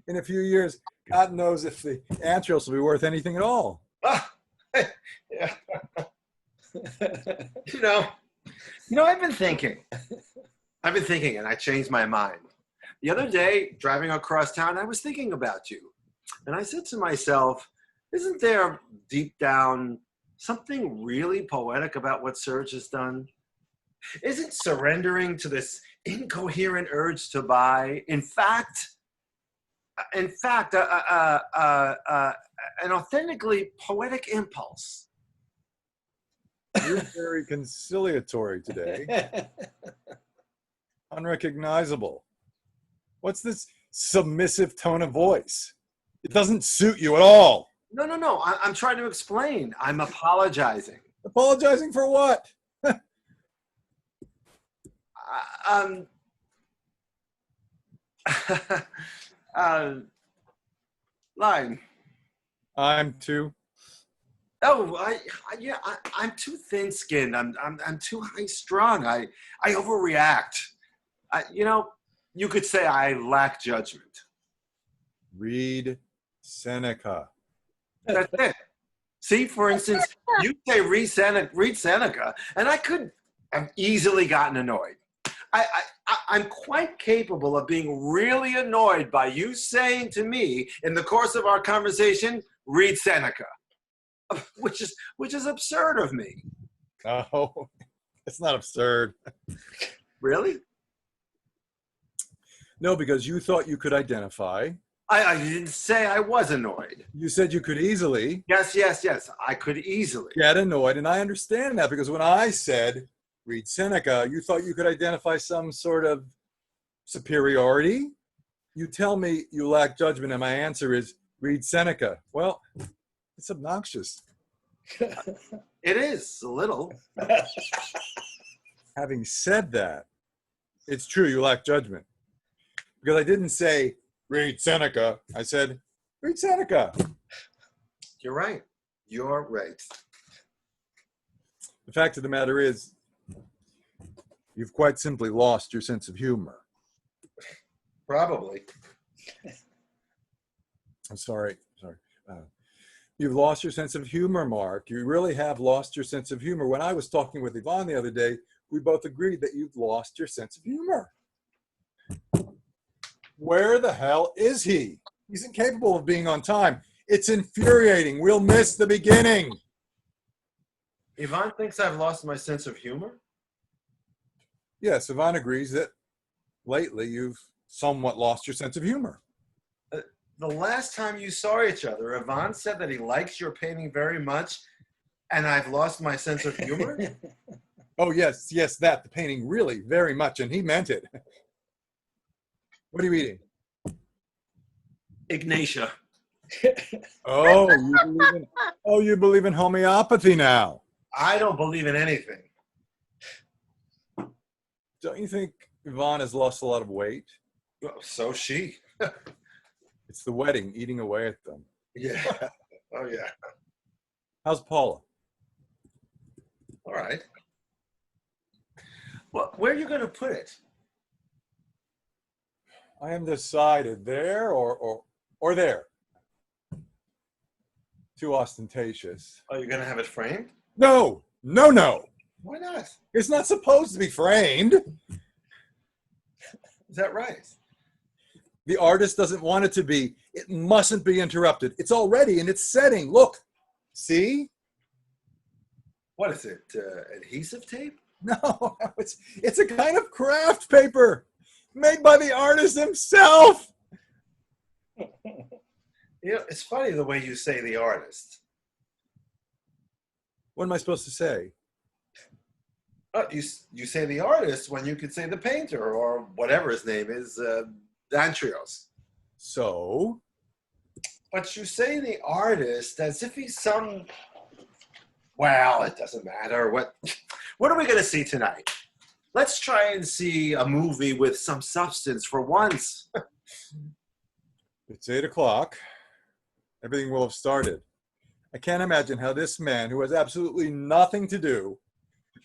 In a few years, God knows if the anthills will be worth anything at all. Ah, yeah. You know, I've been thinking, and I changed my mind. The other day, driving across town, I was thinking about you. And I said to myself, isn't there deep down something really poetic about what Serge has done? Isn't surrendering to this incoherent urge to buy, in fact, an authentically poetic impulse? You're very conciliatory today. Unrecognizable. What's this submissive tone of voice? It doesn't suit you at all. No. I'm trying to explain. I'm apologizing. Apologizing for what? Line. I'm too. Oh, I'm too thin-skinned. I'm too high-strung. I overreact. You could say I lack judgment. Read Seneca. That's it. See, for instance, you say read Seneca, and I could have easily gotten annoyed. I'm quite capable of being really annoyed by you saying to me in the course of our conversation, read Seneca, which is absurd of me. Oh, it's not absurd. Really? No, because you thought you could identify. I didn't say I was annoyed. You said you could easily. Yes. I could easily get annoyed, and I understand that because when I said read Seneca, you thought you could identify some sort of superiority. You tell me you lack judgment, and my answer is read Seneca. Well, it's obnoxious. It is a little. Having said that, it's true you lack judgment Because I didn't say, read Seneca. I said, read Seneca. You're right. You're right. The fact of the matter is, you've quite simply lost your sense of humor. Probably. I'm sorry. You've lost your sense of humor, Mark. You really have lost your sense of humor. When I was talking with Yvonne the other day, we both agreed that you've lost your sense of humor. Where the hell is he? He's incapable of being on time. It's infuriating. We'll miss the beginning. Yvonne thinks I've lost my sense of humor. Yes, Yvonne agrees that lately you've somewhat lost your sense of humor. The last time you saw each other, Yvonne said that he likes your painting very much, and I've lost my sense of humor. Oh, yes, that. The painting really very much, and he meant it. What are you eating? Ignatia. You believe in homeopathy now. I don't believe in anything. Don't you think Yvonne has lost a lot of weight? Well, so she. It's the wedding, eating away at them. Yeah. Oh, yeah. How's Paula? All right. Well, where are you going to put it? I am decided there or there. Too ostentatious. Oh, you're going to have it framed? No. Why not? It's not supposed to be framed. Is that right? The artist doesn't want it to be. It mustn't be interrupted. It's already in its setting. Look. See? What is it? Adhesive tape? No, it's a kind of craft paper made by the artist himself. You know, it's funny the way you say the artist. What am I supposed to say? You say the artist when you could say the painter or whatever his name is, Dantrios. So? But you say the artist as if he's some. Well, it doesn't matter. What are we going to see tonight? Let's try and see a movie with some substance for once. It's 8:00. Everything will have started. I can't imagine how this man, who has absolutely nothing to do,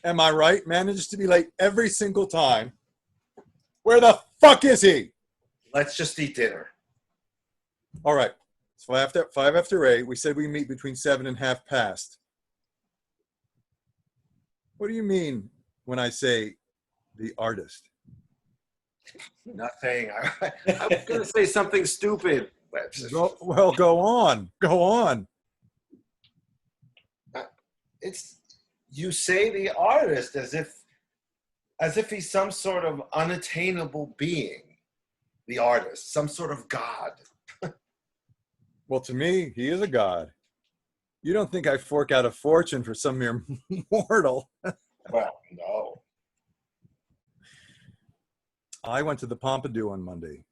am I right, manages to be late every single time. Where the fuck is he? Let's just eat dinner. All right. It's 8:05. We said we meet between 7 and past. What do you mean when I say the artist? Nothing. I was going to say something stupid. Well, go on. Go on. You say the artist as if he's some sort of unattainable being. The artist, some sort of god. Well, to me, he is a god. You don't think I fork out a fortune for some mere mortal? Well, no. I went to the Pompidou on Monday.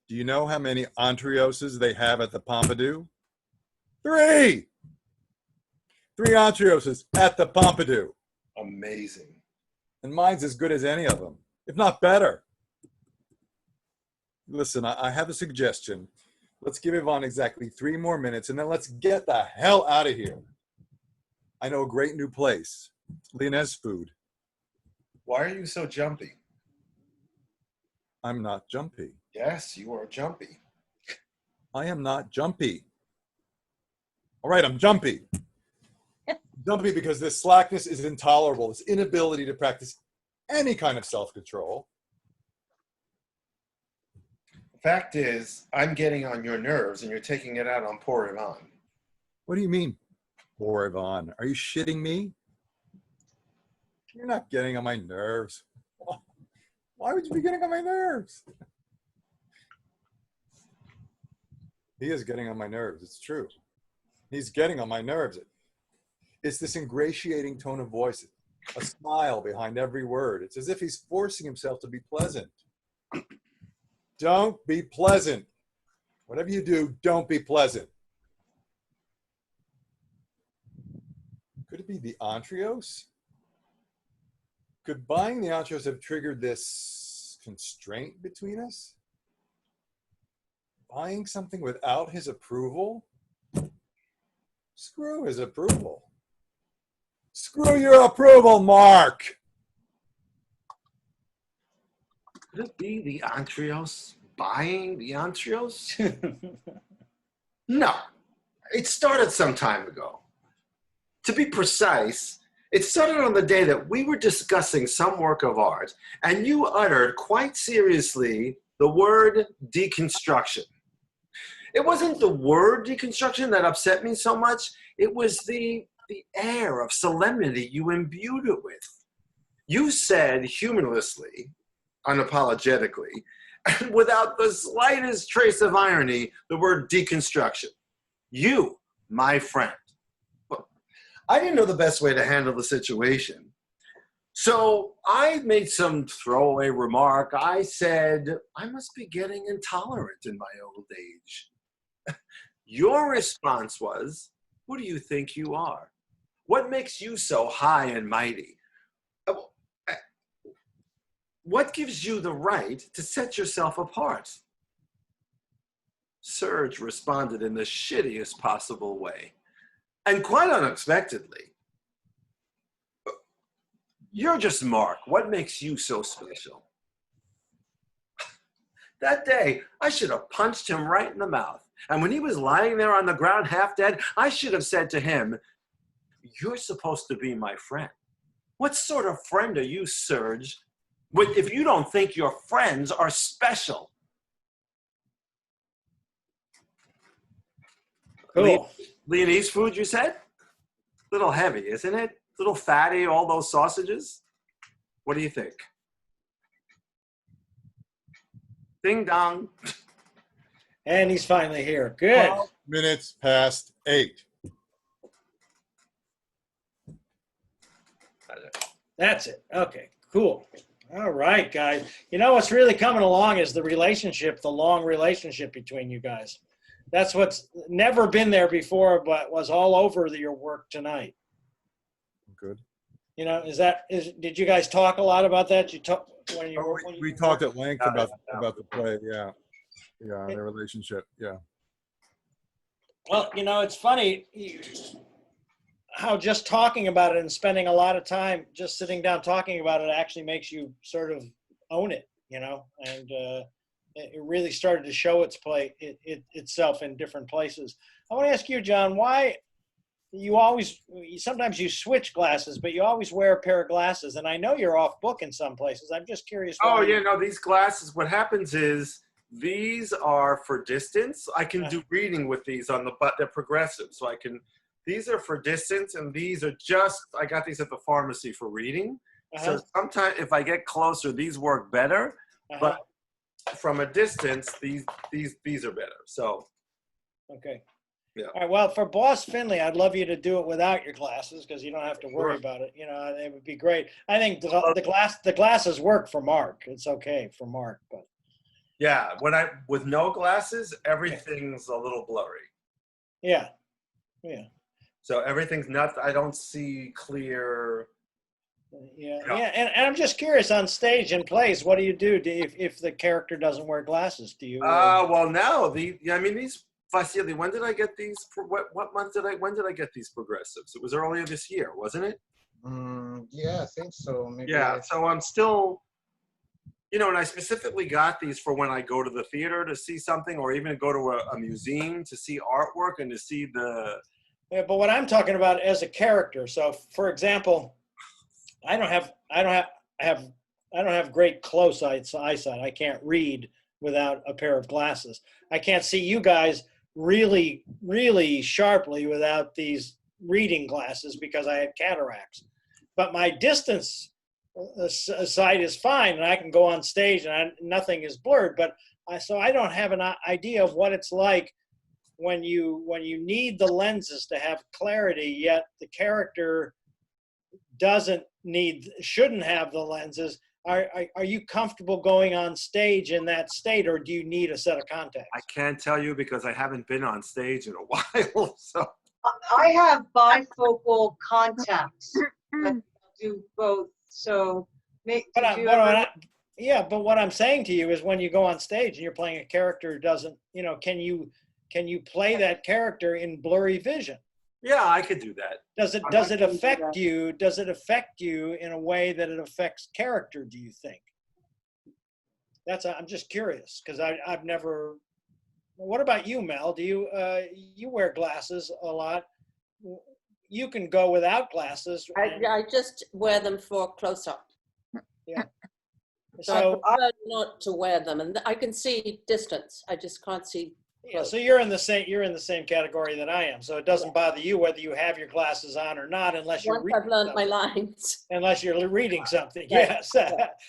Do you know how many entreoses they have at the Pompidou? 3! 3 entreoses at the Pompidou. Amazing. And mine's as good as any of them, if not better. Listen, I have a suggestion. Let's give Yvonne exactly 3 more minutes, and then let's get the hell out of here. I know a great new place, Lyonnaise Food. Why are you so jumpy? I'm not jumpy. Yes, you are jumpy. I am not jumpy. All right, I'm jumpy. Jumpy because this slackness is intolerable, this inability to practice any kind of self-control. Fact is, I'm getting on your nerves and you're taking it out on poor Yvonne. What do you mean, poor Yvonne? Are you shitting me? You're not getting on my nerves. Why would you be getting on my nerves? He is getting on my nerves. It's true. He's getting on my nerves. It's this ingratiating tone of voice, a smile behind every word. It's as if he's forcing himself to be pleasant. Don't be pleasant. Whatever you do, don't be pleasant. Could it be the entreos? Could buying the entreos have triggered this constraint between us? buying something without his approval? Screw his approval. Screw your approval, Mark. Could it be the Antrios buying the Antrios? No, it started some time ago. To be precise, it started on the day that we were discussing some work of art, and you uttered quite seriously the word deconstruction. It wasn't the word deconstruction that upset me so much, it was the air of solemnity you imbued it with. You said humorlessly, unapologetically, and without the slightest trace of irony, the word deconstruction. You, my friend. Well, I didn't know the best way to handle the situation. So I made some throwaway remark. I said, I must be getting intolerant in my old age. Your response was, who do you think you are? What makes you so high and mighty? What gives you the right to set yourself apart? Serge responded in the shittiest possible way, and quite unexpectedly. You're just Mark. What makes you so special? That day, I should have punched him right in the mouth. And when he was lying there on the ground half dead, I should have said to him, you're supposed to be my friend. What sort of friend are you, Serge, if you don't think your friends are special? Cool. Leonese food, you said? Little heavy, isn't it? Little fatty, all those sausages? What do you think? Ding dong. And he's finally here. Good. 12 minutes past 8. That's it. Okay, cool. All right, guys. You know what's really coming along is the relationship, the long relationship between you guys. That's what's never been there before, but was all over your work tonight. Good. You know, did you guys talk a lot about that? We talked at length about the play, yeah. Yeah, their relationship, yeah. Well, you know, it's funny how just talking about it and spending a lot of time just sitting down talking about it actually makes you sort of own it, you know, and it really started to show itself in different places. I want to ask you, John, why sometimes you switch glasses, but you always wear a pair of glasses, and I know you're off book in some places. I'm just curious. Oh, yeah, no, these glasses, what happens is these are for distance. I can do reading with these on they're progressive, so these are for distance, and these are I got these at the pharmacy for reading. So sometimes if I get closer, these work better, but from a distance, these are better. So, okay. Yeah. All right, well, for Boss Finley, I'd love you to do it without your glasses because you don't have to worry about it. You know, it would be great. I think the glasses work for Mark. It's okay for Mark, but yeah, with no glasses, everything's a little blurry. Yeah. So everything's not. I don't see clear. Yeah. And I'm just curious, on stage and plays, what do you do if the character doesn't wear glasses? Do you? Well, now these. Vasily, when did I get these? What month when did I get these progressives? It was earlier this year, wasn't it? Yeah, I think so. Maybe. Yeah, so I'm still, and I specifically got these for when I go to the theater to see something, or even go to a museum to see artwork and to see the. Yeah, but what I'm talking about as a character. So, for example, I don't have great close eyesight. I can't read without a pair of glasses. I can't see you guys really, really sharply without these reading glasses because I had cataracts. But my distance sight is fine, and I can go on stage and nothing is blurred. But so I don't have an idea of what it's like when you need the lenses to have clarity, yet the character shouldn't have the lenses. Are you comfortable going on stage in that state, or do you need a set of contacts? I can't tell you because I haven't been on stage in a while. So I have bifocal contacts that do both. So, Yeah, but what I'm saying to you is when you go on stage and you're playing a character who doesn't, can you play that character in blurry vision? Yeah, I could do that. Does it affect you? Does it affect you in a way that it affects character, do you think? I'm just curious because I've never. What about you, Mel? Do you wear glasses a lot? You can go without glasses. I just wear them for close up. Yeah. So I prefer not to wear them, and I can see distance. I just can't see. Yeah, so you're in the same category that I am. So it doesn't bother you whether you have your glasses on or not, unless you're Once I've learned my lines. Unless you're reading something. Right. Yes.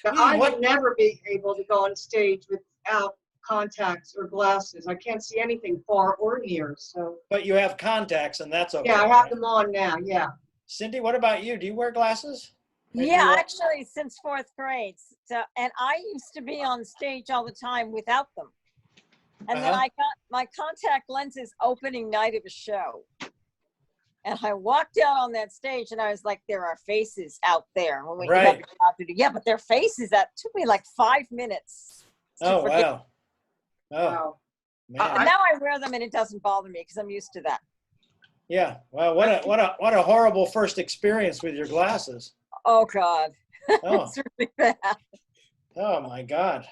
I would never be able to go on stage without contacts or glasses. I can't see anything far or near. So. But you have contacts, and that's okay. Yeah, I have them on now. Yeah. Cindy, what about you? Do you wear glasses? Yeah, actually, since 4th grade. So, and I used to be on stage all the time without them. And then I got my contact lenses opening night of a show. And I walked out on that stage and I was like, there are faces out there. When you have your job to do. Yeah, but there are faces that took me like 5 minutes. Oh, wow. Oh, man. And now I wear them and it doesn't bother me because I'm used to that. Yeah. Well, what a horrible first experience with your glasses. Oh, God. Oh. It's really bad. Oh, my God.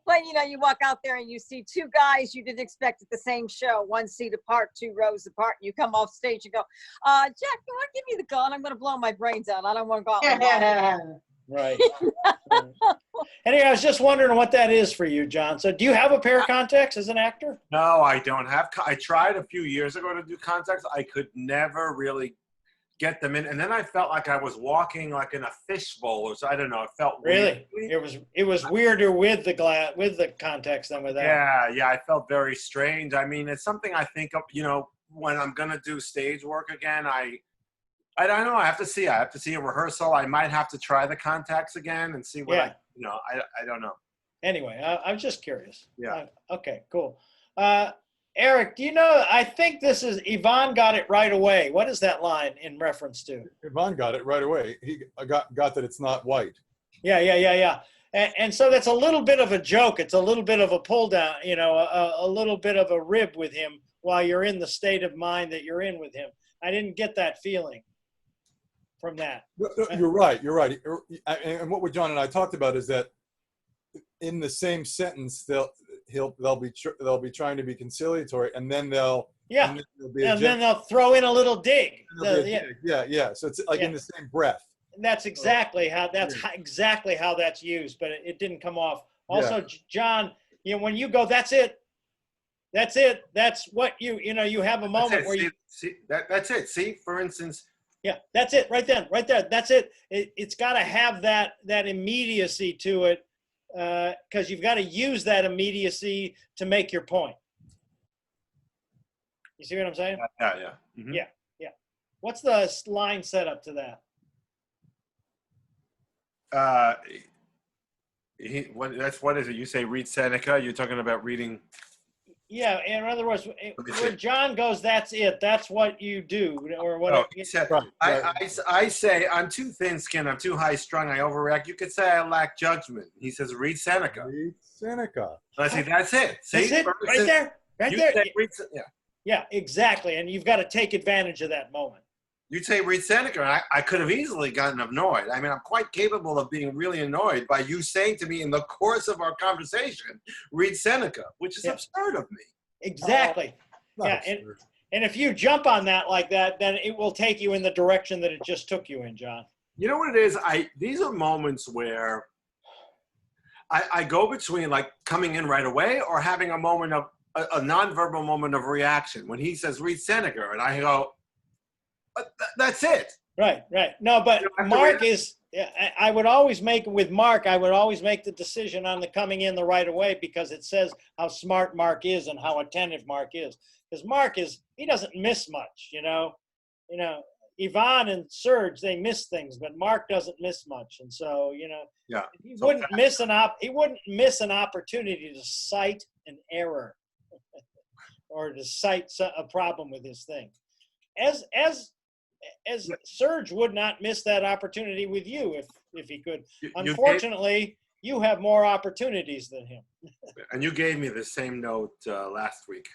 But, you walk out there and you see two guys you didn't expect at the same show, 1 seat apart, 2 rows apart. And you come off stage and go, Jack, you want to give me the gun? I'm going to blow my brains out. I don't want to go out. Right. Anyway, I was just wondering what that is for you, John. So do you have a pair of contacts as an actor? No, I don't have. I tried a few years ago to do contacts. I could never really get them in, and then I felt like I was walking like in a fishbowl, or so I don't know. It felt really weird. It was weirder with the contacts than without. Yeah, I felt very strange. I mean, it's something I think of. When I'm gonna do stage work again, I don't know. I have to see a rehearsal. I might have to try the contacts again and see what I don't know. Anyway, I'm just curious. Yeah. Okay, cool. Eric, do you know, I think this is Yvonne got it right away. What is that line in reference to? Yvonne got it right away. He got that it's not white. Yeah. And so that's a little bit of a joke. It's a little bit of a pull down, a little bit of a rib with him while you're in the state of mind that you're in with him. I didn't get that feeling from that. You're right. And what John and I talked about is that in the same sentence, they'll be trying to be conciliatory, and then they'll throw in a little dig. Yeah. So it's like in the same breath. That's exactly how that's used, but it didn't come off. Also, John, when you go, that's it. That's what you have a moment where you see that's it. See, for instance. Yeah, that's it right there. That's it. It's got to have that immediacy to it. Because you've got to use that immediacy to make your point. You see what I'm saying? Yeah. Mm-hmm. Yeah. What's the line set up to that? What is it? You say read Seneca. You're talking about reading. Yeah. In other words, where John goes, that's it. That's what you do, or what? I say I'm too thin-skinned. I'm too high-strung. I overreact. You could say I lack judgment. He says read Seneca. Read Seneca. And I say that's it. See, that's it. Right there. Say, yeah, exactly. And you've got to take advantage of that moment. You'd say read Seneca, and I could have easily gotten annoyed. I mean, I'm quite capable of being really annoyed by you saying to me in the course of our conversation, read Seneca, which is absurd of me. Exactly. Yeah, and if you jump on that like that, then it will take you in the direction that it just took you in, John. You know what it is? These are moments where I go between like coming in right away or having a moment of a nonverbal moment of reaction. When he says read Seneca, and I go, that's it. Right. No, but Mark is, I would always make the decision on the coming in the right away because it says how smart Mark is and how attentive Mark is. Because Mark he doesn't miss much, Yvonne and Serge, they miss things, but Mark doesn't miss much. And so, he wouldn't miss an opportunity to cite an error or to cite a problem with his thing. As Serge would not miss that opportunity with you if he could. Unfortunately, you have more opportunities than him. And you gave me the same note last week.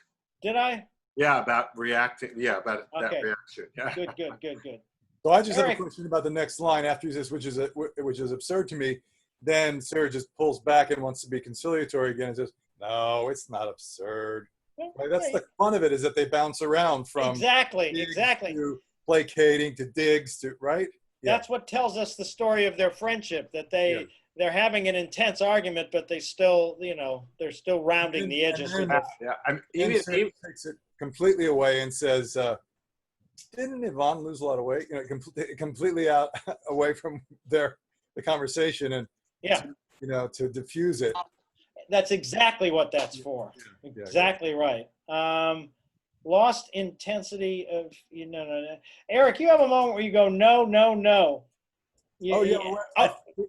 Did I? Yeah, about reacting. Yeah, about that Okay. reaction. Yeah. Good. So I just have Eric. a question about the next line after this, which is absurd to me. Then Sarah just pulls back and wants to be conciliatory again and says, "No, it's not absurd." Right? That's the fun of it, is that they bounce around from Exactly. to placating to digs to right. Yeah. That's what tells us the story of their friendship, that they're having an intense argument, but they still, they're still rounding the edges with it. Yeah. I'm Even takes it completely away and says, "Didn't Yvonne lose a lot of weight?" Completely out away from the conversation and to diffuse it. That's exactly what that's for. Yeah. Exactly right. Lost intensity of no. Eric, you have a moment where you go no.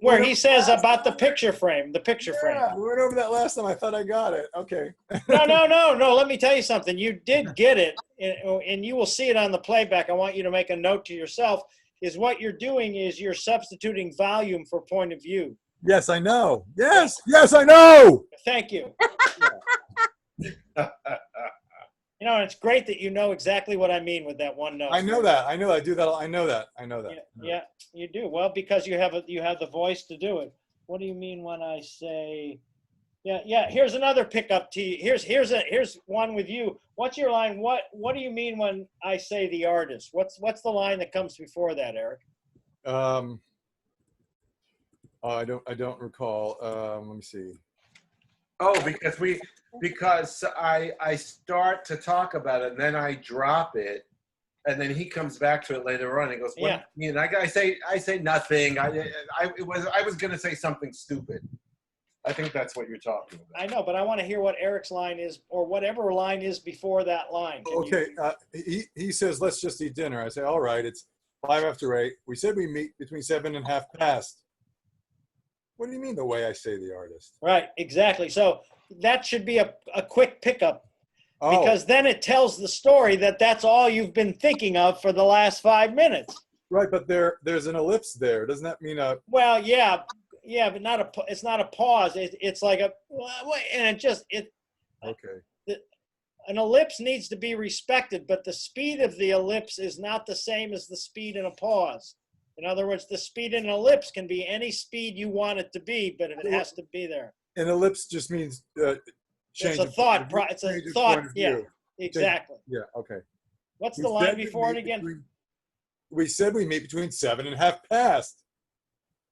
Where he says about the picture frame. The picture frame. Yeah, we went over that last time. I thought I got it. Okay. No. Let me tell you something. You did get it, and you will see it on the playback. I want you to make a note to yourself. Is what you're doing is you're substituting volume for point of view. Yes, I know. Yes, I know. Thank you. It's great that you know exactly what I mean with that one note. I know that. I do that. I know that. Yeah, you do. Well, because you have the voice to do it. What do you mean when I say? Yeah. Here's another pickup to you. Here's one with you. What's your line? What do you mean when I say the artist? What's the line that comes before that, Eric? I don't recall. Let me see. Oh, because I start to talk about it and then I drop it, and then he comes back to it later on and goes, "What?" Yeah. I say nothing. I was gonna say something stupid. I think that's what you're talking about. I know, but I want to hear what Eric's line is, or whatever line is before that line. Okay. He says, "Let's just eat dinner." I say, "All right. It's 5 after 8. We said we meet between 7 and half past." What do you mean the way I say the artist? Right, exactly. So that should be a quick pickup, because then it tells the story that's all you've been thinking of for the last 5 minutes. Right, but there's an ellipse there. Doesn't that mean a? Well, yeah, but it's not a pause. It's like Okay. An ellipse needs to be respected, but the speed of the ellipse is not the same as the speed in a pause. In other words, the speed in an ellipse can be any speed you want it to be, but it has to be there. An ellipse just means change. It's a thought. It's a thought. Yeah, exactly. Yeah. Okay. What's the line before it again? We said we meet between 7 and half past.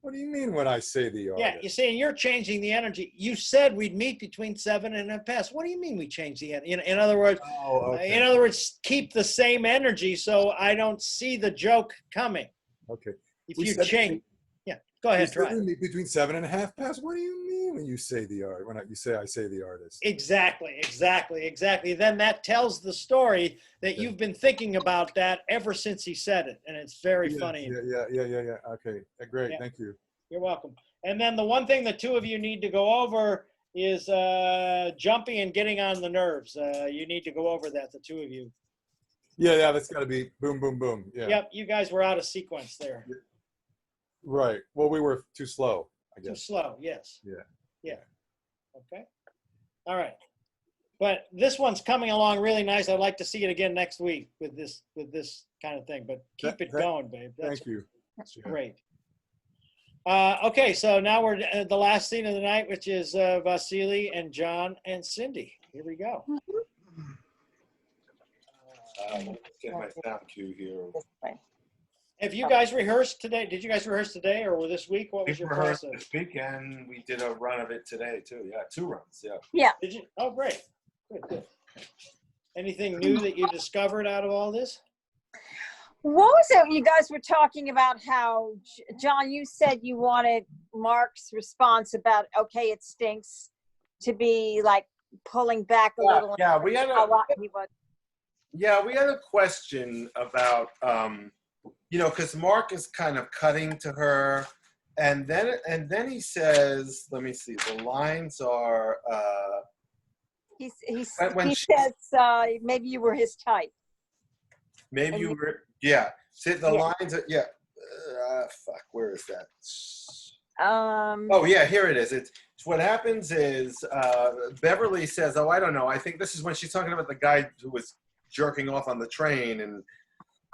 What do you mean when I say the artist? Yeah, you see, and you're changing the energy. You said we'd meet between 7 and half past. What do you mean we change the energy? In other words, keep the same energy so I don't see the joke coming. Okay. If you change, go ahead, try. We meet between 7 and half past. What do you mean when you say the art? When I say the artist? Exactly. Then that tells the story that you've been thinking about that ever since he said it, and it's very funny. Yeah. Okay, great. Yeah. Thank you. You're welcome. And then the one thing the two of you need to go over is jumping and getting on the nerves. You need to go over that, the two of you. Yeah, that's got to be boom, boom, boom. Yeah. Yep, you guys were out of sequence there. Right. Well, we were too slow, I guess. Too slow, yes. Yeah. Okay. All right. But this one's coming along really nice. I'd like to see it again next week with this kind of thing. But keep it going, babe. Thank you. That's great. Okay, so now we're at the last scene of the night, which is Vasily and John and Cindy. Here we go. Let's get my sound cue here. Have you guys rehearsed today? Did you guys rehearse today or this week? What was your process? This week, and we did a run of it today too. Yeah, 2 runs. Yeah. Yeah. Did you? Oh, great. Good. Anything new that you discovered out of all this? What was it? You guys were talking about how, John, you said you wanted Mark's response about, it stinks, to be like pulling back a little. Yeah, we had a question about, because Mark is kind of cutting to her, and then he says, let me see, the lines are. He says maybe you were his type. Maybe you were, yeah. See, the lines are, yeah. Fuck, where is that? Oh yeah, here it is. It's what happens is Beverly says, "Oh, I don't know. I think this is when she's talking about the guy who was jerking off on the train." And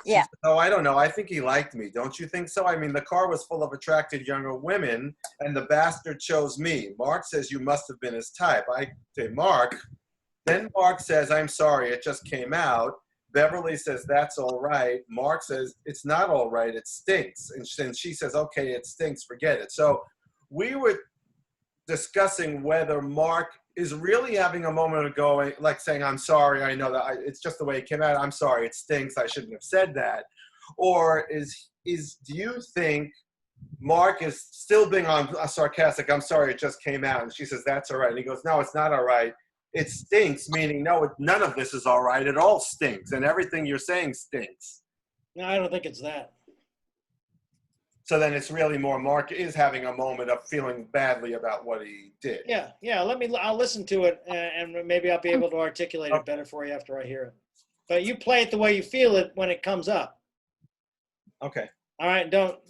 she Yeah. said, "Oh, I don't know. I think he liked me. Don't you think so? I mean, the car was full of attractive younger women, and the bastard chose me. Mark says you must have been his type." I say, "Mark." Then Mark says, "I'm sorry. It just came out." Beverly says, "That's all right." Mark says, "It's not all right. It stinks." And she says, "Okay, it stinks. Forget it." So we were discussing whether Mark is really having a moment of going, like saying, "I'm sorry. I know that it's just the way it came out. I'm sorry. It stinks. I shouldn't have said that." Or do you think Mark is still being sarcastic? "I'm sorry. It just came out." And she says, "That's all right." And he goes, "No, it's not all right. It stinks," meaning no, none of this is all right. It all stinks, and everything you're saying stinks. No, I don't think it's that. So then it's really more Mark is having a moment of feeling badly about what he did. Yeah. I'll listen to it, and maybe I'll be able to articulate it better for you after I hear it. But you play it the way you feel it when it comes up. Okay. All right. Don't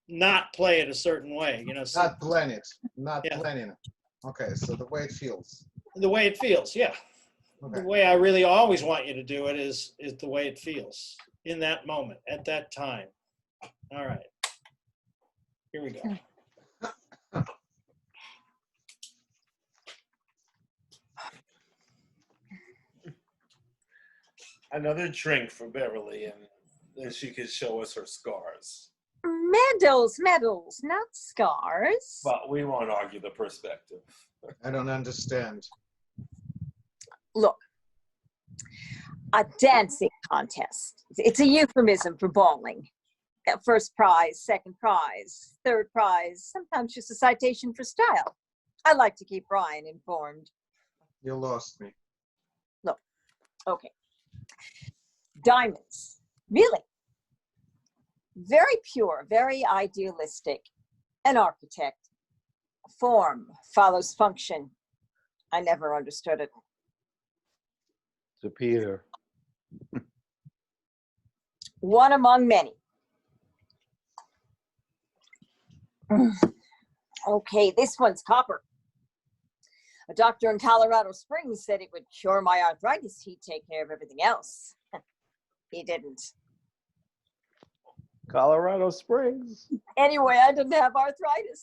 not play it a certain way. Not plan it. Not Yeah. planning it. Okay, so the way it feels. The way it feels. Yeah. Okay. The way I really always want you to do it is the way it feels in that moment, at that time. All right. Here we go. Another drink for Beverly, and then she could show us her scars. Medals, not scars. But we won't argue the perspective. I don't understand. Look, a dancing contest. It's a euphemism for bowling. First prize, second prize, third prize, sometimes just a citation for style. I like to keep Brian informed. You lost me. Look, okay. Diamonds, really. Very pure, very idealistic. An architect. Form follows function. I never understood it. To Peter. One among many. Okay, this one's copper. A doctor in Colorado Springs said it would cure my arthritis. He'd take care of everything else. He didn't. Colorado Springs. Anyway, I didn't have arthritis.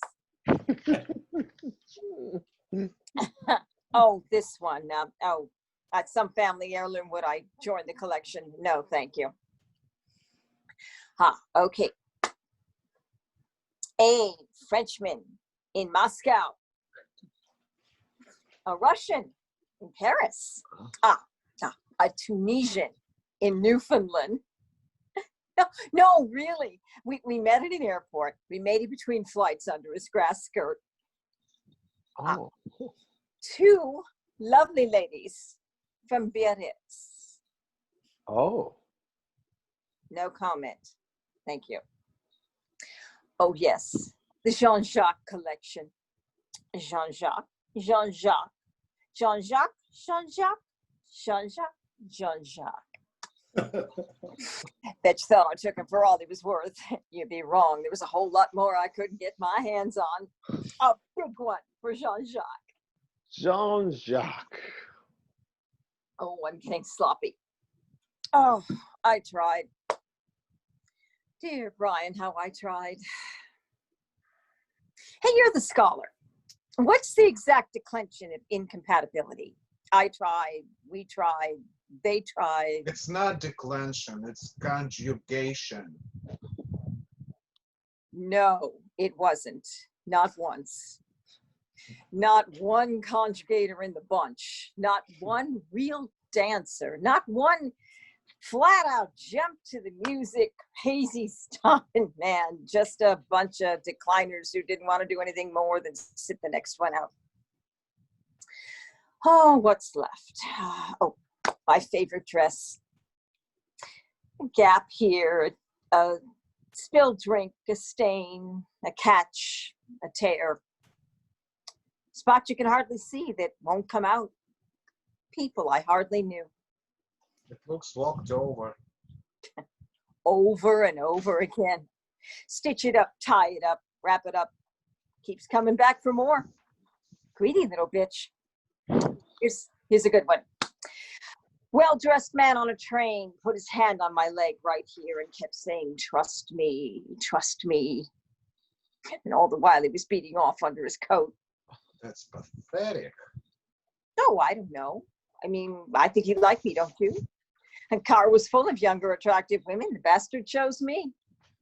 Oh, this one. At some family heirloom, would I join the collection? No, thank you. Okay. A Frenchman in Moscow. A Russian in Paris. A Tunisian in Newfoundland. No, really. We met at an airport. We made it between flights under his grass skirt. Oh. Two lovely ladies from Biarritz. Oh. No comment. Thank you. Oh, yes. The Jean-Jacques collection. Jean-Jacques. Bet you thought I took him for all he was worth. You'd be wrong. There was a whole lot more I couldn't get my hands on. A big one for Jean-Jacques. Jean-Jacques. Oh, I'm getting sloppy. Oh, I tried. Dear Brian, how I tried. Hey, you're the scholar. What's the exact declension of incompatibility? I tried, we tried, they tried. It's not declension, it's conjugation. No, it wasn't. Not once. Not one conjugator in the bunch. Not one real dancer. Not one flat out jump to the music, hazy stomping man. Just a bunch of decliners who didn't want to do anything more than sit the next one out. Oh, what's left? Oh, my favorite dress. A gap here, a spilled drink, a stain, a catch, a tear. Spot you can hardly see that won't come out. People I hardly knew. It looks walked over. Over and over again. Stitch it up, tie it up, wrap it up, Keeps coming back for more. Greedy little bitch. Here's a good one. Well-dressed man on a train put his hand on my leg right here and kept saying, trust me, trust me. And all the while he was beating off under his coat. That's pathetic. Oh, I don't know. I mean, I think he liked me, don't you? And car was full of younger, attractive women. The bastard chose me.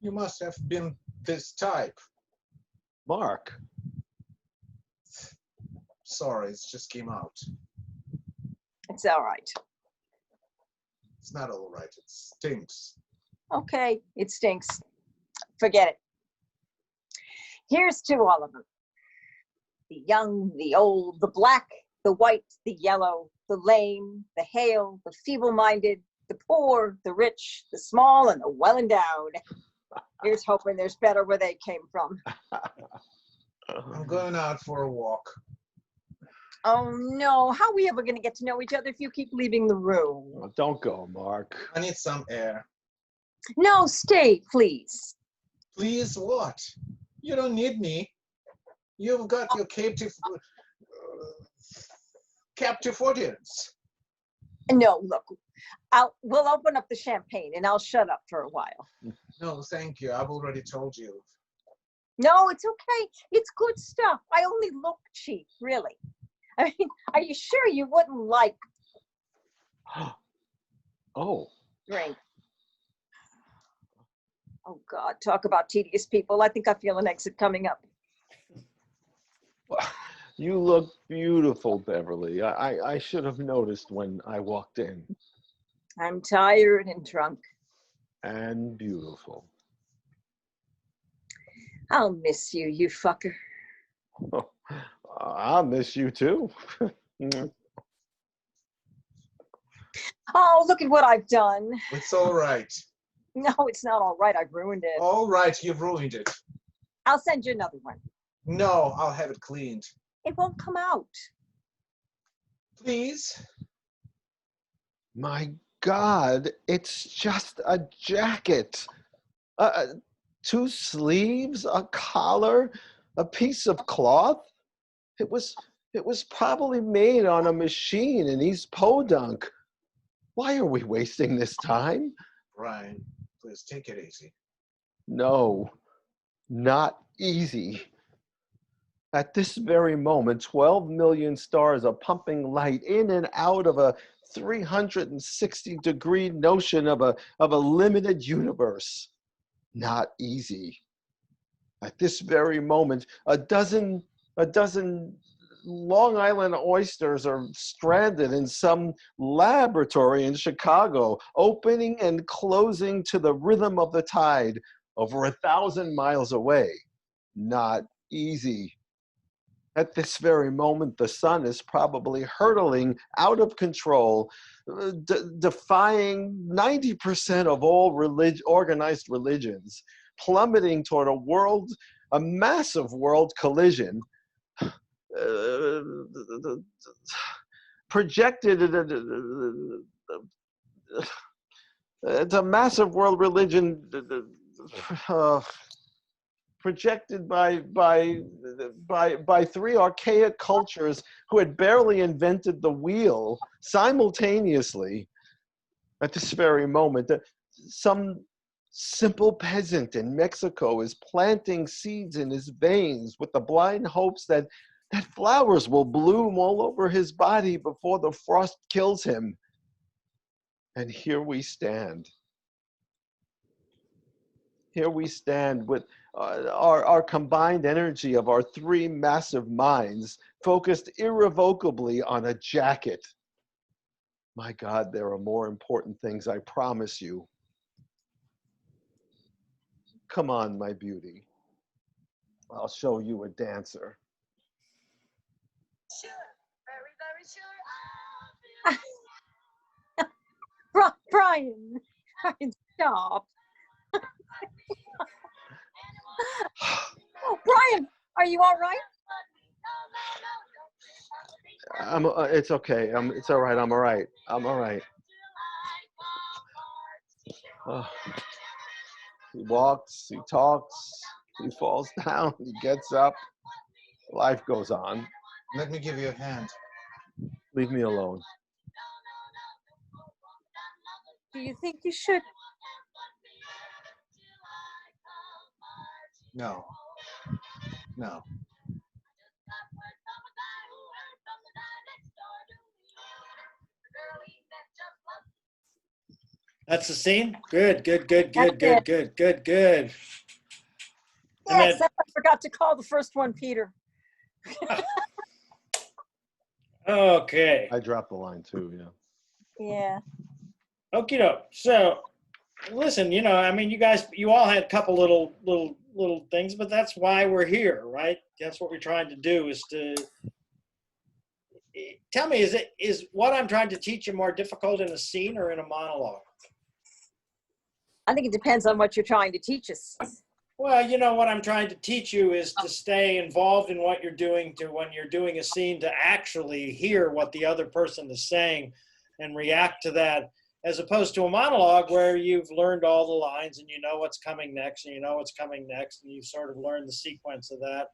You must have been this type. Mark, Sorry, it just came out. It's all right. It's not all right. It stinks. Okay, it stinks. Forget it. Here's to all of them. The young, the old, the black, the white, the yellow, the lame, the hale, the feeble-minded, the poor, the rich, the small, and the well-endowed. Here's hoping there's better where they came from. I'm going out for a walk. Oh no, how are we ever going to get to know each other if you keep leaving the room? well, don't go, Mark. I need some air. No, stay, please. Please, what? You don't need me. You've got your captive audience. No, look, we'll open up the champagne and I'll shut up for a while. No, thank you. I've already told you. No, it's okay. It's good stuff. I only look cheap, really. I mean, are you sure you wouldn't like Oh, drink? Oh God, talk about tedious people. I think I feel an exit coming up. you look beautiful, Beverly. I should have noticed when I walked in. I'm tired and drunk. And beautiful. I'll miss you, you fucker. I'll miss you too. Oh, look at what I've done. It's all right. No, it's not all right. I've ruined it. All right, you've ruined it. I'll send you another one. No, I'll have it cleaned. It won't come out. Please? My God, it's just a jacket. 2 sleeves, a collar, a piece of cloth. It was probably made on a machine in East Podunk. Why are we wasting this time? Brian, please take it easy. No, not easy. At this very moment, 12 million stars are pumping light in and out of a 360-degree notion of a limited universe. Not easy. At this very moment, a dozen Long Island oysters are stranded in some laboratory in Chicago, opening and closing to the rhythm of the tide over 1,000 miles away. Not easy. At this very moment, the sun is probably hurtling out of control, defying 90% of all organized religions, plummeting toward a massive world collision. Projected, it's a massive world religion projected by 3 archaic cultures who had barely invented the wheel simultaneously. At this very moment, some simple peasant in Mexico is planting seeds in his veins with the blind hopes that flowers will bloom all over his body before the frost kills him. And here we stand. Here we stand with our combined energy of our 3 massive minds focused irrevocably on a jacket. My God, there are more important things, I promise you. Come on, my beauty. I'll show you a dancer. Sure, very, very sure. Brian, stop. Oh, Brian, are you all right? It's okay. It's all right. I'm all right. I'm all right. He walks, he talks, he falls down, he gets up. Life goes on. Let me give you a hand. Leave me alone. Do you think you should? No. No. That's the scene? Good, good, good, good, That's good, good, good, good. And Yes, then, I forgot to call the first one Peter. okay. I dropped the line too, yeah. Yeah. Okie doke. So, listen, you know, I mean, you all had a couple little things, but that's why we're here, right? That's what we're trying to do is to tell me, is what I'm trying to teach you more difficult in a scene or in a monologue? I think it depends on what you're trying to teach us. Well, you know, what I'm trying to teach you is to stay involved in what you're doing, to when you're doing a scene, to actually hear what the other person is saying and react to that, as opposed to a monologue where you've learned all the lines and you know what's coming next and you know what's coming next and you've sort of learned the sequence of that.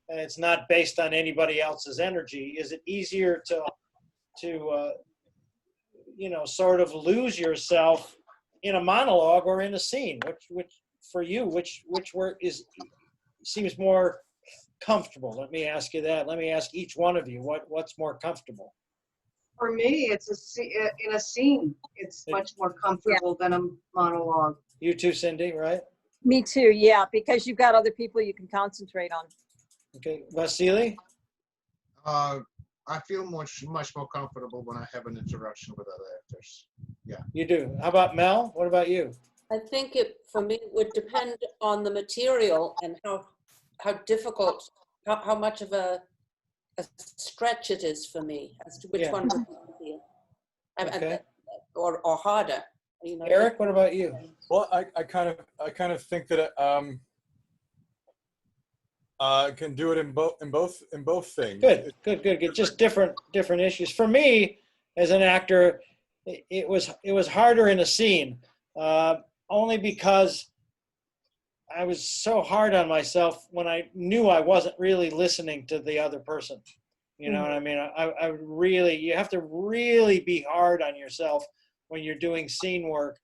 And it's not based on anybody else's energy. Is it easier to you know, sort of lose yourself in a monologue or in a scene? Which for you, which work seems more comfortable? Let me ask you that. Let me ask each one of you what's more comfortable. For me, in a scene. It's much more comfortable than a monologue. You too, Cindy, right? Me too, yeah, because you've got other people you can concentrate on. Okay, Vasily? I feel much more comfortable when I have an interaction with other actors. Yeah. You do. How about Mel? What about you? I think for me, it would depend on the material and how difficult, how much of a stretch it is for me as to which Yeah. one would be easier. Okay. Or harder. You know, Eric, what about you? Well, I kind of think that can do it in both things. Good. Just different issues. For me, as an actor, it was harder in a scene, only because I was so hard on myself when I knew I wasn't really listening to the other person. You know what I mean? I really, you have to really be hard on yourself when you're doing scene work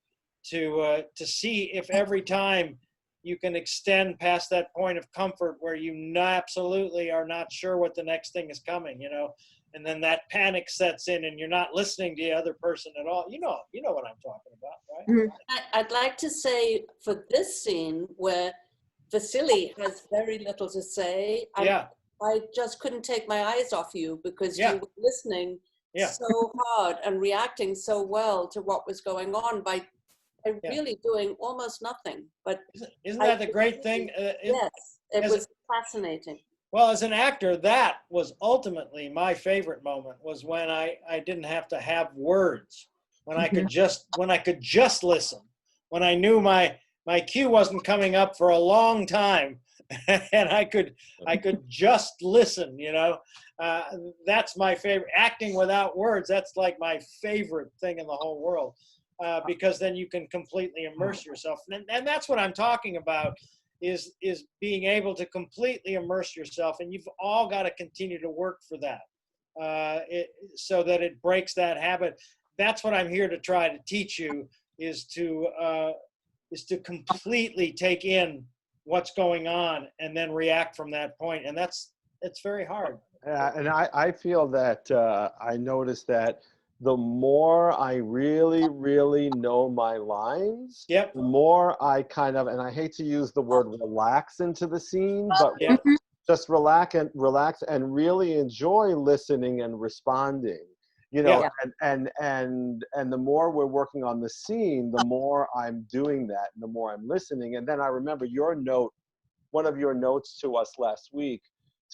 to see if every time you can extend past that point of comfort where you absolutely are not sure what the next thing is coming, you know, and then that panic sets in and you're not listening to the other person at all. You know what I'm talking about, right? I'd like to say for this scene where Vasily has very little to say, I just couldn't take my eyes off you because you were listening so hard and reacting so well to what was going on by really doing almost nothing. But isn't that the great thing? Yes, it was fascinating. Well, as an actor, that was ultimately my favorite moment, was when I didn't have to have words, when I could just listen, when I knew my cue wasn't coming up for a long time, and I could just listen. You know, that's my favorite. Acting without words, that's like my favorite thing in the whole world, because then you can completely immerse yourself, and that's what I'm talking about. Is being able to completely immerse yourself, and you've all got to continue to work for that, so that it breaks that habit. That's what I'm here to try to teach you, is to completely take in what's going on and then react from that point, and it's very hard. And I feel that I noticed that the more I really, really know my lines, the more I kind of, and I hate to use the word relax into the scene, but just relax and really enjoy listening and responding. You know, and the more we're working on the scene, the more I'm doing that, and the more I'm listening. And then I remember one of your notes to us last week,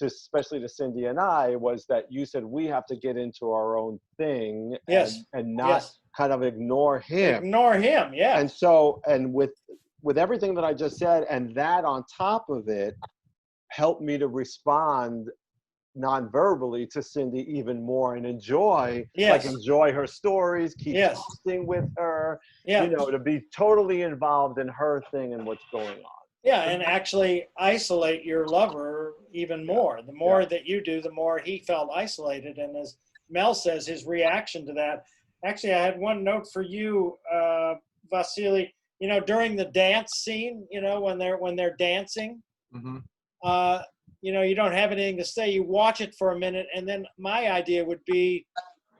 especially to Cindy and I, was that you said we have to get into our own thing and not kind of ignore him. And so, and with everything that I just said, and that on top of it, helped me to respond non-verbally to Cindy even more and enjoy her stories, keep posting with her, you know, to be totally involved in her thing and what's going on. Yeah, and actually isolate your lover even more. The more that you do, the more he felt isolated. And as Mel says, his reaction to that. Actually, I had one note for you, Vasily. You know, during the dance scene, you know, when they're dancing, you know, you don't have anything to say. You watch it for a minute, and then my idea would be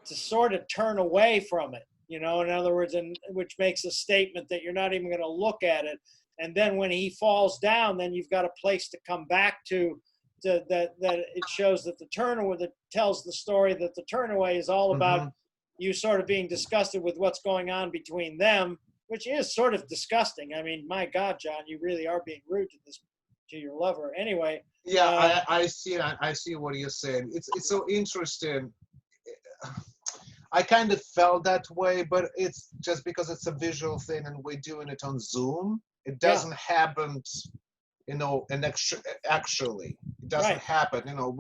to sort of turn away from it. You know, in other words, and which makes a statement that you're not even going to look at it. And then when he falls down, then you've got a place to come back to that it shows that the turnaway, that tells the story that the turnaway is all about you sort of being disgusted with what's going on between them, which is sort of disgusting. I mean, my God, John, you really are being rude to your lover. Anyway. Yeah, I see what you're saying. It's so interesting. I kind of felt that way, but it's just because it's a visual thing and we're doing it on Zoom. It doesn't happen, you know, and actually, it doesn't happen. You know,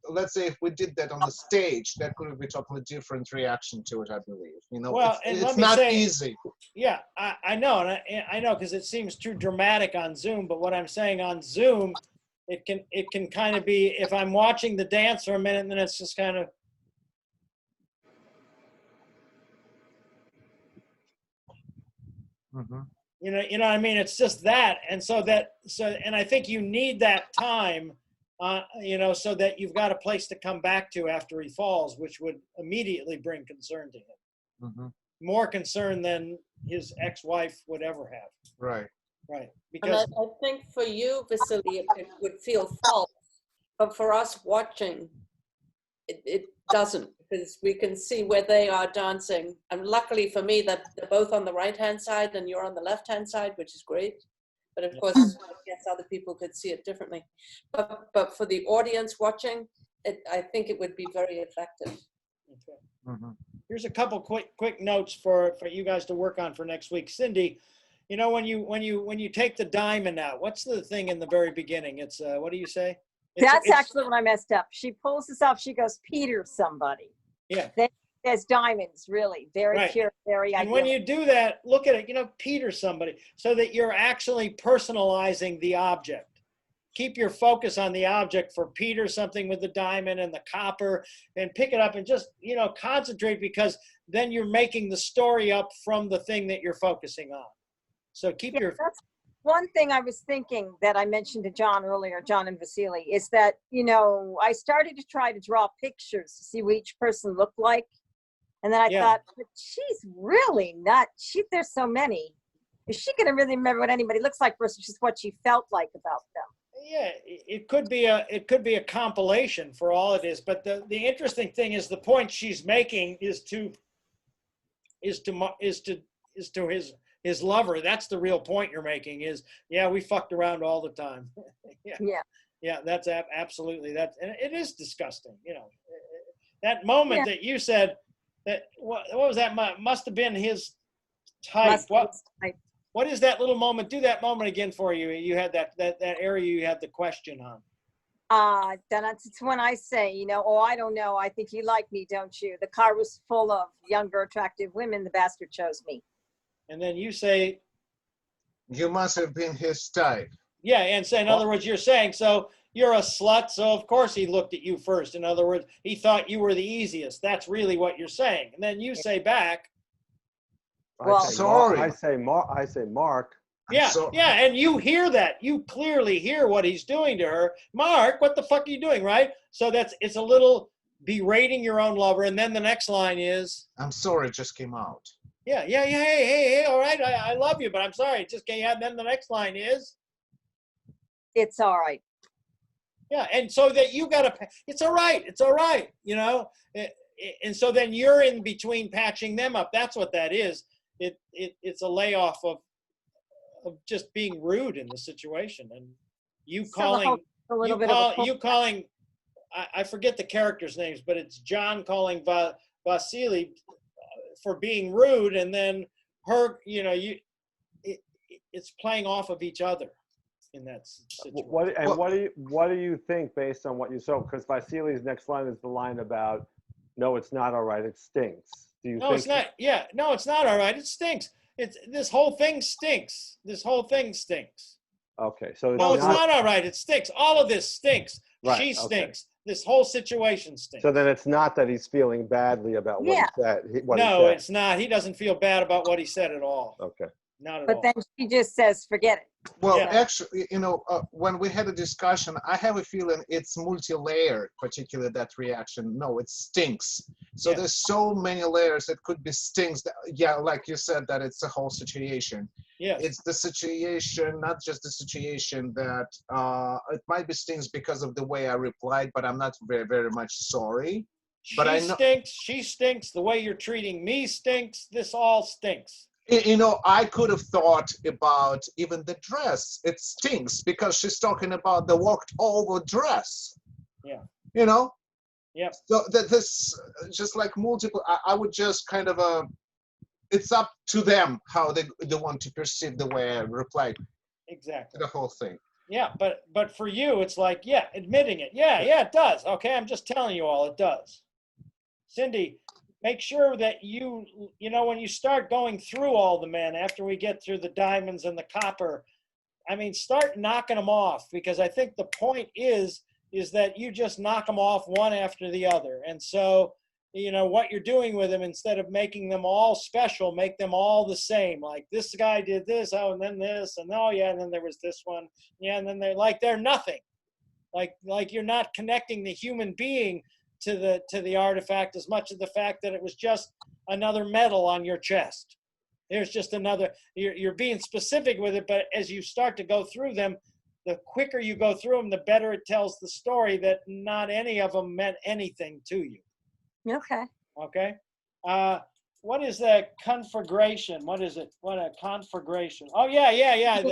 let's say if we did that on the stage, that could be totally different reaction to it, I believe. You know, well, it's not easy. Yeah, I know, and I know because it seems too dramatic on Zoom. But what I'm saying on Zoom, it can kind of be, if I'm watching the dance for a minute, and then it's just kind of. You know what I mean? It's just that, and and I think you need that time, you know, so that you've got a place to come back to after he falls, which would immediately bring concern to him. More concern than his ex-wife would ever have. Right. Right. Because I think for you, Vasily, it would feel false, but for us watching, it doesn't, because we can see where they are dancing. And luckily for me that they're both on the right-hand side and you're on the left-hand side, which is great. But of course, I guess other people could see it differently. But for the audience watching, I think it would be very effective. Okay. Here's a couple quick notes for you guys to work on for next week. Cindy, you know, when you take the diamond out, what's the thing in the very beginning? It's what do you say? That's actually when I messed up. She pulls this off. She goes, Peter somebody. Yeah. Then there's diamonds, really. Very pure, very And ideal. when you do that, look at it, you know, Peter somebody, so that you're actually personalizing the object. Keep your focus on the object for Peter something with the diamond and the copper, and pick it up and just, you know, concentrate, because then you're making the story up from the thing that you're focusing on. So keep your... That's one thing I was thinking that I mentioned to John earlier, John and Vasily, is that, you know, I started to try to draw pictures to see what each person looked like. And then I thought, but she's really not, there's so many. Is she going to really remember what anybody looks like versus just what she felt like about them? Yeah, it could be a compilation for all it is. But the interesting thing is the point she's making is to his lover. That's the real point you're making is, yeah, we fucked around all the time. Yeah, that's absolutely that. And it is disgusting. You know, that moment that you said that, what was that? Must have been his type. What is that little moment? Do that moment again for you. You had that area you had the question on. That's when I say, you know, oh, I don't know. I think you like me, don't you? The car was full of younger, attractive women. The bastard chose me. And then you say, you must have been his type. Yeah, and so in other words, you're saying, so you're a slut, so of course he looked at you first. In other words, he thought you were the easiest. That's really what you're saying. And then you say back, well, I say Mark. Yeah, yeah, and you hear that. You clearly hear what he's doing to her. Mark, what the fuck are you doing, right? So it's a little berating your own lover, and then the next line is, I'm sorry, it just came out. Yeah, hey, all right, I love you, but I'm sorry, it just came out. And then the next line is, it's all right. Yeah, and so that you got to, it's all right, you know? And so then you're in between patching them up. That's what that is. It's a layoff of just being rude in the situation, and you calling, I forget the characters' names, but it's John calling Vasily for being rude, and then her, you know, it's playing off of each other in that situation. What do you think based on what you saw? Because Vasily's next line is the line about, no, it's not all right, it stinks. Do you think it's not. Yeah, no, it's not all right. It stinks. It's this whole thing stinks. This whole thing stinks. Okay, so No, it's not all right. It stinks. All of this stinks. Right, She okay. stinks. This whole situation stinks. So then it's not that he's feeling badly about what Yeah. he said. No, it's not. He doesn't feel bad about what he said at all. Okay. Not at But all. then she just says, forget it. Well, Yeah. actually, when we had a discussion, I have a feeling it's multi-layered, particularly that reaction. No, it stinks. So Yeah. there's so many layers. It could be stinks. Yeah, like you said, that it's a whole situation. Yes. It's the situation, not just the situation that it might be stinks because of the way I replied, but I'm not very, very much sorry. But She I know. stinks. She stinks. The way you're treating me stinks. This all stinks. I could have thought about even the dress. It stinks because she's talking about the walked over dress. Yeah. Yeah. So this just like multiple. I would just kind of it's up to them how they want to perceive the way I replied to Exactly. the whole thing. Yeah, but for you, it's like, yeah, admitting it. Yeah, it does. Okay, I'm just telling you all, it does. Cindy, make sure that when you start going through all the men after we get through the diamonds and the copper, I mean, start knocking them off, because I think the point is that you just knock them off one after the other. And so, what you're doing with them, instead of making them all special, make them all the same. Like, this guy did this, oh, and then this, and oh yeah, and then there was this one, yeah, and then they're nothing. Like you're not connecting the human being to the artifact as much as the fact that it was just another medal on your chest. There's just another. You're being specific with it, but as you start to go through them, the quicker you go through them, the better it tells the story that not any of them meant anything to you. Okay. Okay. What is that conflagration? What is it? What a conflagration? Oh yeah.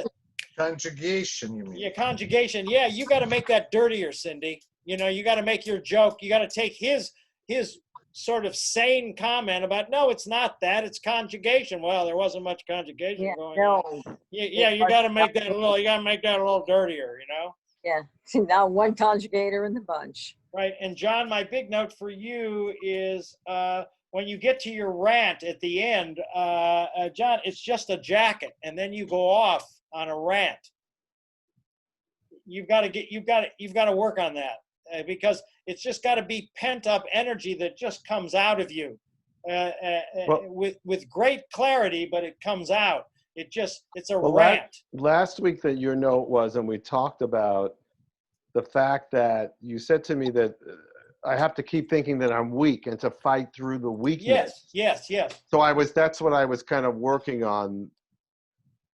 Conjugation, you mean? Yeah, conjugation. Yeah, you got to make that dirtier, Cindy. You got to make your joke. You got to take his sort of sane comment about, no, it's not that. It's conjugation. Well, there wasn't much conjugation going on. Yeah, you got to make that a little dirtier. Yeah. Now one conjugator in the bunch. Right. And John, my big note for you is when you get to your rant at the end, John, it's just a jacket, and then you go off on a rant. You've got to work on that, because it's just got to be pent up energy that just comes out of you with great clarity, but it comes out. It's a rant. Last week that your note was, and we talked about the fact that you said to me that I have to keep thinking that I'm weak and to fight through the weakness. Yes. So that's what I was kind of working on.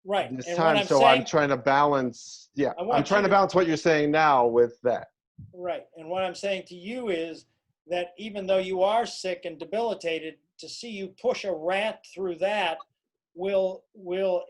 Right. This And time, I'm trying to balance. Yeah, I'm trying to balance what you're saying now with that. Right. And what I'm saying to you is that even though you are sick and debilitated, to see you push a rant through that will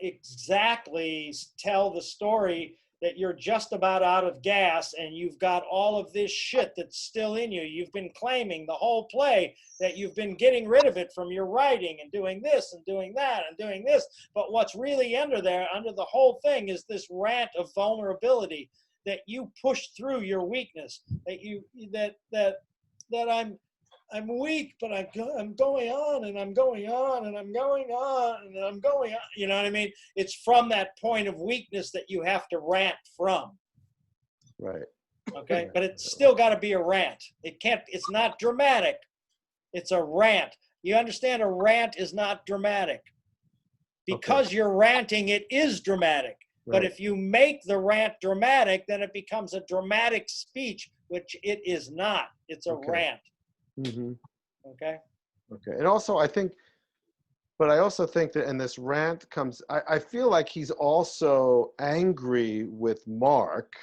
exactly tell the story that you're just about out of gas, and you've got all of this shit that's still in you. You've been claiming the whole play that you've been getting rid of it from your writing and doing this and doing that and doing this. But what's really under the whole thing is this rant of vulnerability that you push through your weakness, that I'm weak, but I'm going on and I'm going on and I'm going on and I'm going on. You know what I mean? It's from that point of weakness that you have to rant from. Right. Okay. But it's still got to be a rant. It's not dramatic. It's a rant. You understand? A rant is not dramatic. Because you're ranting, it is dramatic. Right. But if you make the rant dramatic, then it becomes a dramatic speech, which it is not. It's a rant. Mm-hmm. Okay. And also, I also think that in this rant comes, I feel like he's also angry with Mark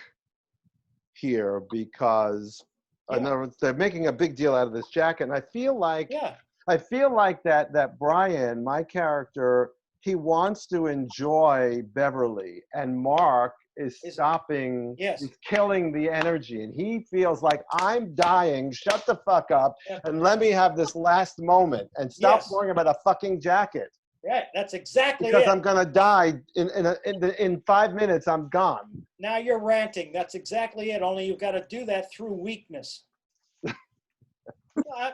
here because in other words, they're making a big deal out of this jacket. And I feel like that Brian, my character, he wants to enjoy Beverly, and Mark is stopping, is killing the energy, and he feels like, I'm dying, shut the fuck up, and let me have this last moment, and stop worrying about a fucking jacket. Right, that's exactly because it. I'm gonna die in 5 minutes. I'm gone. Now you're ranting. That's exactly it. Only you've got to do that through weakness.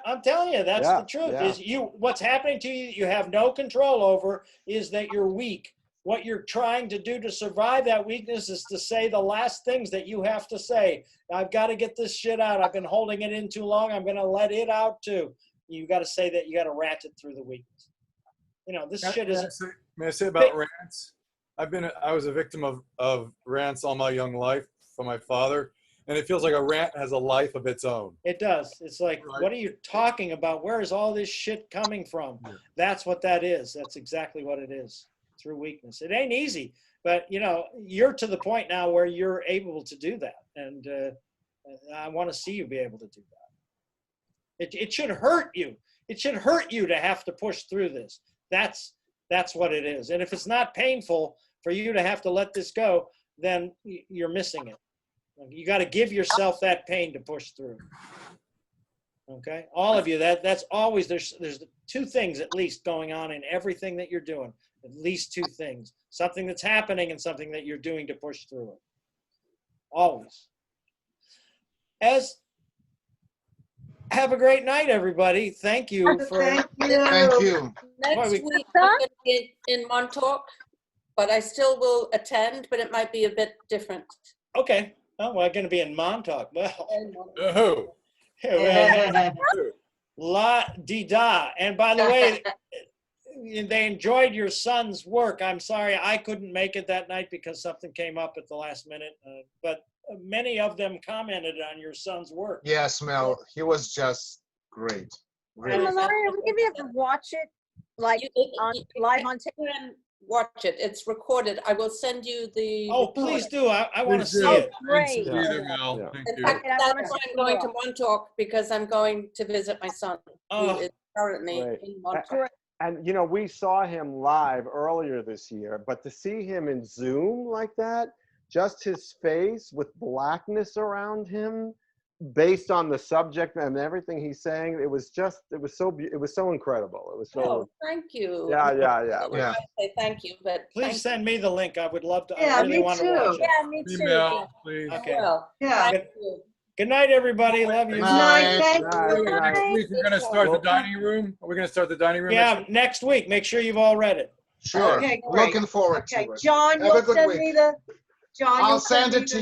I'm telling you, that's Yeah, the truth. yeah. Is what's happening to you have no control over is that you're weak. What you're trying to do to survive that weakness is to say the last things that you have to say. I've got to get this shit out. I've been holding it in too long. I'm going to let it out too. You got to say that. You got to ratchet through the weakness. This shit is. May I say about rants? I was a victim of rants all my young life from my father, and it feels like a rant has a life of its own. It does. It's like, Right. what are you talking about? Where is all this shit coming from? That's what that is. That's exactly what it is. Through weakness. It ain't easy, but you're to the point now where you're able to do that, and I want to see you be able to do that. It should hurt you. It should hurt you to have to push through this. That's what it is. And if it's not painful for you to have to let this go, then you're missing it. You got to give yourself that pain to push through. Okay, all of you. That's always there's two things at least going on in everything that you're doing. At least two things: something that's happening and something that you're doing to push through it. Always. Have a great night, everybody. Thank you for. Thank you. Next week, I'm going to be in Montauk, but I still will attend, but it might be a bit different. Okay. Oh, well, I'm going to be in Montauk. Well. Who? La di da. And by the way, they enjoyed your son's work. I'm sorry I couldn't make it that night because something came up at the last minute. But many of them commented on your son's work. Yes, Mel, he was just great. And Malaria, are we gonna be able to watch it like live on tape? Watch it. It's recorded. I will send you the. Oh, please do. I want to see Oh, it. great. Thank you, Mel. Thank In you. fact, And I that's wanna why see I'm going it. to Montauk, because I'm going to visit my son, Oh. who is currently Right. in Montauk. And we saw him live earlier this year, but to see him in Zoom like that, just his face with blackness around him, based on the subject and everything he's saying, it was so incredible. It was so. Oh, thank you. Yeah. I say thank you, but Please send me the link. I would love to. Yeah, I really me want to too. watch it. Yeah, me too. Email, please. Okay. well, Yeah. thank you. Good night, everybody. Love you. Good night. Thank Right, you. right. Next week, we're going to start the dining room. Are we going to start the dining room? Yeah, next week. Make sure you've all read it. Sure. Okay, great. Looking forward Okay, to it. John, Have a you'll good send week. me the. John, I'll you'll send me it to the-